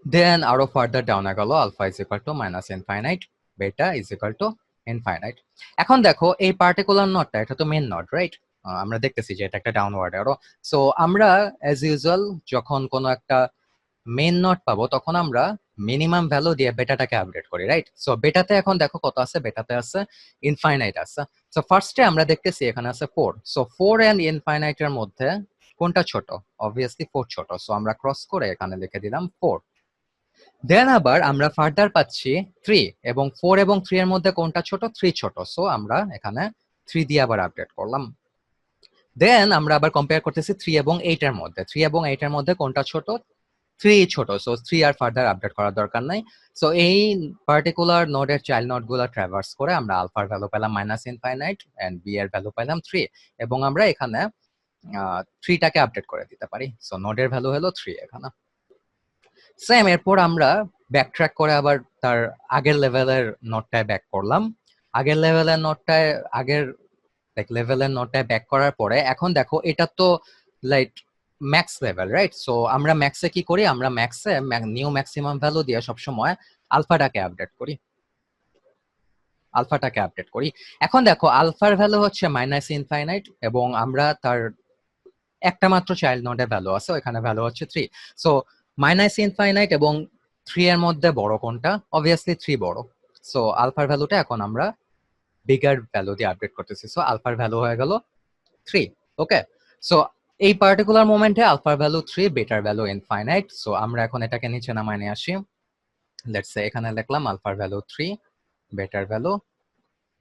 Then আরো ফার্দার ডাউনে গেল alpha is equal to -infinite, বেটা is equal to infinite. এখন দেখো এই পার্টিকুলার নটটা এটা তো মেইন নট, রাইট? আমরা দেখতেছি যে এটা একটা ডাউনওয়ার্ড অ্যারো। সো আমরা অ্যাজ ইউজুয়াল যখন কোনো একটা মেইন নট পাবো তখন আমরা মিনিমাম ভ্যালু দিয়ে বেটাটাকে আপডেট করি, রাইট? সো বেটাতে এখন দেখো কত আছে, বেটাতে আছে ইনফাইনাইট আছে। সো ফার্স্টে আমরা দেখতেছি এখানে আছে 4। সো 4 এন্ড ইনফাইনাইটের মধ্যে কোনটা ছোট? অবভিয়াসলি 4 ছোট। সো আমরা ক্রস করে এখানে লিখে দিলাম 4। দেন আবার আমরা ফার্দার পাচ্ছি 3 এবং 4 এবং 3 এর মধ্যে কোনটা ছোট? 3 ছোট। সো আমরা এখানে 3 দিয়ে আবার আপডেট করলাম। দেন আমরা আবার কম্পেয়ার করতেছি 3 এবং 8 এর মধ্যে। 3 এবং 8 এর মধ্যে কোনটা ছোট? 3 ছোট। সো 3 আর ফার্দার আপডেট করার দরকার নাই। সো এই পার্টিকুলার নোডের চাইল্ড নোডগুলো ট্রাভার্স করে আমরা আলফার ভ্যালু পেলাম -ইনফাইনাইট এন্ড বি এর ভ্যালু পেলাম 3 এবং আমরা এখানে 3 টাকে আপডেট করে দিতে পারি। সো নোডের ভ্যালু হলো 3 এখানে। সেম এরপর আমরা ব্যাকট্র্যাক করে আবার তার আগের লেভেলের নোডটায় ব্যাক করলাম। আগের লেভেলের নোডটায় আগের লেভেলের নোডটায় ব্যাক করার পরে এখন দেখো এটা তো like max level, right? So আমরা ম্যাক্সে কি করি? আমরা ম্যাক্সে নিউ ম্যাক্সিমাম ভ্যালু দিয়ে সবসময় আলফাটাকে আপডেট করি। আলফাটাকে আপডেট করি। এখন দেখো আলফার ভ্যালু হচ্ছে মাইনাস ইনফাইনাইট এবং আমরা তার একটা মাত্র চাইল্ড নোডের ভ্যালু আছে, ওখানে ভ্যালু হচ্ছে 3। সো মাইনাস ইনফাইনাইট এবং 3 এর মধ্যে বড় কোনটা? অবভিয়াসলি 3 বড়। সো আলফার ভ্যালুটা এখন আমরা বিগার ভ্যালু দিয়ে আপডেট করতেছি। সো আলফার ভ্যালু হয়ে গেল 3। ওকে, সো এই পার্টিকুলার মোমেন্টে আলফার value 3, better value infinite. So আমরা এখন এটাকে নিচে নামায় নিয়ে আসি। লেটস সে এখানে লিখলাম আলফার value 3, better value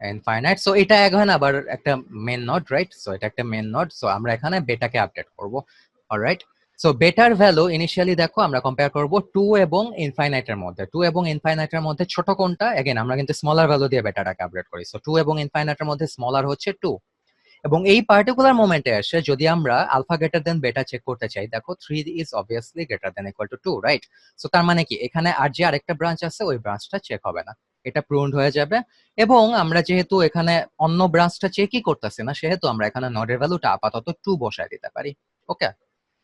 infinite. So এটা এখন আবার একটা মেন নোড, রাইট? সো এটা একটা মেন নোড। সো আমরা এখানে বেটাকে আপডেট করব। Alright, so better value initially দেখো আমরা কম্পেয়ার করব 2 এবং ইনফাইনাইটের মধ্যে। 2 এবং ইনফাইনাইটের মধ্যে ছোট কোনটা? এগেন আমরা কিন্তু স্মলার ভ্যালু দিয়ে বেটাটাকে আপডেট করি। সো 2 এবং ইনফাইনাইটের মধ্যে স্মলার হচ্ছে 2। এবং এই পার্টিকুলার মোমেন্টে এসে যদি আমরা আলফা গ্রেটার দেন বেটা চেক করতে চাই, দেখো 3 is obviously greater than equal to 2, right? So তার মানে কি এখানে আর যে আরেকটা ব্রাঞ্চ আছে ওই ব্রাঞ্চটা চেক হবে না, এটা প্রুভড হয়ে যাবে। এবং আমরা যেহেতু এখানে অন্য ব্রাঞ্চটা চেকই করতেছি না, সেহেতু আমরা এখানে নডের ভ্যালুটা আপাতত 2 বসায় দিতে পারি। ওকে,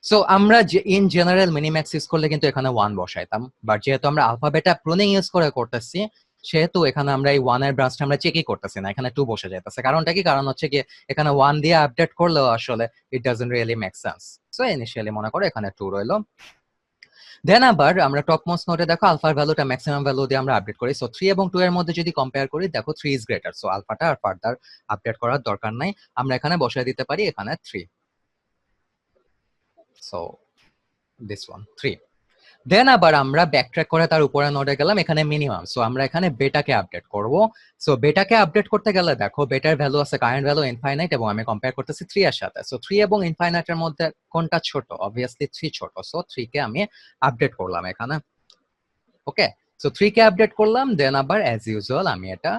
সো আমরা যে ইন জেনারেল মিনিম্যাক্স ইউজ করলে কিন্তু এখানে 1 বসাইতাম, বাট যেহেতু আমরা আলফা বেটা প্রুনিং ইউজ করে করতেছি, সেহেতু এখানে আমরা এই 1 এর ব্রাঞ্চটা আমরা চেকই করতেছি না, এখানে 2 বসে যাইতেছে। কারণটা কি? কারণ হচ্ছে কি এখানে 1 দিয়ে আপডেট করলেও আসলে it doesn't really make sense. So initially মনে করো এখানে 2 রইলো। দেন আবার আমরা টপ মোস্ট নোটে দেখো আলফার ভ্যালুটা ম্যাক্সিমাম ভ্যালু দিয়ে আমরা আপডেট করি। সো 3 এবং 2 এর মধ্যে যদি কম্পেয়ার করি, দেখো 3 ইজ গ্রেটার। সো আলফাটা আর ফার্দার আপডেট করার দরকার নাই, আমরা এখানে বসায় দিতে পারি এখানে 3। So this one 3। দেন আবার আমরা ব্যাকট্র্যাক করে তার উপরে নোডে গেলাম, এখানে মিনিমাম। সো আমরা এখানে বেটাকে আপডেট করব। সো বেটাকে আপডেট করতে গেলে দেখো বেটার ভ্যালু আছে কারেন্ট ভ্যালু ইনফাইনাইট এবং আমি কম্পেয়ার করতেছি 3 এর সাথে। সো 3 এবং ইনফাইনাইটের মধ্যে কোনটা ছোট? অবভিয়াসলি 3 ছোট। সো 3 কে আমি আপডেট করলাম এখানে। ওকে, সো 3 কে আপডেট করলাম। দেন আবার অ্যাজ ইউজুয়াল আমি এটা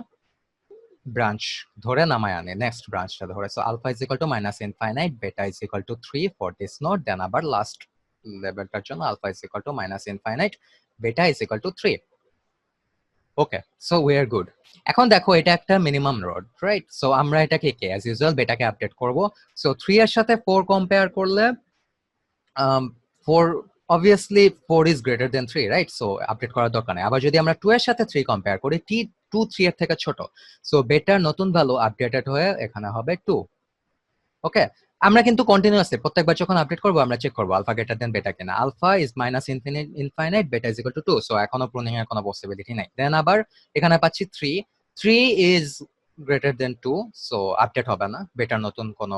ব্রাঞ্চ ধরে নামায় আনি, নেক্সট ব্রাঞ্চটা ধরে। So alpha is equal to minus infinite, beta is equal to 3 for this node. Then আবার লাস্ট লেভেলটার জন্য alpha is equal to minus infinite, beta is equal to 3। Okay, so we are good. এখন দেখো এটা একটা মিনিমাম নোড, রাইট? সো আমরা এটাকে কে অ্যাজ ইউজুয়াল বেটাকে আপডেট করব। সো 3 এর সাথে 4 কম্পেয়ার করলে 4 obviously 4 is greater than 3, right? So update করার দরকার নেই। আবার যদি আমরা 2 এর সাথে 3 কম্পেয়ার করি, 2 3 এর থেকে ছোট। সো বেটার নতুন ভ্যালু আপডেটেড হয়ে এখানে হবে 2। ওকে, আমরা কিন্তু কন্টিনিউয়াসলি প্রত্যেকবার যখন আপডেট করব আমরা চেক করব আলফা গ্রেটার দেন বেটা কিনা। Alpha is minus infinite, beta is equal to 2। So এখনো প্রুনিং এর কোনো পসিবিলিটি নাই। দেন আবার এখানে পাচ্ছি 3 is greater than 2। So update হবে না, বেটার নতুন কোনো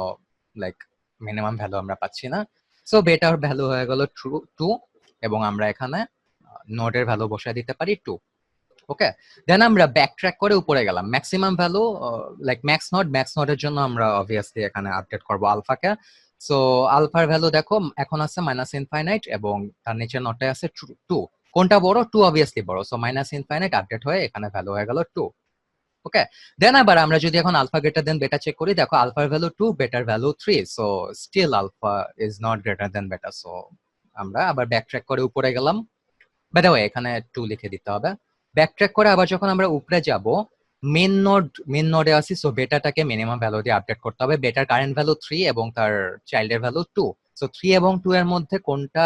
লাইক মিনিমাম ভ্যালু আমরা পাচ্ছি না। সো বেটার ভ্যালু হয়ে গেল 2 এবং আমরা এখানে নোডের ভ্যালু বসায় দিতে পারি 2। ওকে, দেন আমরা ব্যাক ট্র্যাক করে উপরে গেলাম। ম্যাক্সিমাম ভ্যালু লাইক ম্যাক্স নোডের জন্য আমরা অবভিয়াসলি এখানে আপডেট করব আলফাকে। সো আলফার ভ্যালু দেখো এখন আছে মাইনাস ইনফাইনাইট এবং তার নিচে নোটে আছে 2। কোনটা বড়? 2 অবভিয়াসলি বড়। সো মাইনাস ইনফাইনাইট আপডেট হয়ে এখানে ভ্যালু হয়ে গেল 2। ওকে, দেন আবার আমরা যদি এখন আলফা গ্রেটার দেন বেটা চেক করি, দেখো আলফার ভ্যালু 2, বেটার value 3। So still alpha is not greater than beta. So আমরা আবার ব্যাক ট্র্যাক করে উপরে গেলাম। বাই দ্য ওয়ে এখানে 2 লিখে দিতে হবে। ব্যাকট্র্যাক করে আবার যখন আমরা উপরে যাব, মেন নোডে আসি। সো বেটাটাকে মিনিমাম ভ্যালু দিয়ে আপডেট করতে হবে। বেটার কারেন্ট ভ্যালু 3 এবং তার চাইল্ডের ভ্যালু 2। সো 3 এবং 2 এর মধ্যে কোনটা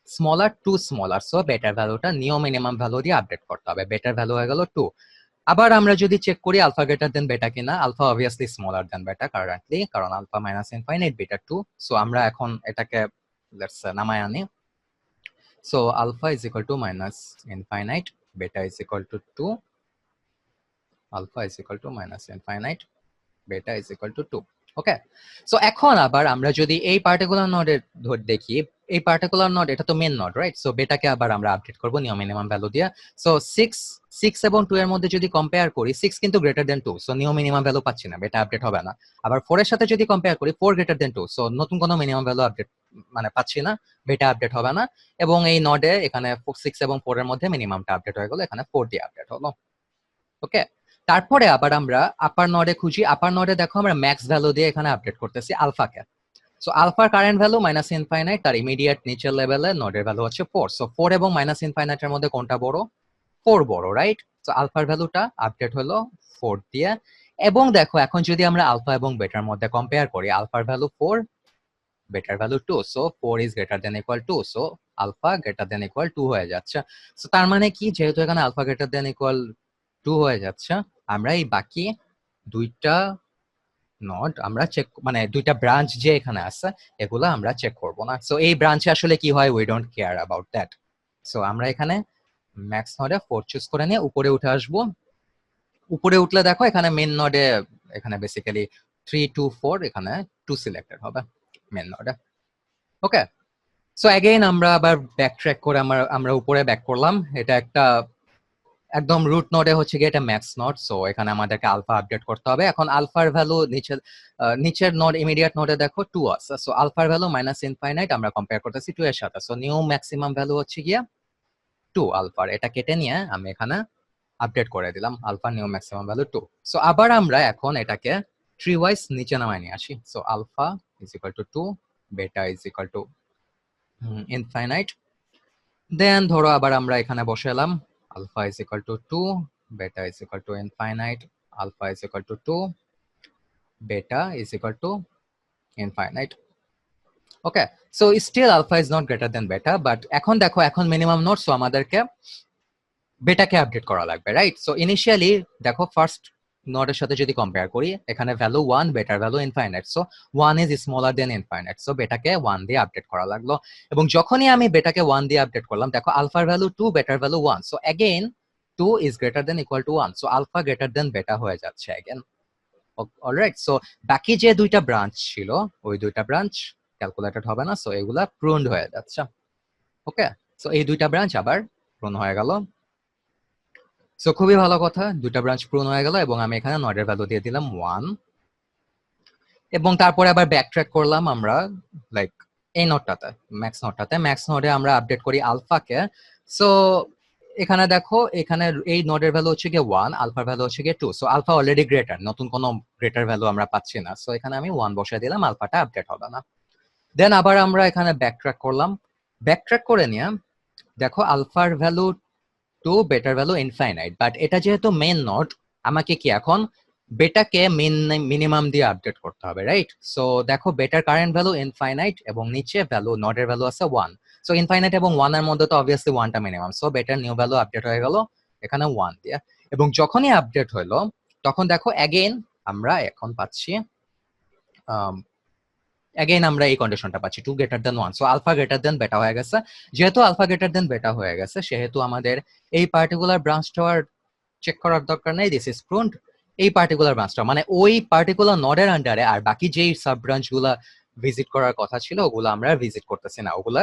স্মলার? 2 স্মলার। সো বেটার ভ্যালুটা নিও মিনিমাম ভ্যালু দিয়ে আপডেট করতে হবে। বেটার ভ্যালু হয়ে গেল 2। আবার আমরা যদি চেক করি আলফা গ্রেটার দেন বেটা কিনা, আলফা অবভিয়াসলি স্মলার দেন বেটা কারেন্টলি, কারণ আলফা মাইনাস ইনফাইনাইট, বেটা 2। সো আমরা এখন এটাকে লেটস নামায় আনি। So alpha is equal to minus infinite, beta is equal to 2, alpha is equal to minus infinite, beta is equal to 2. Okay, so এখন আবার আমরা যদি এই পার্টিকুলার নোডের দেখি, এই পার্টিকুলার নোড এটা তো মেন নোড, রাইট? সো বেটাকে আবার আমরা আপডেট করব নিয়ম মিনিমাম ভ্যালু দিয়ে। সো 6 এবং 2 এর মধ্যে যদি কম্পেয়ার করি, 6 কিন্তু গ্রেটার দেন 2। সো নিয়ম মিনিমাম ভ্যালু পাচ্ছি না, বেটা আপডেট হবে না। আবার 4 এর সাথে যদি কম্পেয়ার করি, 4 গ্রেটার দেন 2। সো নতুন কোনো মিনিমাম ভ্যালু আপডেট মানে পাচ্ছি না, বেটা আপডেট হবে না। এবং এই নোডে এখানে 6 এবং 4 এর মধ্যে মিনিমামটা আপডেট হয়ে গেল, এখানে 4 দিয়ে আপডেট হলো। ওকে, তারপরে আবার আমরা আপার নোডে খুঁজি। আপার নোডে দেখো আমরা ম্যাক্স ভ্যালু দিয়ে এখানে আপডেট করতেছি আলফাকে। সো আলফার কারেন্ট ভ্যালু মাইনাস ইনফাইনাইট, তার ইমিডিয়েট নিচের লেভেলে নোডের ভ্যালু হচ্ছে 4। সো 4 এবং মাইনাস ইনফাইনাইটের মধ্যে কোনটা বড়? 4 বড়, রাইট? সো আলফার ভ্যালুটা আপডেট হলো 4 দিয়ে। এবং দেখো এখন যদি আমরা আলফা এবং বেটার মধ্যে কম্পেয়ার করি, আলফার ভ্যালু 4, বেটার value 2। So 4 is greater than equal 2। So alpha greater than equal 2 হয়ে যাচ্ছে। সো তার মানে কি, যেহেতু এখানে আলফা গ্রেটার দেন ইকুয়াল 2 হয়ে যাচ্ছে, আমরা এই বাকি দুইটা নট আমরা চেক, মানে দুইটা ব্রাঞ্চ যে এখানে আছে এগুলো আমরা চেক করব না। সো এই ব্রাঞ্চে আসলে কি হয়, we don't care about that. So আমরা এখানে ম্যাক্স নডে 4 চুজ করে নিয়ে উপরে উঠে আসবো। উপরে উঠলে দেখো এখানে মেন নডে এখানে বেসিক্যালি 3 2 4 এখানে 2 সিলেক্টেড হবে মেন নডে। ওকে, সো अगेन আমরা আবার ব্যাক ট্র্যাক করে আমরা উপরে ব্যাক করলাম। এটা একটা একদম রুট নোডে হচ্ছে গিয়ে এটা ম্যাক্স নোড। সো এখানে আমাদেরকে আলফা আপডেট করতে হবে। এখন আলফার ভ্যালু নিচের নোড ইমিডিয়েট নোডে দেখো 2 আছে। সো আলফার ভ্যালু মাইনাস ইনফাইনাইট আমরা কম্পেয়ার করতেছি 2 এর সাথে। সো নিউ ম্যাক্সিমাম ভ্যালু হচ্ছে গিয়ে 2 আলফার। এটা কেটে নিয়ে আমি এখানে আপডেট করে দিলাম alpha new maximum value 2। So আবার আমরা এখন এটাকে ট্রি ওয়াইজ নিচে নামায় নিয়ে আসি। So alpha is equal to 2, beta is equal to infinite. Then ধরো আবার আমরা এখানে বসালাম alpha is equal to 2, beta is equal to infinite, alpha is equal to 2, beta is equal to infinite. Okay, so still alpha is not greater than beta, but এখন দেখো এখন মিনিমাম নোড, সো আমাদেরকে বেটাকে আপডেট করা লাগবে, রাইট? সো ইনিশিয়ালি দেখো ফার্স্ট নোডের সাথে যদি কম্পেয়ার করি এখানে value 1, better value infinite. So 1 is smaller then infinite, so বেটাকে 1 দিয়ে আপডেট করা লাগলো। এবং যখনই আমি বেটাকে 1 দিয়ে আপডেট করলাম দেখো আলফার ভ্যালু 2, বেটার value 1। So again 2 is greater than equal to 1, so alpha greater than beta হয়ে যাচ্ছে अगेन। অলরাইট, সো বাকি যে দুইটা ব্রাঞ্চ ছিল ওই দুইটা ব্রাঞ্চ ক্যালকুলেটেড হবে না, সো এগুলা প্রুনড হয়ে যাচ্ছে। ওকে, সো এই দুইটা ব্রাঞ্চ আবার প্রুন হয়ে গেল। সো খুবই ভালো কথা, দুইটা ব্রাঞ্চ পূরণ হয়ে গেল এবং আমি এখানে নডের ভ্যালু দিয়ে দিলাম 1। এবং তারপরে আবার ব্যাক ট্র্যাক করলাম আমরা লাইক এই নোডটাতে, ম্যাক্স নোডে আমরা আপডেট করি আলফাকে। সো এখানে দেখো এখানে এই নোডের ভ্যালু হচ্ছে গিয়ে 1, আলফার ভ্যালু হচ্ছে গিয়ে 2। সো আলফা অলরেডি গ্রেটার, নতুন কোনো গ্রেটার ভ্যালু আমরা পাচ্ছি না। সো এখানে আমি 1 বসিয়ে দিলাম, আলফাটা আপডেট হবে না। দেন আবার আমরা এখানে ব্যাক ট্র্যাক করলাম, ব্যাক ট্র্যাক করে নিয়ে দেখো আলফার ভ্যালু 2, বেটার ভ্যালু ইনফাইনাইট, বাট এটা যেহেতু মেন নোড আমাকে কি এখন বেটাকে মিনিমাম দিয়ে আপডেট করতে হবে, রাইট? সো দেখো বেটার কারেন্ট ভ্যালু ইনফাইনাইট এবং নিচে ভ্যালু নডের ভ্যালু আছে 1। সো ইনফাইনাইট এবং 1 এর মধ্যে তো অবভিয়াসলি 1টা মিনিমাম, সো বেটার নিউ ভ্যালু আপডেট হয়ে গেল এখানে 1 দিয়ে। এবং যখনই আপডেট হলো তখন দেখো अगेन আমরা এখন পাচ্ছি अगेन আমরা এই কন্ডিশনটা পাচ্ছি 2 greater than 1। So alpha greater than beta হয়ে গেছে। যেহেতু আলফা গ্রেটার দেন বেটা হয়ে গেছে সেহেতু আমাদের এই পার্টিকুলার ব্রাঞ্চটা আর চেক করার দরকার নেই, দিস ইজ প্রুনড। এই পার্টিকুলার ব্রাঞ্চটা মানে ওই পার্টিকুলার নডের আন্ডারে আর বাকি যেই সাব ব্রাঞ্চগুলা ভিজিট করার কথা ছিল ওগুলো আমরা ভিজিট করতেছি না, ওগুলা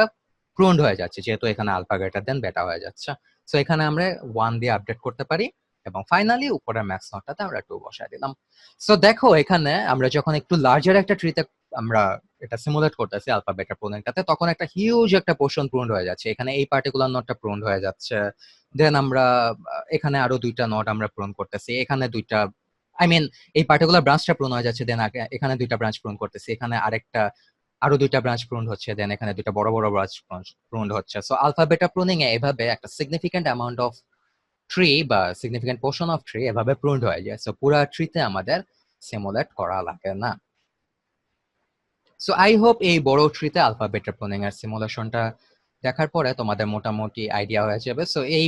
প্রুনড হয়ে যাচ্ছে যেহেতু এখানে আলফা গ্রেটার দেন বেটা হয়ে যাচ্ছে। সো এখানে আমরা 1 দিয়ে আপডেট করতে পারি এবং ফাইনালি উপরের ম্যাক্স নটটাতে আমরা 2 বসায় দিলাম। সো দেখো এখানে আমরা যখন একটু লার্জার একটা ট্রিতে আমরা এটা সিমুলেট করতেছি আলফা বেটা প্রুনিংটাতে, তখন একটা হিউজ একটা পোর্শন প্রুনড হয়ে যাচ্ছে। এখানে এই পার্টিকুলার নটটা প্রুনড হয়ে যাচ্ছে। দেন আমরা এখানে আরো দুইটা নট আমরা পূরণ করতেছি, এখানে দুইটা আই মিন এই পার্টিকুলার ব্রাঞ্চটা পূরণ হয়ে যাচ্ছে। দেন এখানে দুইটা ব্রাঞ্চ পূরণ করতেছি, এখানে আরো দুইটা ব্রাঞ্চ পূরণ হচ্ছে। দেন এখানে দুইটা বড় বড় ব্রাঞ্চ পূরণ হচ্ছে। সো আলফা বেটা প্রুনিং এ এভাবে একটা সিগনিফিকেন্ট অ্যামাউন্ট অফ ট্রি বা সিগনিফিকেন্ট পোর্শন অফ ট্রি এভাবে প্রুনড হয়ে যায়। সো পুরো ট্রিতে আমাদের সিমুলেট করা লাগে না। সো আই হোপ এই বড় ট্রিতে আলফা বেটা প্রুনিং এর সিমুলেশনটা দেখার পরে তোমাদের মোটামুটি আইডিয়া হয়ে যাবে। সো এই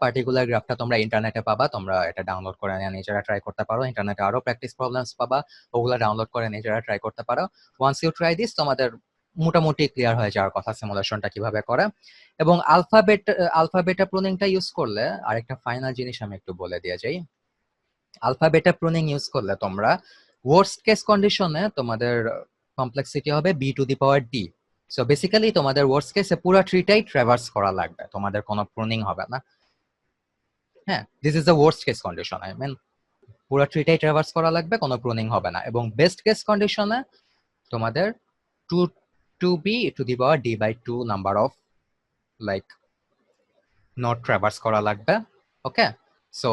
পার্টিকুলার গ্রাফটা তোমরা ইন্টারনেটে পাবা, তোমরা এটা ডাউনলোড করে নিয়ে নিজেরা ট্রাই করতে পারো। ইন্টারনেটে আরো প্র্যাকটিস প্রবলেমস পাবা, ওগুলা ডাউনলোড করে নিজেরা ট্রাই করতে পারো। ওয়ান্স ইউ ট্রাই দিস তোমাদের মোটামুটি ক্লিয়ার হয়ে যাওয়ার কথা সিমুলেশনটা কিভাবে করে। এবং আলফা বেটা প্রুনিংটা ইউজ করলে আরেকটা ফাইনাল জিনিস আমি একটু বলে দিয়ে যাই। আলফা বেটা প্রুনিং ইউজ করলে তোমরা ওয়ার্স্ট কেস কন্ডিশনে তোমাদের কমপ্লেক্সিটি হবে b to the power d। So basically তোমাদের ওয়ার্স্ট কেসে পুরো ট্রিটাই ট্রাভার্স করা লাগবে, তোমাদের কোনো প্রুনিং হবে না। হ্যাঁ, this is the worst case condition, I mean পুরো ট্রিটাই ট্রাভার্স করা লাগবে, কোনো প্রুনিং হবে না। এবং বেস্ট কেস কন্ডিশনে তোমাদের 2b to the power d/2 number of like note traverse করা লাগবে। ওকে, সো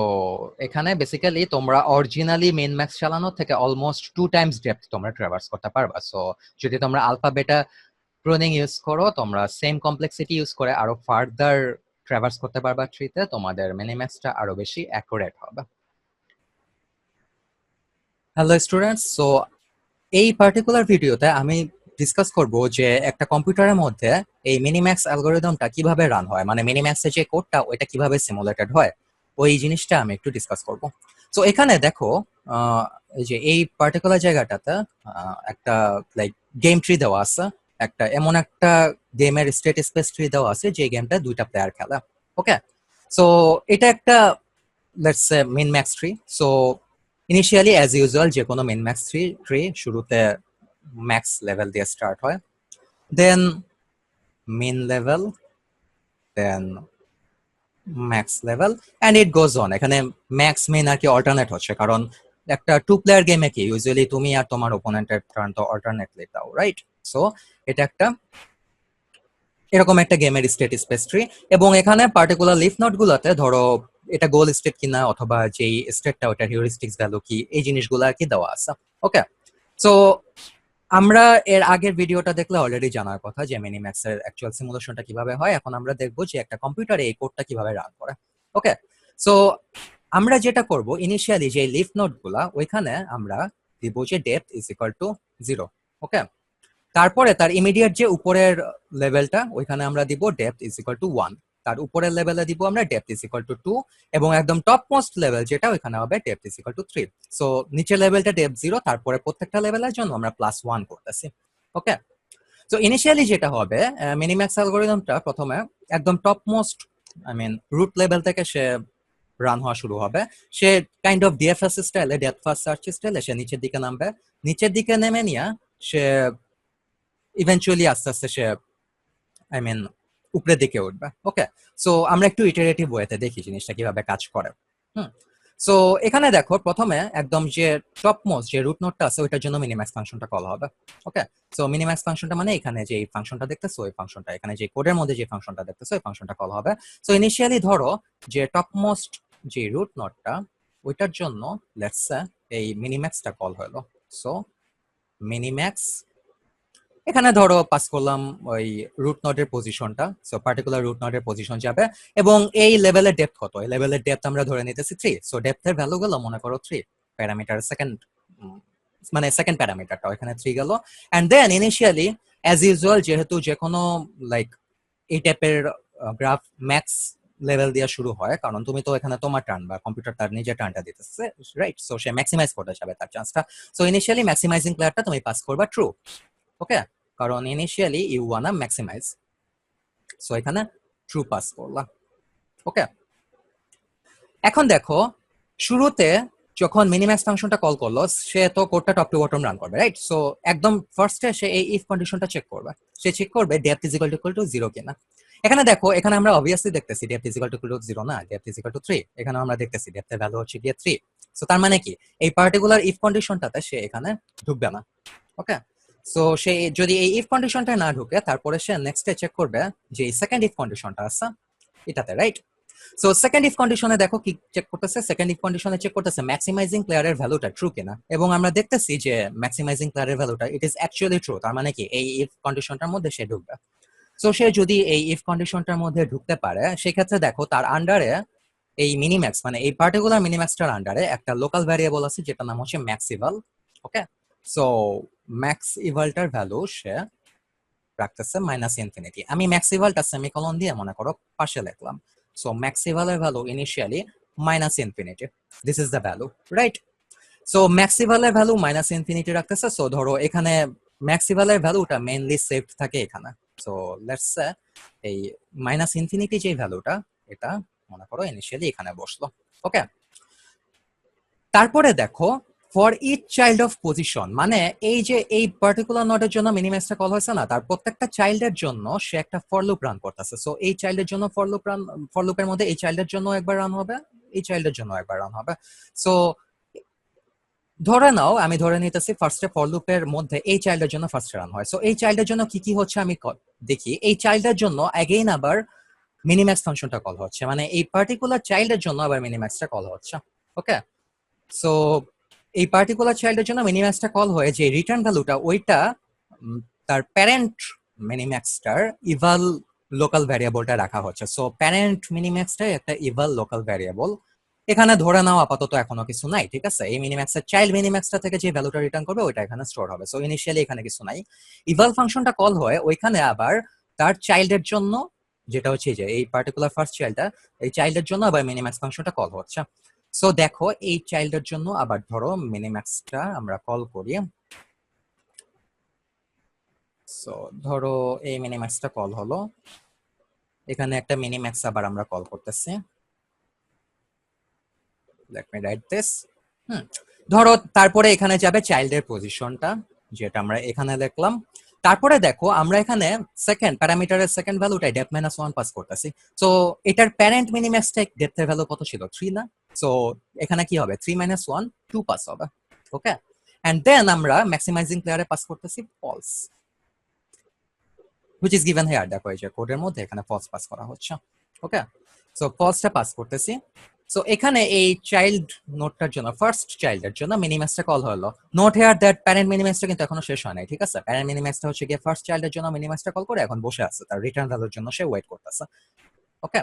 এখানে বেসিক্যালি তোমরা অরিজিনালি মেইন ম্যাক্স চালানো থেকে অলমোস্ট 2 টাইমস ডেপথ তোমরা ট্রাভার্স করতে পারবা। সো যদি তোমরা আলফা বেটা প্রুনিং ইউজ করো তোমরা সেম কমপ্লেক্সিটি ইউজ করে আরো ফার্দার ট্রাভার্স করতে পারবা ট্রিতে, তোমাদের মিনিম্যাক্সটা আরো বেশি অ্যাকুরেট হবে। হ্যালো স্টুডেন্টস, সো এই পার্টিকুলার ভিডিওতে আমি ডিসকাস করব যে একটা কম্পিউটারের মধ্যে এই মিনিম্যাক্স অ্যালগরিদমটা কিভাবে রান হয়, মানে মিনিম্যাক্সের যে কোডটা ওইটা কিভাবে সিমুলেটেড হয় ওই জিনিসটা আমি একটু ডিসকাস করব। সো এখানে দেখো এই যে এই পার্টিকুলার জায়গাটাতে একটা লাইক গেম ট্রি দেওয়া আছে, একটা এমন একটা গেমের স্টেট স্পেস ট্রি দেওয়া আছে যে গেমটা দুইটা প্লেয়ার খেলে। ওকে, সো এটা একটা let's say min max tree. So initially as usual যে কোনো মিন ম্যাক্স ট্রি শুরুতে ম্যাক্স লেভেল দিয়ে স্টার্ট হয়, then min level, then max level and it goes on. এখানে ম্যাক্স মিন আর কি অল্টারনেট হচ্ছে, কারণ একটা 2 প্লেয়ার গেমে কি ইউজুয়ালি তুমি আর তোমার ওপোনেন্টের টার্ন তো অল্টারনেটলি দাও, রাইট? সো এটা একটা এরকম একটা গেমের স্টেট স্পেস ট্রি, এবং এখানে পার্টিকুলার লিফ নোট গুলাতে ধরো এটা গোল স্টেট কিনা অথবা যেই স্টেটটা ওটার হিউরিস্টিক্স ভ্যালু কি, এই জিনিসগুলো আর কি দেওয়া আছে। ওকে, সো আমরা এর আগের ভিডিওটা দেখলে অলরেডি জানার কথা যে মিনিম্যাক্স এর অ্যাকচুয়াল সিমুলেশনটা কিভাবে হয়। এখন আমরা দেখবো যে একটা কম্পিউটারে এই কোডটা কিভাবে রান করে। ওকে, সো আমরা যেটা করব ইনিশিয়ালি যে লিফ নোট গুলা ওইখানে আমরা দিব যে ডেপথ ইজ ইকুয়াল টু 0। ওকে, তারপরে তার ইমিডিয়েট যে উপরের লেভেলটা ওইখানে আমরা দিব ডেপথ ইজ ইকুয়াল টু 1, তার উপরের লেভেলে দিব আমরা ডেপথ ইজ ইকুয়াল টু 2, এবং একদম টপ মোস্ট লেভেল যেটা ওইখানে হবে depth is equal to 3। So নিচের লেভেলটা ডেপথ 0, তারপরে প্রত্যেকটা লেভেলের জন্য আমরা +1 করতেছি। ওকে, সো ইনিশিয়ালি যেটা হবে মিনিম্যাক্স অ্যালগরিদমটা প্রথমে একদম top most I mean root level থেকে সে রান হওয়া শুরু হবে। সে কাইন্ড অফ ডিএফএস স্টাইলে, ডেপথ ফার্স্ট সার্চ স্টাইলে সে নিচের দিকে নামবে, নিচের দিকে নেমে নিয়ে সে ইভেন্চুয়ালি আস্তে আস্তে সে আই মিন উপরের দিকে উঠবে। ওকে, সো আমরা একটু ইটারেটিভ ওয়েতে দেখি জিনিসটা কিভাবে কাজ করে। হুম, সো এখানে দেখো প্রথমে একদম যে টপ মোস্ট যে রুট নোডটা আছে ওইটার জন্য মিনিম্যাক্স ফাংশনটা কল হবে। ওকে, সো মিনিম্যাক্স ফাংশনটা মানে এখানে যে ফাংশনটা দেখতেছো ওই ফাংশনটা, এখানে যে কোডের মধ্যে যে ফাংশনটা দেখতেছো ওই ফাংশনটা কল হবে। সো ইনিশিয়ালি ধরো যে টপ মোস্ট যে রুট নোডটা ওইটার জন্য লেটস সে এই মিনিম্যাক্সটা কল হলো। সো মিনিম্যাক্স এখানে ধরো পাস করলাম ওই রুট নোডের পজিশনটা, সো পার্টিকুলার রুট নোডের পজিশন যাবে, এবং এই লেভেলের ডেপথ কত, এই লেভেলের ডেপথ আমরা ধরে নিতেছি 3। সো ডেপথের ভ্যালু গেল মনে করো 3 প্যারামিটার, সেকেন্ড মানে সেকেন্ড প্যারামিটারটা এখানে 3 গেল। And then initially as usual যেহেতু যে কোনো লাইক এই টাইপের গ্রাফ ম্যাক্স লেভেল দিয়ে শুরু হয়, কারণ তুমি তো এখানে তোমার টার্ন বা কম্পিউটার তার নিজের টার্নটা দিতেছে, রাইট? সো সে ম্যাক্সিমাইজ করতে যাবে তার চান্সটা। সো ইনিশিয়ালি ম্যাক্সিমাইজিং প্লেয়ারটা তুমি পাস করবা ট্রু। ওকে, কারণ initially you wanna maximize, so এখানে ট্রু পাস করলাম। ওকে, এখন দেখো শুরুতে যখন মিনিম্যাক্স ফাংশনটা কল করলো সে তো কোডটা টপ টু বটম রান করবে, রাইট? সো একদম ফার্স্টে সে এই ইফ কন্ডিশনটা চেক করবে, সে চেক করবে ডেপথ ইজ ইকুয়াল টু 0 কিনা। এখানে দেখো এখানে আমরা অবভিয়াসলি দেখতেছি ডেপথ ইজ ইকুয়াল টু 0 না, ডেপথ ইজ ইকুয়াল টু 3। এখানে আমরা দেখতেছি ডেপথের ভ্যালু হচ্ছে গিয়ে 3। সো তার মানে কি এই পার্টিকুলার ইফ কন্ডিশনটাতে সে এখানে ঢুকবে না। ওকে, সো সে যদি এই ইফ কন্ডিশনটা না ঢুকে তারপরে সে নেক্সটে চেক করবে যে সেকেন্ড ইফ কন্ডিশনটা আছে এটাতে, রাইট? সো সেকেন্ড ইফ কন্ডিশনে দেখো কি চেক করতেছে, সেকেন্ড ইফ কন্ডিশনে চেক করতেছে ম্যাক্সিমাইজিং প্লেয়ারের ভ্যালুটা ট্রু কিনা, এবং আমরা দেখতেছি যে ম্যাক্সিমাইজিং প্লেয়ারের ভ্যালুটা ইট ইজ অ্যাকচুয়ালি ট্রু। তার মানে কি এই ইফ কন্ডিশনটার মধ্যে সে ঢুকবে। সো সে যদি এই ইফ কন্ডিশনটার মধ্যে ঢুকতে পারে সেক্ষেত্রে দেখো তার আন্ডারে এই মিনিম্যাক্স মানে এই পার্টিকুলার মিনিম্যাক্সটার আন্ডারে একটা লোকাল ভ্যারিয়েবল আছে যেটার নাম হচ্ছে ম্যাক্সিভাল। ওকে, সো ম্যাক্স ইভালটার ভ্যালু সে রাখতেছে -ইনফিনিটি। আমি ম্যাক্সিভালটা সেমিকোলন দিয়ে মনে করো পাশে লিখলাম। সো ম্যাক্সিভালের value initially -minus infinity, this is the value, right? So ম্যাক্সিভালের ভ্যালু -ইনফিনিটি রাখতেছে। সো ধরো এখানে ম্যাক্সিভালের ভ্যালুটা মেইনলি সেভড থাকে এখানে। সো লেটস সে এই -ইনফিনিটি যে ভ্যালুটা এটা মনে করো ইনিশিয়ালি এখানে বসলো। ওকে, তারপরে দেখো for each child of position, মানে এই যে এই পার্টিকুলার নোডের জন্য মিনিম্যাক্সটা কল হয়েছে না, তার প্রত্যেকটা চাইল্ডের জন্য সে একটা ফর লুপ রান করতেছে। সো এই চাইল্ডের জন্য ফর লুপের মধ্যে এই চাইল্ডের জন্য একবার রান হবে, এই চাইল্ডের জন্য একবার রান হবে। সো ধরে নাও আমি ধরে নিতেছি ফার্স্টে ফর লুপের মধ্যে এই চাইল্ডের জন্য ফার্স্ট রান হয়। সো এই চাইল্ডের জন্য কি কি হচ্ছে আমি দেখি। এই চাইল্ডের জন্য অ্যাগেইন আবার মিনিম্যাক্স ফাংশনটা কল হচ্ছে, মানে এই পার্টিকুলার চাইল্ডের জন্য আবার মিনিম্যাক্সটা কল হচ্ছে। ওকে, সো এই পার্টিকুলার চাইল্ডের জন্য মিনিম্যাক্সটা কল হয়ে যে রিটার্ন ভ্যালুটা ওইটা তার প্যারেন্ট মিনিম্যাক্সটার ইভাল লোকাল ভ্যারিয়েবলটা রাখা হচ্ছে। সো প্যারেন্ট মিনিম্যাক্সটাই একটা ইভাল লোকাল ভ্যারিয়েবল। এখানে ধরে নাও আপাতত এখনো কিছু নাই, ঠিক আছে? এই মিনিম্যাক্সের চাইল্ড মিনিম্যাক্সটা থেকে যে ভ্যালুটা রিটার্ন করবে ওইটা এখানে স্টোর হবে। সো ইনিশিয়ালি এখানে কিছু নাই। ইভাল ফাংশনটা কল হয় ওইখানে আবার তার চাইল্ডের জন্য যেটা হচ্ছে যে এই পার্টিকুলার ফার্স্ট চাইল্ডটা, এই চাইল্ডের জন্য আবার মিনিম্যাক্স ফাংশনটা কল হচ্ছে। সো দেখো এই চাইল্ডের জন্য আবার ধরো মিনিম্যাক্সটা আমরা কল করি। সো ধরো এই মিনিম্যাক্সটা কল হলো, এখানে একটা মিনিম্যাক্স আবার আমরা কল করতেছি। Let me right this. ধরো তারপরে এখানে যাবে চাইল্ডের পজিশনটা, যেটা আমরা এখানে দেখলাম। তারপরে দেখো আমরা এখানে সেকেন্ড প্যারামিটারের সেকেন্ড ভ্যালুটা ডেপথ -1 পাস করতেছি। সো এটার প্যারেন্ট মিনিম্যাক্সটা ডেপথের ভ্যালু কত ছিল? 3 না? সো এখানে কি হবে? 3 - 1 2 পাস হবে। ওকে, এন্ড দেন আমরা ম্যাক্সিমাইজিং প্লেয়ারে পাস করতেছি false, which is given here। দেখো এই যে কোডের মধ্যে এখানে ফলস পাস করা হচ্ছে। ওকে, সো ফলসটা পাস করতেছি। সো এখানে এই চাইল্ড নোটটার জন্য, ফার্স্ট চাইল্ডের জন্য মিনিম্যাক্সটা কল হলো। নোট হেয়ার দ্যাট প্যারেন্ট মিনিম্যাক্সটা কিন্তু এখনো শেষ হয় নাই, ঠিক আছে? প্যারেন্ট মিনিম্যাক্সটা হচ্ছে গিয়ে ফার্স্ট চাইল্ডের জন্য মিনিম্যাক্সটা কল করে এখন বসে আছে, তার রিটার্ন ভ্যালুর জন্য সে ওয়েট করতেছে। ওকে,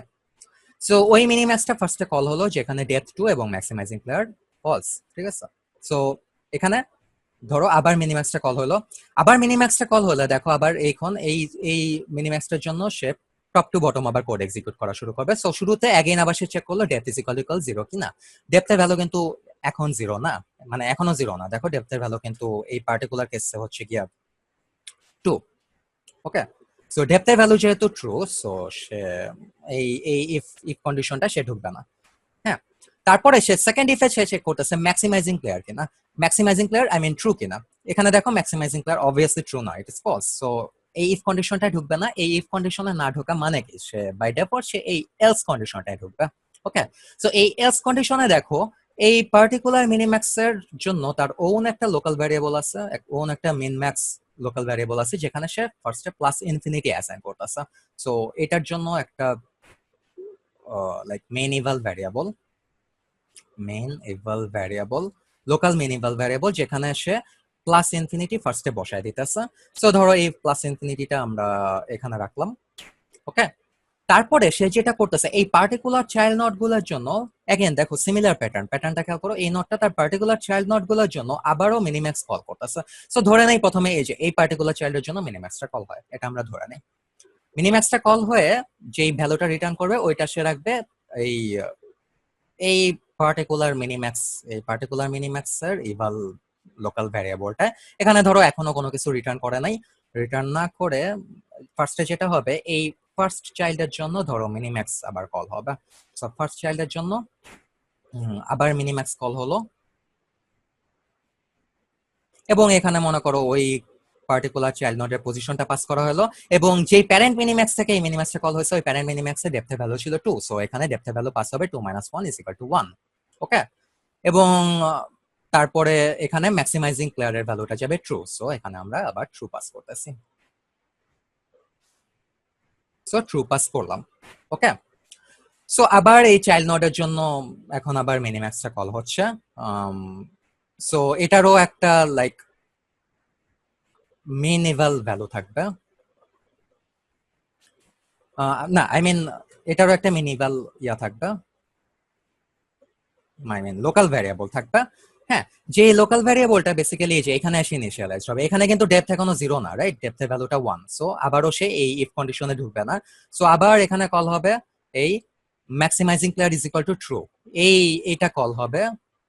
সো ওই মিনিম্যাক্সটা ফার্স্টে কল হলো যেখানে ডেপথ 2 এবং ম্যাক্সিমাইজিং প্লেয়ার ফলস, ঠিক আছে? সো এখানে ধরো আবার মিনিম্যাক্সটা কল হলো, আবার মিনিম্যাক্সটা কল হলো, দেখো আবার এইখন এই মিনিম্যাক্সটার জন্য সে টপ টু বটম আবার কোড এক্সিকিউট করা শুরু করবে। সো শুরুতে অ্যাগেইন আবার সে চেক করলো ডেপথ ইজ ইকুয়াল 0 কিনা। ডেপথের ভ্যালু কিন্তু এখন 0 না, মানে এখনো 0 না। দেখো ডেপথের ভ্যালু কিন্তু এই পার্টিকুলার কেসে হচ্ছে গিয়া 2। ওকে, সো ডেপথের ভ্যালু যেহেতু ট্রু, সো সে এই এই ইফ কন্ডিশনটা সে ঢুকবে না। হ্যাঁ, তারপরে সে সেকেন্ড ইফে সে চেক করতেছে ম্যাক্সিমাইজিং প্লেয়ার কিনা। Maximizing player I mean true কিনা। এখানে দেখো ম্যাক্সিমাইজিং প্লেয়ার অবভিয়াসলি ট্রু নয়, ইট ইজ ফলস। সো এই ইফ কন্ডিশনটা ঢুকবে না। এই ইফ কন্ডিশনে না ঢোকা মানে কি? সে বাই ডিফল্ট সে এই এলস কন্ডিশনটাই ঢুকবে। ওকে, সো এই এলস কন্ডিশনে দেখো এই পার্টিকুলার মিনিম্যাক্সের জন্য তার ওন একটা লোকাল ভ্যারিয়েবল আছে, ওন একটা মিনম্যাক্স লোকাল ভ্যারিয়েবল আছে, যেখানে সে ফার্স্টে প্লাস ইনফিনিটি অ্যাসাইন করতেছে। সো এটার জন্য একটা like min eval variable, local min eval variable, যেখানে সে প্লাস ইনফিনিটি ফার্স্টে বসায় দিতেছে। সো ধরো এই প্লাস ইনফিনিটিটা আমরা এখানে রাখলাম। ওকে, তারপরে সে যেটা করতেছে এই পার্টিকুলার চাইল্ড নোট গুলোর জন্য, এগেন দেখো সিমিলার প্যাটার্নটা খেয়াল করো। এই নোটটা তার পার্টিকুলার চাইল্ড নোট গুলোর জন্য আবারও মিনিম্যাক্স কল করতেছে। সো ধরে নেই প্রথমে এই যে এই পার্টিকুলার চাইল্ডের জন্য মিনিম্যাক্সটা কল হয়, এটা আমরা ধরে নেই। মিনিম্যাক্সটা কল হয়ে যেই ভ্যালুটা রিটার্ন করবে ওইটা সে রাখবে এই এই পার্টিকুলার মিনিম্যাক্সের ইভাল লোকাল ভ্যারিয়েবলটা। এখানে ধরো এখনো কোনো কিছু রিটার্ন করে নাই, রিটার্ন না করে ফার্স্টে যেটা হবে এই ফার্স্ট চাইল্ডের জন্য ধরো মিনিম্যাক্স আবার কল হবে। সো ফার্স্ট চাইল্ডের জন্য আবার মিনিম্যাক্স কল হলো, এবং এখানে মনে করো ওই পার্টিকুলার চাইল্ড নোডের পজিশনটা পাস করা হলো, এবং যেই প্যারেন্ট মিনিম্যাক্স থেকে এই মিনিম্যাক্সটা কল হয়েছে ওই প্যারেন্ট মিনিম্যাক্সের ডেপথের ভ্যালু ছিল 2। সো এখানে ডেপথের ভ্যালু পাস হবে 2 - 1 = 1। ওকে, এবং তারপরে এখানে ম্যাক্সিমাইজিং প্লেয়ারের ভ্যালুটা যাবে ট্রু। সো এখানে আমরা আবার ট্রু পাস করতেছি। সো ট্রু পাস করলাম। ওকে, সো আবার এই চাইল্ড নোডের জন্য এখন আবার মিনিম্যাক্সটা কল হচ্ছে। সো এটারও একটা লাইক মেইন ইভাল ভ্যালু থাকবে, না আই মিন এটারও একটা মেইন ইভাল ইয়া থাকবে, আই মিন লোকাল ভ্যারিয়েবল থাকবে। হ্যাঁ, যে লোকাল ভ্যারিয়েবলটা বেসিক্যালি যে এখানে এসে ইনিশিয়ালাইজ হবে। এখানে কিন্তু ডেপথ এখনো 0 না, রাইট? ডেপথের ভ্যালুটা 1। সো আবারও সে এই ইফ কন্ডিশনে ঢুকবে না। সো আবার এখানে কল হবে এই maximising player is equal two true. এইটা কল হবে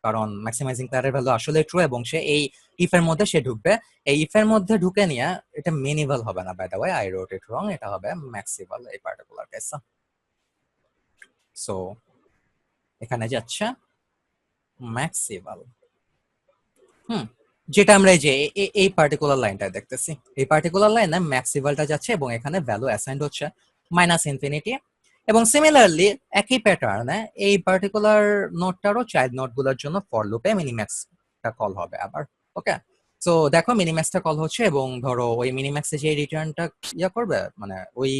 কারণ ম্যাক্সিমাইজিং প্লেয়ারের ভ্যালু আসলে ট্রু, এবং সে এই ইফের মধ্যে সে ঢুকবে। এই ইফের মধ্যে ঢুকে নিয়ে এটা মিনিভাল হবে না, by the way I wrote it wrong, এটা হবে ম্যাক্সিভাল এই পার্টিকুলার কেসে। সো এখানে যাচ্ছে ম্যাক্সিভাল। যেটা আমরা এই যে এই পার্টিকুলার লাইনটা দেখতেছি, এই পার্টিকুলার লাইনে ম্যাক্সিভালটা যাচ্ছে এবং এখানে ভ্যালু অ্যাসাইন্ড হচ্ছে -ইনফিনিটি। এবং সিমিলারলি একই প্যাটার্নে এই পার্টিকুলার নোটটারও চাইল্ড নোটগুলোর জন্য ফর লুপে মিনিম্যাক্সটা কল হবে আবার। ওকে, সো দেখো মিনিম্যাক্সটা কল হচ্ছে, এবং ধরো ওই মিনিম্যাক্সে যে রিটার্নটা ইয়া করবে, মানে ওই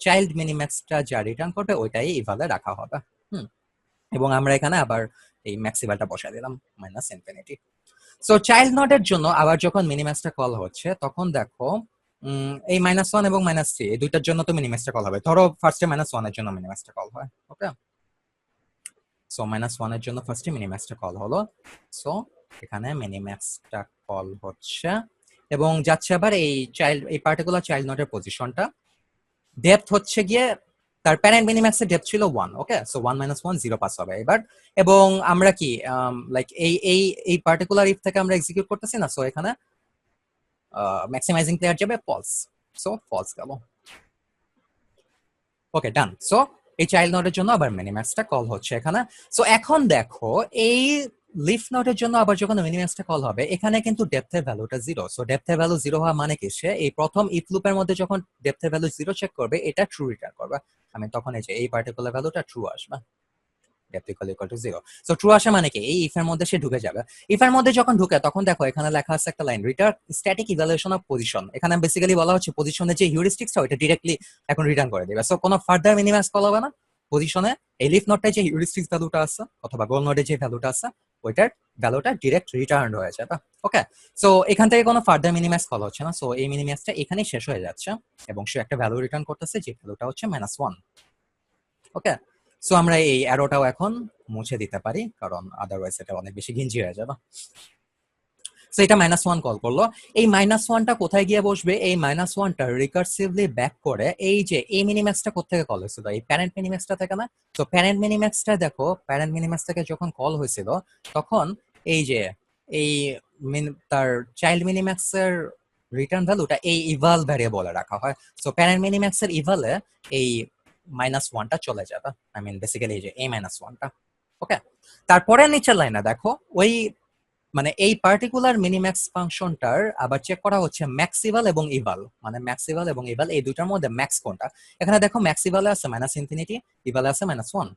চাইল্ড মিনিম্যাক্সটা যা রিটার্ন করবে ওইটাই ইভালে রাখা হবে। এবং আমরা এখানে আবার এই ম্যাক্সিভালটা বসাই দিলাম -ইনফিনিটি। সো চাইল্ড নোডের জন্য আবার যখন মিনিম্যাক্সটা কল হচ্ছে তখন দেখো এই -1 এবং -3 এই দুইটার জন্য তো মিনিম্যাক্সটা কল হবে। ধরো ফার্স্টে -1 এর জন্য মিনিম্যাক্সটা কল হয়। ওকে, সো -1 এর জন্য ফার্স্টে মিনিম্যাক্সটা কল হলো। সো এখানে মিনিম্যাক্সটা কল হচ্ছে এবং যাচ্ছে আবার এই পার্টিকুলার চাইল্ড নোডের পজিশনটা। ডেপথ হচ্ছে গিয়ে তার প্যারেন্ট মিনিম্যাক্সের ডেপথ ছিল 1, ওকে? সো 1 - 1 0 পাস হবে এবার। এবং আমরা কি লাইক এই পার্টিকুলার ইফ থেকে আমরা এক্সিকিউট করতেছি না, সো এখানে ম্যাক্সিমাইজিং প্লেয়ার যাবে ফলস, সো ফলস গেল। ওকে, ডান। সো এই চাইল্ড নোডের জন্য আবার মিনিম্যাক্সটা কল হচ্ছে এখানে। সো এখন দেখো এই লিফ নোডের জন্য আবার যখন মিনিম্যাক্সটা কল হবে, এখানে কিন্তু ডেপথের ভ্যালুটা 0। সো ডেপথের ভ্যালু 0 হওয়া মানে কি, সে এই প্রথম ইফ লুপের মধ্যে যখন ডেপথের ভ্যালু 0 চেক করবে, এটা ট্রু রিটার্ন করবে। আমি তখন এই যে এই পার্টিকুলার ভ্যালুটা ট্রু আসবে, depth equal to 0। So true আসে মানে কি, এই ইফ এর মধ্যে সে ঢুকে যাবে। ইফ এর মধ্যে যখন ঢুকে, তখন দেখো এখানে লেখা আছে একটা line, return static evaluation of position. এখানে বেসিক্যালি বলা হচ্ছে পজিশনের যে হিউরিস্টিক্সটা ওটা ডাইরেক্টলি এখন রিটার্ন করে দিবে। সো কোনো ফার্দার মিনিমাইজ কল হবে না পজিশনে। এই লিফ নোডটায় যে হিউরিস্টিক্স ভ্যালুটা আছে অথবা গোল নোডে যে ভ্যালুটা আছে, ওইটার ভ্যালুটা ডিরেক্ট রিটার্ন হয়ে যাবে। ওকে, সো এখান থেকে কোনো ফার্দার মিনিমাইজ কল হচ্ছে না। সো এই মিনিমাইজটা এখানেই শেষ হয়ে যাচ্ছে এবং সে একটা ভ্যালু রিটার্ন করতেছে, যে ভ্যালুটা হচ্ছে -1। ওকে, সো আমরা এই অ্যারোটাও এখন মুছে দিতে পারি, কারণ আদারওয়াইজ এটা অনেক বেশি ঘিঞ্জি হয়ে যাবে। সো এটা -1 কল করলো। এই -1টা কোথায় গিয়ে বসবে? এই -1টা রিকার্সিভলি ব্যাক করে এই যে এই মিনিম্যাক্সটা কোত্থেকে কল হয়েছিল, এই প্যারেন্ট মিনিম্যাক্সটা থেকে না? তো প্যারেন্ট মিনিম্যাক্সটা দেখো, প্যারেন্ট মিনিম্যাক্স থেকে যখন কল হয়েছিল, তখন এই যে এই তার চাইল্ড মিনিম্যাক্সের রিটার্ন ভ্যালুটা এই ইভাল ভ্যারিয়েবলে রাখা হয়। সো প্যারেন্ট মিনিম্যাক্সের ইভালে এই -1টা চলে যাবে, আই মিন বেসিক্যালি এই যে এই -1টা। ওকে, তারপরে নিচের লাইনে দেখো, ওই মানে এই পার্টিকুলার মিনিম্যাক্স ফাংশনটার আবার চেক করা হচ্ছে ম্যাক্সিভাল এবং ইভাল, মানে ম্যাক্সিভাল এবং ইভাল এই দুটার মধ্যে ম্যাক্স কোনটা। এখানে দেখো ম্যাক্সিভালে আছে -ইনফিনিটি, ইভালে আছে -1।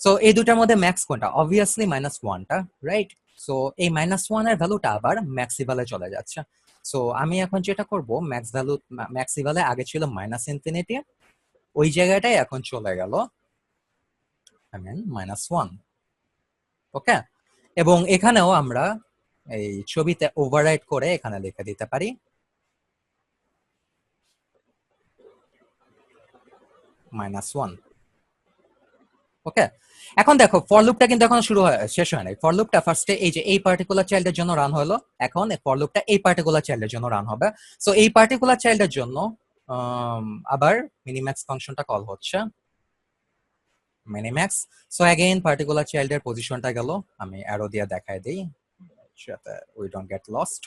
সো এই দুটার মধ্যে ম্যাক্স কোনটা? Obviously -1টা, right? সো এই -1 এর ভ্যালুটা আবার ম্যাক্সিভালে চলে যাচ্ছে। সো আমি এখন যেটা করব, ম্যাক্সিভালে আগে ছিল -ইনফিনিটি, ওই জায়গাটাই এখন চলে গেল আই মিন -1। ওকে, এবং এখানেও আমরা এই ছবিতে ওভাররাইট করে এখানে লিখে দিতে পারি -1। ওকে, এখন দেখো ফর লুপটা কিন্তু এখন শেষ হয় নাই। ফর লুপটা ফার্স্টে এই যে এই পার্টিকুলার চাইল্ডের জন্য রান হলো, এখন ফর লুপটা এই পার্টিকুলার চাইল্ডের জন্য রান হবে। সো এই পার্টিকুলার চাইল্ডের জন্য আবার মিনিম্যাক্স ফাংশনটা কল হচ্ছে মিনিম্যাক্স। সো अगेन পার্টিকুলার চাইল্ডের পজিশনটা গেল, আমি অ্যারো দিয়ে দেখাই দেই যাতে উই ডোন্ট গেট লস্ট।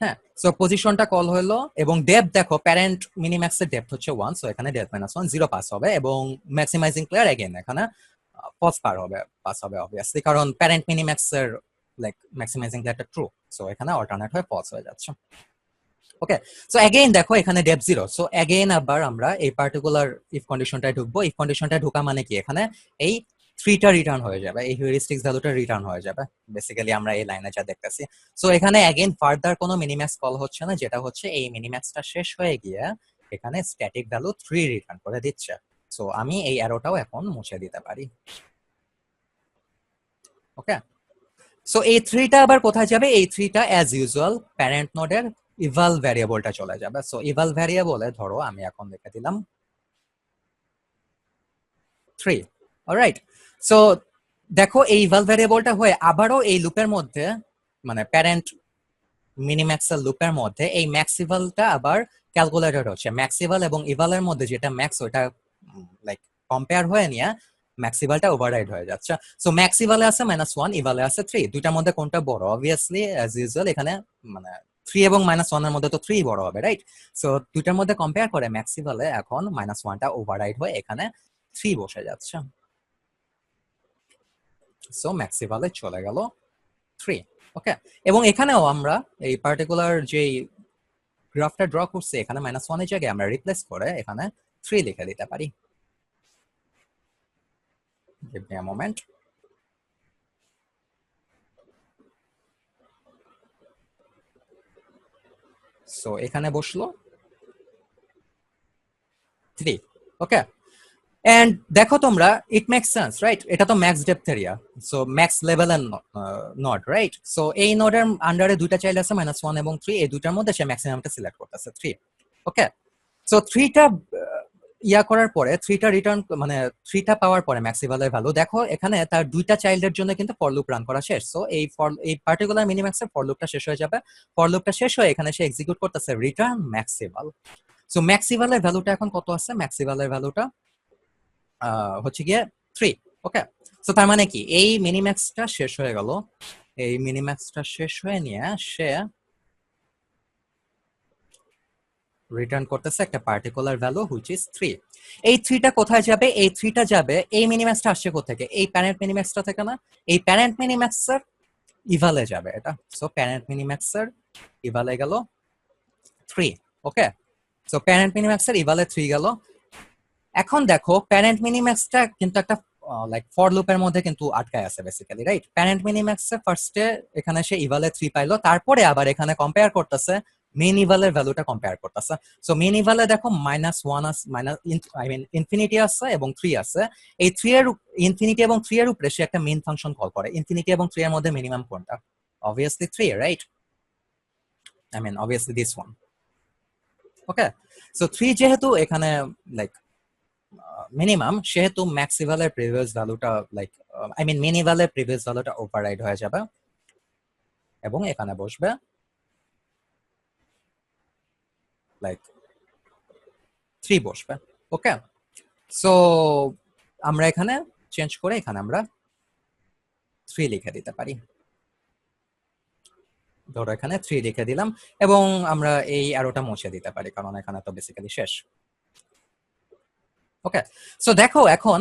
হ্যাঁ, সো পজিশনটা কল হলো এবং ডেপথ দেখো, প্যারেন্ট মিনিম্যাক্সের ডেপথ হচ্ছে 1, সো এখানে ডেপথ -1 0 পাস হবে এবং ম্যাক্সিমাইজিং প্লেয়ার अगेन এখানে পাস হবে অবভিয়াসলি, কারণ প্যারেন্ট মিনিম্যাক্সের লাইক ম্যাক্সিমাইজিং প্লেয়ারটা ট্রু, সো এখানে অল্টারনেট হয়ে ফলস হয়ে যাচ্ছে। ওকে, সো अगेन দেখো এখানে ডেপথ 0, সো अगेन আবার আমরা এই পার্টিকুলার ইফ কন্ডিশনটায় ঢুকবো। ইফ কন্ডিশনটা ঢোকা মানে কি, এখানে এই 3টা রিটার্ন হয়ে যাবে, এই হিউরিস্টিক্স ভ্যালুটা রিটার্ন হয়ে যাবে, বেসিক্যালি আমরা এই লাইনে যা দেখতেছি। সো এখানে अगेन ফার্দার কোনো মিনিম্যাক্স কল হচ্ছে না, যেটা হচ্ছে এই মিনিম্যাক্সটা শেষ হয়ে গিয়ে এখানে স্ট্যাটিক ভ্যালু 3 রিটার্ন করে দিচ্ছে। সো আমি এই অ্যারোটাও এখন মুছে দিতে পারি। ওকে, সো এই 3টা আবার কোথায় যাবে? এই 3টা অ্যাজ ইউজুয়াল প্যারেন্ট নোডের ইভাল ভ্যারিয়েবলটা চলে যাবে। সো ইভাল ভ্যারিয়েবলে ধরো আমি এখন লিখে দিলাম 3। অলরাইট, সো দেখো এই ইভাল ভ্যারিয়েবলটা হয়ে আবারও এই লুপের মধ্যে, মানে প্যারেন্ট মিনিম্যাক্সের লুপের মধ্যে এই ম্যাক্সিভালটা আবার ক্যালকুলেটেড হচ্ছে। ম্যাক্সিভাল এবং ইভালের মধ্যে যেটা ম্যাক্স, ওটা লাইক কম্পেয়ার হয়ে নিয়ে ম্যাক্সিভালটা ওভাররাইড হয়ে যাচ্ছে। সো ম্যাক্সিভালে আছে -1, ইভালে আছে 3, দুইটার মধ্যে কোনটা বড়? অবভিয়াসলি অ্যাজ ইউজুয়াল এখানে মানে 3 এবং -1 এর মধ্যে তো 3 বড় হবে, রাইট? সো দুইটার মধ্যে কম্পেয়ার করে ম্যাক্সিভালে এখন -1টা ওভাররাইড হয়ে এখানে 3 বসে যাচ্ছে। সো ম্যাক্সিভালে চলে গেল 3। ওকে, এবং এখানেও আমরা এই পার্টিকুলার যে গ্রাফটা ড্র করছি, এখানে -1 এর জায়গায় আমরা রিপ্লেস করে এখানে 3 লিখে দিতে পারি। Give me a moment. So এখানে বসলো 3। ওকে, এন্ড দেখো তোমরা, ইট মেক্স সেন্স, রাইট? এটা তো max depth area, so max লেভেলের নোড, রাইট? সো এই নোডের আন্ডারে দুইটা চাইল্ড আছে -1 এবং 3, এই দুইটার মধ্যে সে ম্যাক্সিমামটা সিলেক্ট করতেছে 3। ওকে, সো 3টা ইয়া করার পরে, 3টা রিটার্ন মানে 3টা পাওয়ার পরে ম্যাক্সিমালের ভ্যালু দেখো, এখানে তার দুইটা চাইল্ডের জন্য কিন্তু ফর লুপ রান করা শেষ। সো এই পার্টিকুলার মিনিম্যাক্সের ফর লুপটা শেষ হয়ে যাবে। ফর লুপটা শেষ হয়ে এখানে সে এক্সিকিউট করতেছে রিটার্ন ম্যাক্সিমাল। সো ম্যাক্সিমালের ভ্যালুটা এখন কত আছে? ম্যাক্সিমালের ভ্যালুটা হচ্ছে গিয়ে 3। ওকে, সো তার মানে কি এই মিনিম্যাক্সটা শেষ হয়ে গেল, এই মিনিম্যাক্সটা শেষ হয়ে নিয়ে সে রিটার্ন করতেছে একটা পার্টিকুলার ভ্যালু হুইচ ইজ 3। এই 3টা কোথায় যাবে? এই 3টা যাবে, এই মিনিম্যাক্সটা আসছে কোথা থেকে? এই প্যারেন্ট মিনিম্যাক্সটা থেকে না? এই প্যারেন্ট মিনিম্যাক্সের ইভালে যাবে এটা। সো প্যারেন্ট মিনিম্যাক্সের ইভালে গেল 3। ওকে, সো প্যারেন্ট মিনিম্যাক্সের ইভালে 3 গেল। এখন দেখো প্যারেন্ট মিনিম্যাক্সটা কিন্তু একটা লাইক ফর লুপের মধ্যে কিন্তু আটকায় আছে বেসিক্যালি, রাইট? প্যারেন্ট মিনিম্যাক্সে ফার্স্টে এখানে সে ইভালে 3 পাইলো, তারপরে আবার এখানে কম্পেয়ার করতেছে মেন ইভালের ভ্যালুটা কম্পেয়ার করতেছে। সো মেন ইভালে দেখো -1 আছে, আই মিন ইনফিনিটি আছে এবং 3 আছে। এই 3 এর ইনফিনিটি এবং 3 এর উপরে সে একটা মেইন ফাংশন কল করে। ইনফিনিটি এবং 3 এর মধ্যে মিনিমাম কোনটা? Obviously 3, right? I mean obviously this one. Okay, so 3 যেহেতু এখানে লাইক মিনিমাম, সেহেতু ম্যাক্স ইভালের প্রিভিয়াস ভ্যালুটা লাইক আই মিন মিন ইভালের প্রিভিয়াস ভ্যালুটা ওভাররাইড হয়ে যাবে এবং এখানে বসবে লাইক 3 বসবে। ওকে, সো আমরা এখানে চেঞ্জ করে এখানে আমরা 3 লিখে দিতে পারি। ধরো এখানে 3 লিখে দিলাম এবং আমরা এই অ্যারোটা মুছে দিতে পারি কারণ এখানে তো বেসিক্যালি শেষ। ওকে, সো দেখো এখন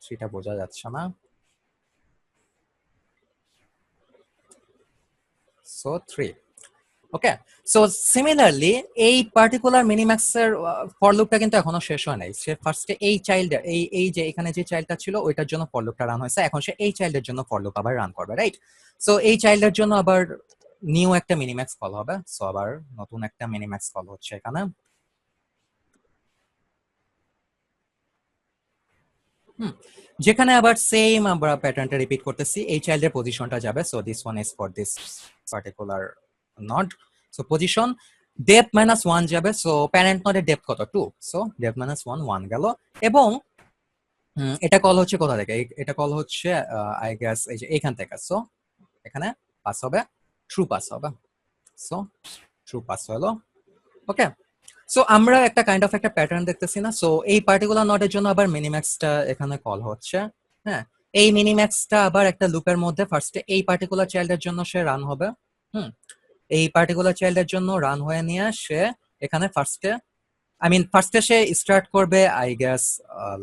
3টা বোঝা যাচ্ছে না। সো 3। ওকে, সো সিমিলারলি এই পার্টিকুলার মিনিম্যাক্সের ফর লুপটা কিন্তু এখনো শেষ হয় নাই। সে ফার্স্টে এই চাইল্ড এই যে এখানে যে চাইল্ডটা ছিল ওইটার জন্য ফর লুপটা রান হয়েছে, এখন সে এই চাইল্ডের জন্য ফর লুপ আবার রান করবে, রাইট? সো এই চাইল্ডের জন্য আবার নিউ একটা মিনিম্যাক্স কল হবে। সো আবার নতুন একটা মিনিম্যাক্স কল হচ্ছে এখানে। যেখানে আবার সেম আমরা প্যাটার্নটা রিপিট করতেছি, এই চাইল্ডের পজিশনটা যাবে। So this one is for this particular nod. So position depth -1 যাবে। সো প্যারেন্ট নডের ডেপথ কত? 2। সো ডেপথ -1 গেল এবং এটা কল হচ্ছে কোথা থেকে? এটা কল হচ্ছে আই গেস এই যে এখান থেকে। সো এখানে পাস হবে, ট্রু পাস হবে। সো ট্রু পাস হলো। ওকে, সো আমরা একটা কাইন্ড অফ একটা প্যাটার্ন দেখতেছি না? সো এই পার্টিকুলার নডের জন্য আবার মিনিম্যাক্সটা এখানে কল হচ্ছে। হ্যাঁ, এই মিনিম্যাক্সটা আবার একটা লুপের মধ্যে ফার্স্টে এই পার্টিকুলার চাইল্ডের জন্য সে রান হবে। এই পার্টিকুলার চাইল্ডের জন্য রান হয়ে নিয়ে সে এখানে ফার্স্টে ফার্স্টে সে স্টার্ট করবে আই গেস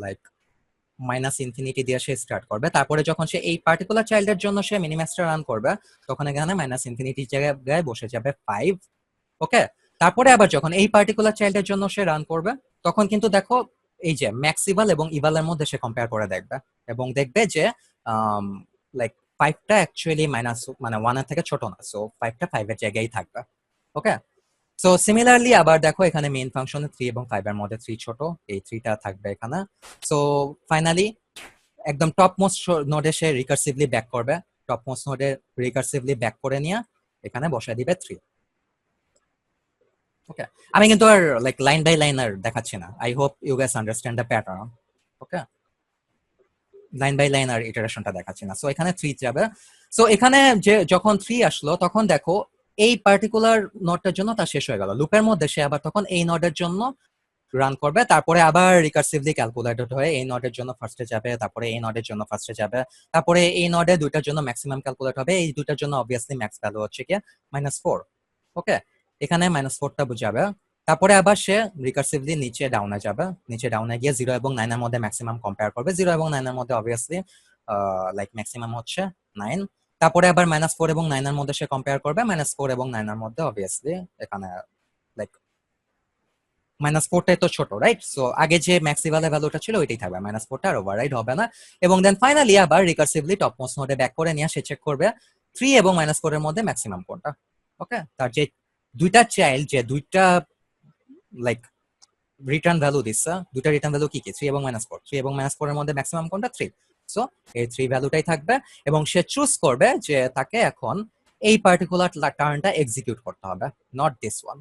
লাইক -ইনফিনিটি দিয়ে সে স্টার্ট করবে। তারপরে যখন সে এই পার্টিকুলার চাইল্ডের জন্য সে মিনিম্যাক্সটা রান করবে তখন এখানে -ইনফিনিটির জায়গায় বসে যাবে 5। ওকে, তারপরে আবার যখন এই পার্টিকুলার চাইল্ডের জন্য সে রান করবে তখন কিন্তু দেখো এই যে ম্যাক্স ইভাল এবং ইভালের মধ্যে সে কম্পেয়ার করে দেখবে এবং দেখবে যে লাইক 5টা অ্যাকচুয়ালি মানে 1 এর থেকে ছোট না। সো 5টা 5 এর জায়গায় থাকবে। ওকে, সো সিমিলারলি আবার দেখো এখানে মেইন ফাংশনে 3 এবং 5 এর মধ্যে 3 ছোট, এই 3টা থাকবে এখানে। সো ফাইনালি একদম টপ মোস্ট নোডে সে রিকার্সিভলি ব্যাক করবে, টপ মোস্ট নোডে রিকার্সিভলি ব্যাক করে নিয়ে এখানে বসায় দিবে 3। ওকে, আমি কিন্তু আর লাইক লাইন বাই লাইন আর দেখাচ্ছি না। I hope you guys understand the pattern. Okay, line by line আর ইটারেশনটা দেখাচ্ছি না। সো এখানে 3 যাবে। সো এখানে যে যখন 3 আসলো তখন দেখো এই পার্টিকুলার নোডটার জন্য তা শেষ হয়ে গেল। লুপের মধ্যে সে আবার তখন এই নোডের জন্য রান করবে, তারপরে আবার রিকার্সিভলি ক্যালকুলেটেড হয়ে এই নোডের জন্য ফার্স্টে যাবে, তারপরে এই নোডের জন্য ফার্স্টে যাবে, তারপরে এই নোডে দুইটার জন্য ম্যাক্সিমাম ক্যালকুলেট হবে। এই দুইটার জন্য অবভিয়াসলি ম্যাক্স ভ্যালু হচ্ছে কি -4। ওকে, এখানে -4টা বুঝাবে। তারপরে আবার সে রিকার্সিভলি নিচে ডাউনে যাবে, নিচে ডাউনে গিয়ে 0 এবং 9 এর মধ্যে ম্যাক্সিমাম কম্পেয়ার করবে। 0 এবং 9 এর মধ্যে অবভিয়াসলি লাইক ম্যাক্সিমাম হচ্ছে 9। তারপরে আবার -4 এবং 9 এর মধ্যে সে কম্পেয়ার করবে। -4 এবং 9 এর মধ্যে অবভিয়াসলি এখানে লাইক -4টাই তো ছোট, রাইট? সো আগে যে ম্যাক্সিমালের ভ্যালুটা ছিল ওইটাই থাকবে, -4টা আর ওভাররাইড হবে না। এবং দেন ফাইনালি আবার রিকার্সিভলি টপ মোস্ট নোডে ব্যাক করে নিয়ে সে চেক করবে 3 এবং -4 এর মধ্যে ম্যাক্সিমাম কোনটা। ওকে, তার যে দুইটা চাইল্ড যে দুইটা লাইক রিটার্ন ভ্যালু দিচ্ছে, দুইটা রিটার্ন ভ্যালু কি কি? 3 এবং -4। 3 এবং -4 এর মধ্যে ম্যাক্সিমাম কোনটা? 3। সো এই 3 ভ্যালুটাই থাকবে এবং সে চুজ করবে যে তাকে এখন এই পার্টিকুলার টার্নটা এক্সিকিউট করতে হবে, not this one.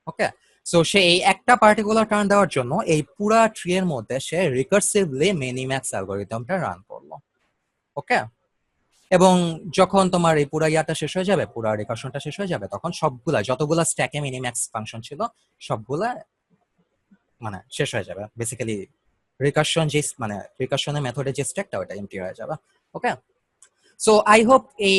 Okay, so সে এই একটা পার্টিকুলার টার্ন দেওয়ার জন্য এই পুরা ট্রি এর মধ্যে সে রিকার্সিভলি মিনিম্যাক্স অ্যালগরিদমটা রান করলো। ওকে, এবং যখন তোমার এই পুরা ইয়াটা শেষ হয়ে যাবে, পুরা রিকার্শনটা শেষ হয়ে যাবে, তখন সবগুলা যতগুলা স্ট্যাকে মিনিম্যাক্স ফাংশন ছিল সবগুলা মানে শেষ হয়ে যাবে বেসিক্যালি। রিকারশন যে মানে রিকারশনের মেথডে যে স্ট্যাকটা ওটা এমটি হয়ে যাবে। ওকে, সো আই হোপ এই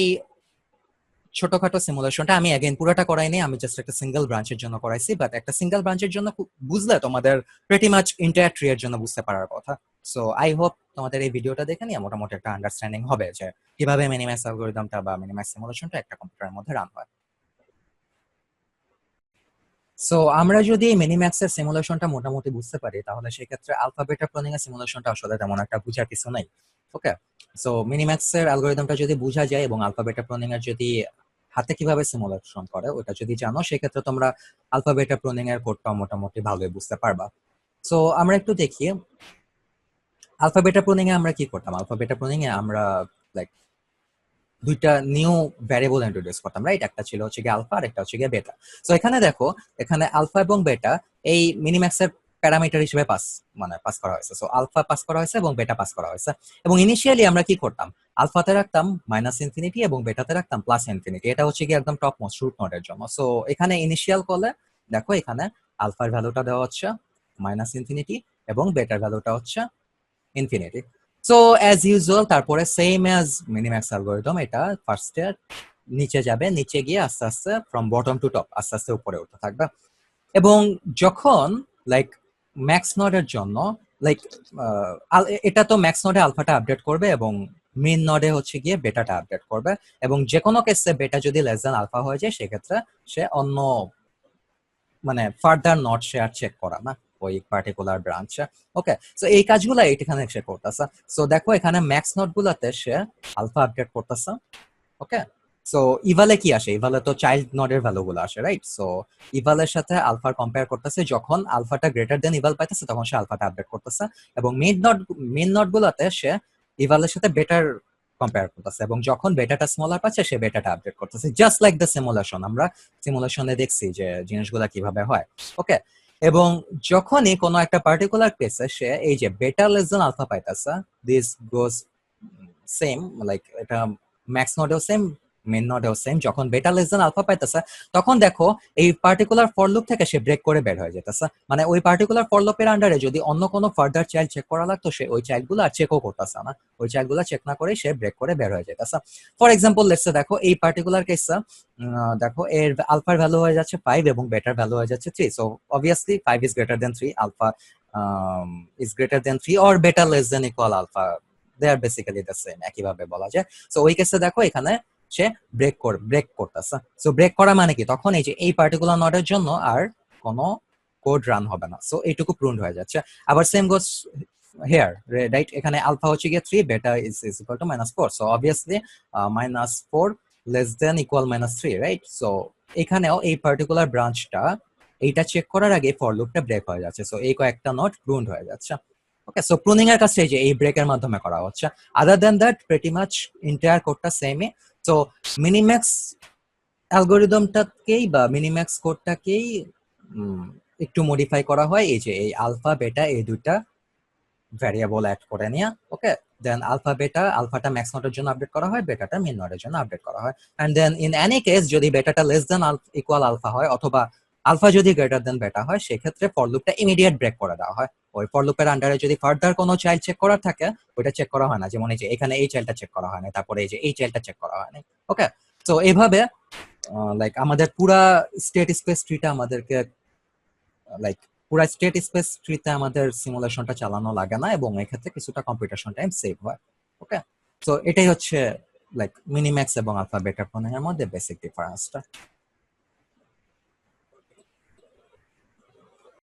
ছোটখাটো সিমুলেশনটা আমি অ্যাগেন পুরোটা করাইনি, আমি জাস্ট একটা সিঙ্গেল ব্রাঞ্চের জন্য করাইছি, বাট একটা সিঙ্গেল ব্রাঞ্চের জন্য বুঝলে তোমাদের প্রেটি মাচ ইন্টায়ার ট্রি এর জন্য বুঝতে পারার কথা। সো আই হোপ তোমাদের এই ভিডিওটা দেখে নিয়ে মোটামুটি একটা আন্ডারস্ট্যান্ডিং হবে যে কিভাবে মিনিম্যাক্স অ্যালগরিদমটা বা মিনিম্যাক্স সিমুলেশনটা একটা কম্পিউটারের মধ্যে রান হয়। সো আমরা যদি মিনিম্যাক্স এর সিমুলেশনটা মোটামুটি বুঝতে পারি, তাহলে সেক্ষেত্রে আলফা বেটা ক্লোনিং এর সিমুলেশনটা আসলে তেমন একটা বোঝার কিছু নাই। ওকে, সো মিনিম্যাক্স এর অ্যালগরিদমটা যদি বোঝা যায় এবং আলফা বেটা ক্লোনিং এর যদি হাতে কিভাবে সিমুলেশন করে ওটা যদি জানো, সেক্ষেত্রে তোমরা আলফা বেটা ক্লোনিং এর কোডটা মোটামুটি ভালোই বুঝতে পারবা। সো আমরা একটু দেখি আলফা বেটা ক্লোনিং এ আমরা কি করতাম। আলফা বেটা ক্লোনিং এ আমরা লাইক দুইটা নিউ ভ্যারিয়েবল ইন্ট্রোডিউস করতাম, রাইট? একটা ছিল হচ্ছে গিয়ে আলফা আর একটা হচ্ছে গিয়ে বেটা। সো এখানে দেখো, এখানে আলফা এবং বেটা এই মিনিম্যাক্স এর প্যারামিটার হিসেবে পাস করা হয়েছে। সো আলফা পাস করা হয়েছে এবং বেটা পাস করা হয়েছে। এবং ইনিশিয়ালি আমরা কি করতাম, আলফাতে রাখতাম -ইনফিনিটি এবং বেটাতে রাখতাম +ইনফিনিটি। এটা হচ্ছে গিয়ে একদম টপ মোস্ট রুট নোডের জন্য। সো এখানে ইনিশিয়াল কলে দেখো, এখানে আলফার ভ্যালুটা দেওয়া হচ্ছে -ইনফিনিটি এবং বেটার ভ্যালুটা হচ্ছে ইনফিনিটি। সো অ্যাজ ইউজুয়াল তারপরে সেম অ্যাজ মিনিম্যাক্স অ্যালগরিদম, এটা ফার্স্টে নিচে যাবে, নিচে গিয়ে আস্তে আস্তে ফ্রম বটম টু টপ আস্তে আস্তে উপরে উঠতে থাকবে। এবং যখন লাইক ম্যাক্স নডের জন্য লাইক এটা তো ম্যাক্স নডে আলফাটা আপডেট করবে এবং মেইন নডে হচ্ছে গিয়ে বেটাটা আপডেট করবে। এবং যে কোনো কেসে বেটা যদি লেস দ্যান আলফা হয়ে যায়, সেক্ষেত্রে সে অন্য মানে ফার্দার নট সে আর চেক করা না ওই পার্টিকুলার ব্রাঞ্চে। ওকে, সো এই কাজগুলো এখানে সে করতেছে। সো দেখো এখানে ম্যাক্স নোট গুলাতে সে আলফা আপডেট করতেছে। ওকে, সো ইভালে কি আসে, ইভালে তো চাইল্ড নোডের ভ্যালু গুলো আসে, রাইট? সো ইভালের সাথে আলফার কম্পেয়ার করতেছে, যখন আলফাটা গ্রেটার দেন ইভাল পাইতেছে তখন সে আলফাটা আপডেট করতেছে। এবং মেইন নোড গুলাতে সে ইভালের সাথে বেটার কম্পেয়ার করতেছে, এবং যখন বেটাটা স্মলার পাচ্ছে সে বেটাটা আপডেট করতেছে। জাস্ট লাইক দ্য সিমুলেশন, আমরা সিমুলেশনে দেখছি যে জিনিসগুলা কিভাবে হয়। ওকে, এবং যখনই কোনো একটা পার্টিকুলার কেসে সে এই যে বেটা লেস দেন আলফা পাইতেছে, দিস গোজ সেম, লাইক এটা ম্যাক্স নোডেও সেম, মেন নোডেও সেম। যখন বেটা লেস দেন আলফা পাইতেছে, তখন দেখো এই পার্টিকুলার ফর লুপ থেকে সে ব্রেক করে বের হয়ে যেতেছে। মানে ওই পার্টিকুলার ফর লুপের আন্ডারে যদি অন্য কোনো ফার্দার চাইল্ড চেক করা লাগতো, সে ওই চাইল্ড গুলো আর চেকও করতেছে না, ওই চাইল্ড গুলো চেক না করে সে ব্রেক করে বের হয়ে যেতেছে। ফর এক্সাম্পল লেটস দেখো এই পার্টিকুলার কেসে দেখো এর আলফার ভ্যালু হয়ে যাচ্ছে 5 এবং বেটার ভ্যালু হয়ে যাচ্ছে 3। So obviously 5 is greater than 3, alpha is greater than 3 or বেটার less than equal alpha, they are basically the same, একইভাবে বলা যায়। সো ওই কেসে দেখো এখানে সে ব্রেক করতেছে। সো ব্রেক করা মানে কি, তখন এই যে এই পার্টিকুলার নোডের জন্য আর কোনো কোড রান হবে না। সো এইটুকু প্রুন্ড হয়ে যাচ্ছে। আবার সেম গোস হেয়ার, রাইট? এখানে আলফা হচ্ছে গিয়ে 3, beta is equal to -4। So obviously -4 less than equal -3, right? So এখানেও এই পার্টিকুলার ব্রাঞ্চটা এইটা চেক করার আগে ফর লুপটা ব্রেক হয়ে যাচ্ছে। সো এই কয়েকটা নোড প্রুন্ড হয়ে যাচ্ছে। ওকে, সো প্রুনিং এর কাজটা এই যে এই ব্রেকের মাধ্যমে করা হচ্ছে। আদার দেন দ্যাট প্রেটি মাচ এন্টায়ার কোডটা সেমই। সো মিনিম্যাক্স অ্যালগরিদমটাকেই বা মিনিম্যাক্স কোডটাকেই একটু মডিফাই করা হয় এই যে এই আলফা বেটা এই দুইটা ভ্যারিয়েবল অ্যাড করে নিয়ে। ওকে, দেন আলফাটা ম্যাক্স নোডের জন্য আপডেট করা হয়, বেটাটা মিন নোডের জন্য আপডেট করা হয়। And then in any case যদি বেটাটা লেস দেন ইকুয়াল আলফা হয় অথবা আলফা যদি গ্রেটার দেন বেটা হয়, সেক্ষেত্রে ফর লুপটা ইমিডিয়েট ব্রেক করে দেওয়া হয়। ওই ফর লুপের আন্ডারে যদি ফার্দার কোনো চাইল্ড চেক করার থাকে, ওইটা চেক করা হয় না। যেমন এই যে এখানে এই চাইল্ডটা চেক করা হয় না, তারপরে এই যে এই চাইল্ডটা চেক করা হয় না। ওকে, সো এইভাবে লাইক আমাদের পুরা স্টেট স্পেস ট্রিটা আমাদেরকে লাইক পুরা স্টেট স্পেস ট্রিতে আমাদের সিমুলেশনটা চালানো লাগে না, এবং এক্ষেত্রে কিছুটা কম্পিউটেশন টাইম সেভ হয়। ওকে, সো এটাই হচ্ছে লাইক মিনিম্যাক্স এবং আলফা বেটা প্রোগ্রামিং এর মধ্যে বেসিক ডিফারেন্সটা।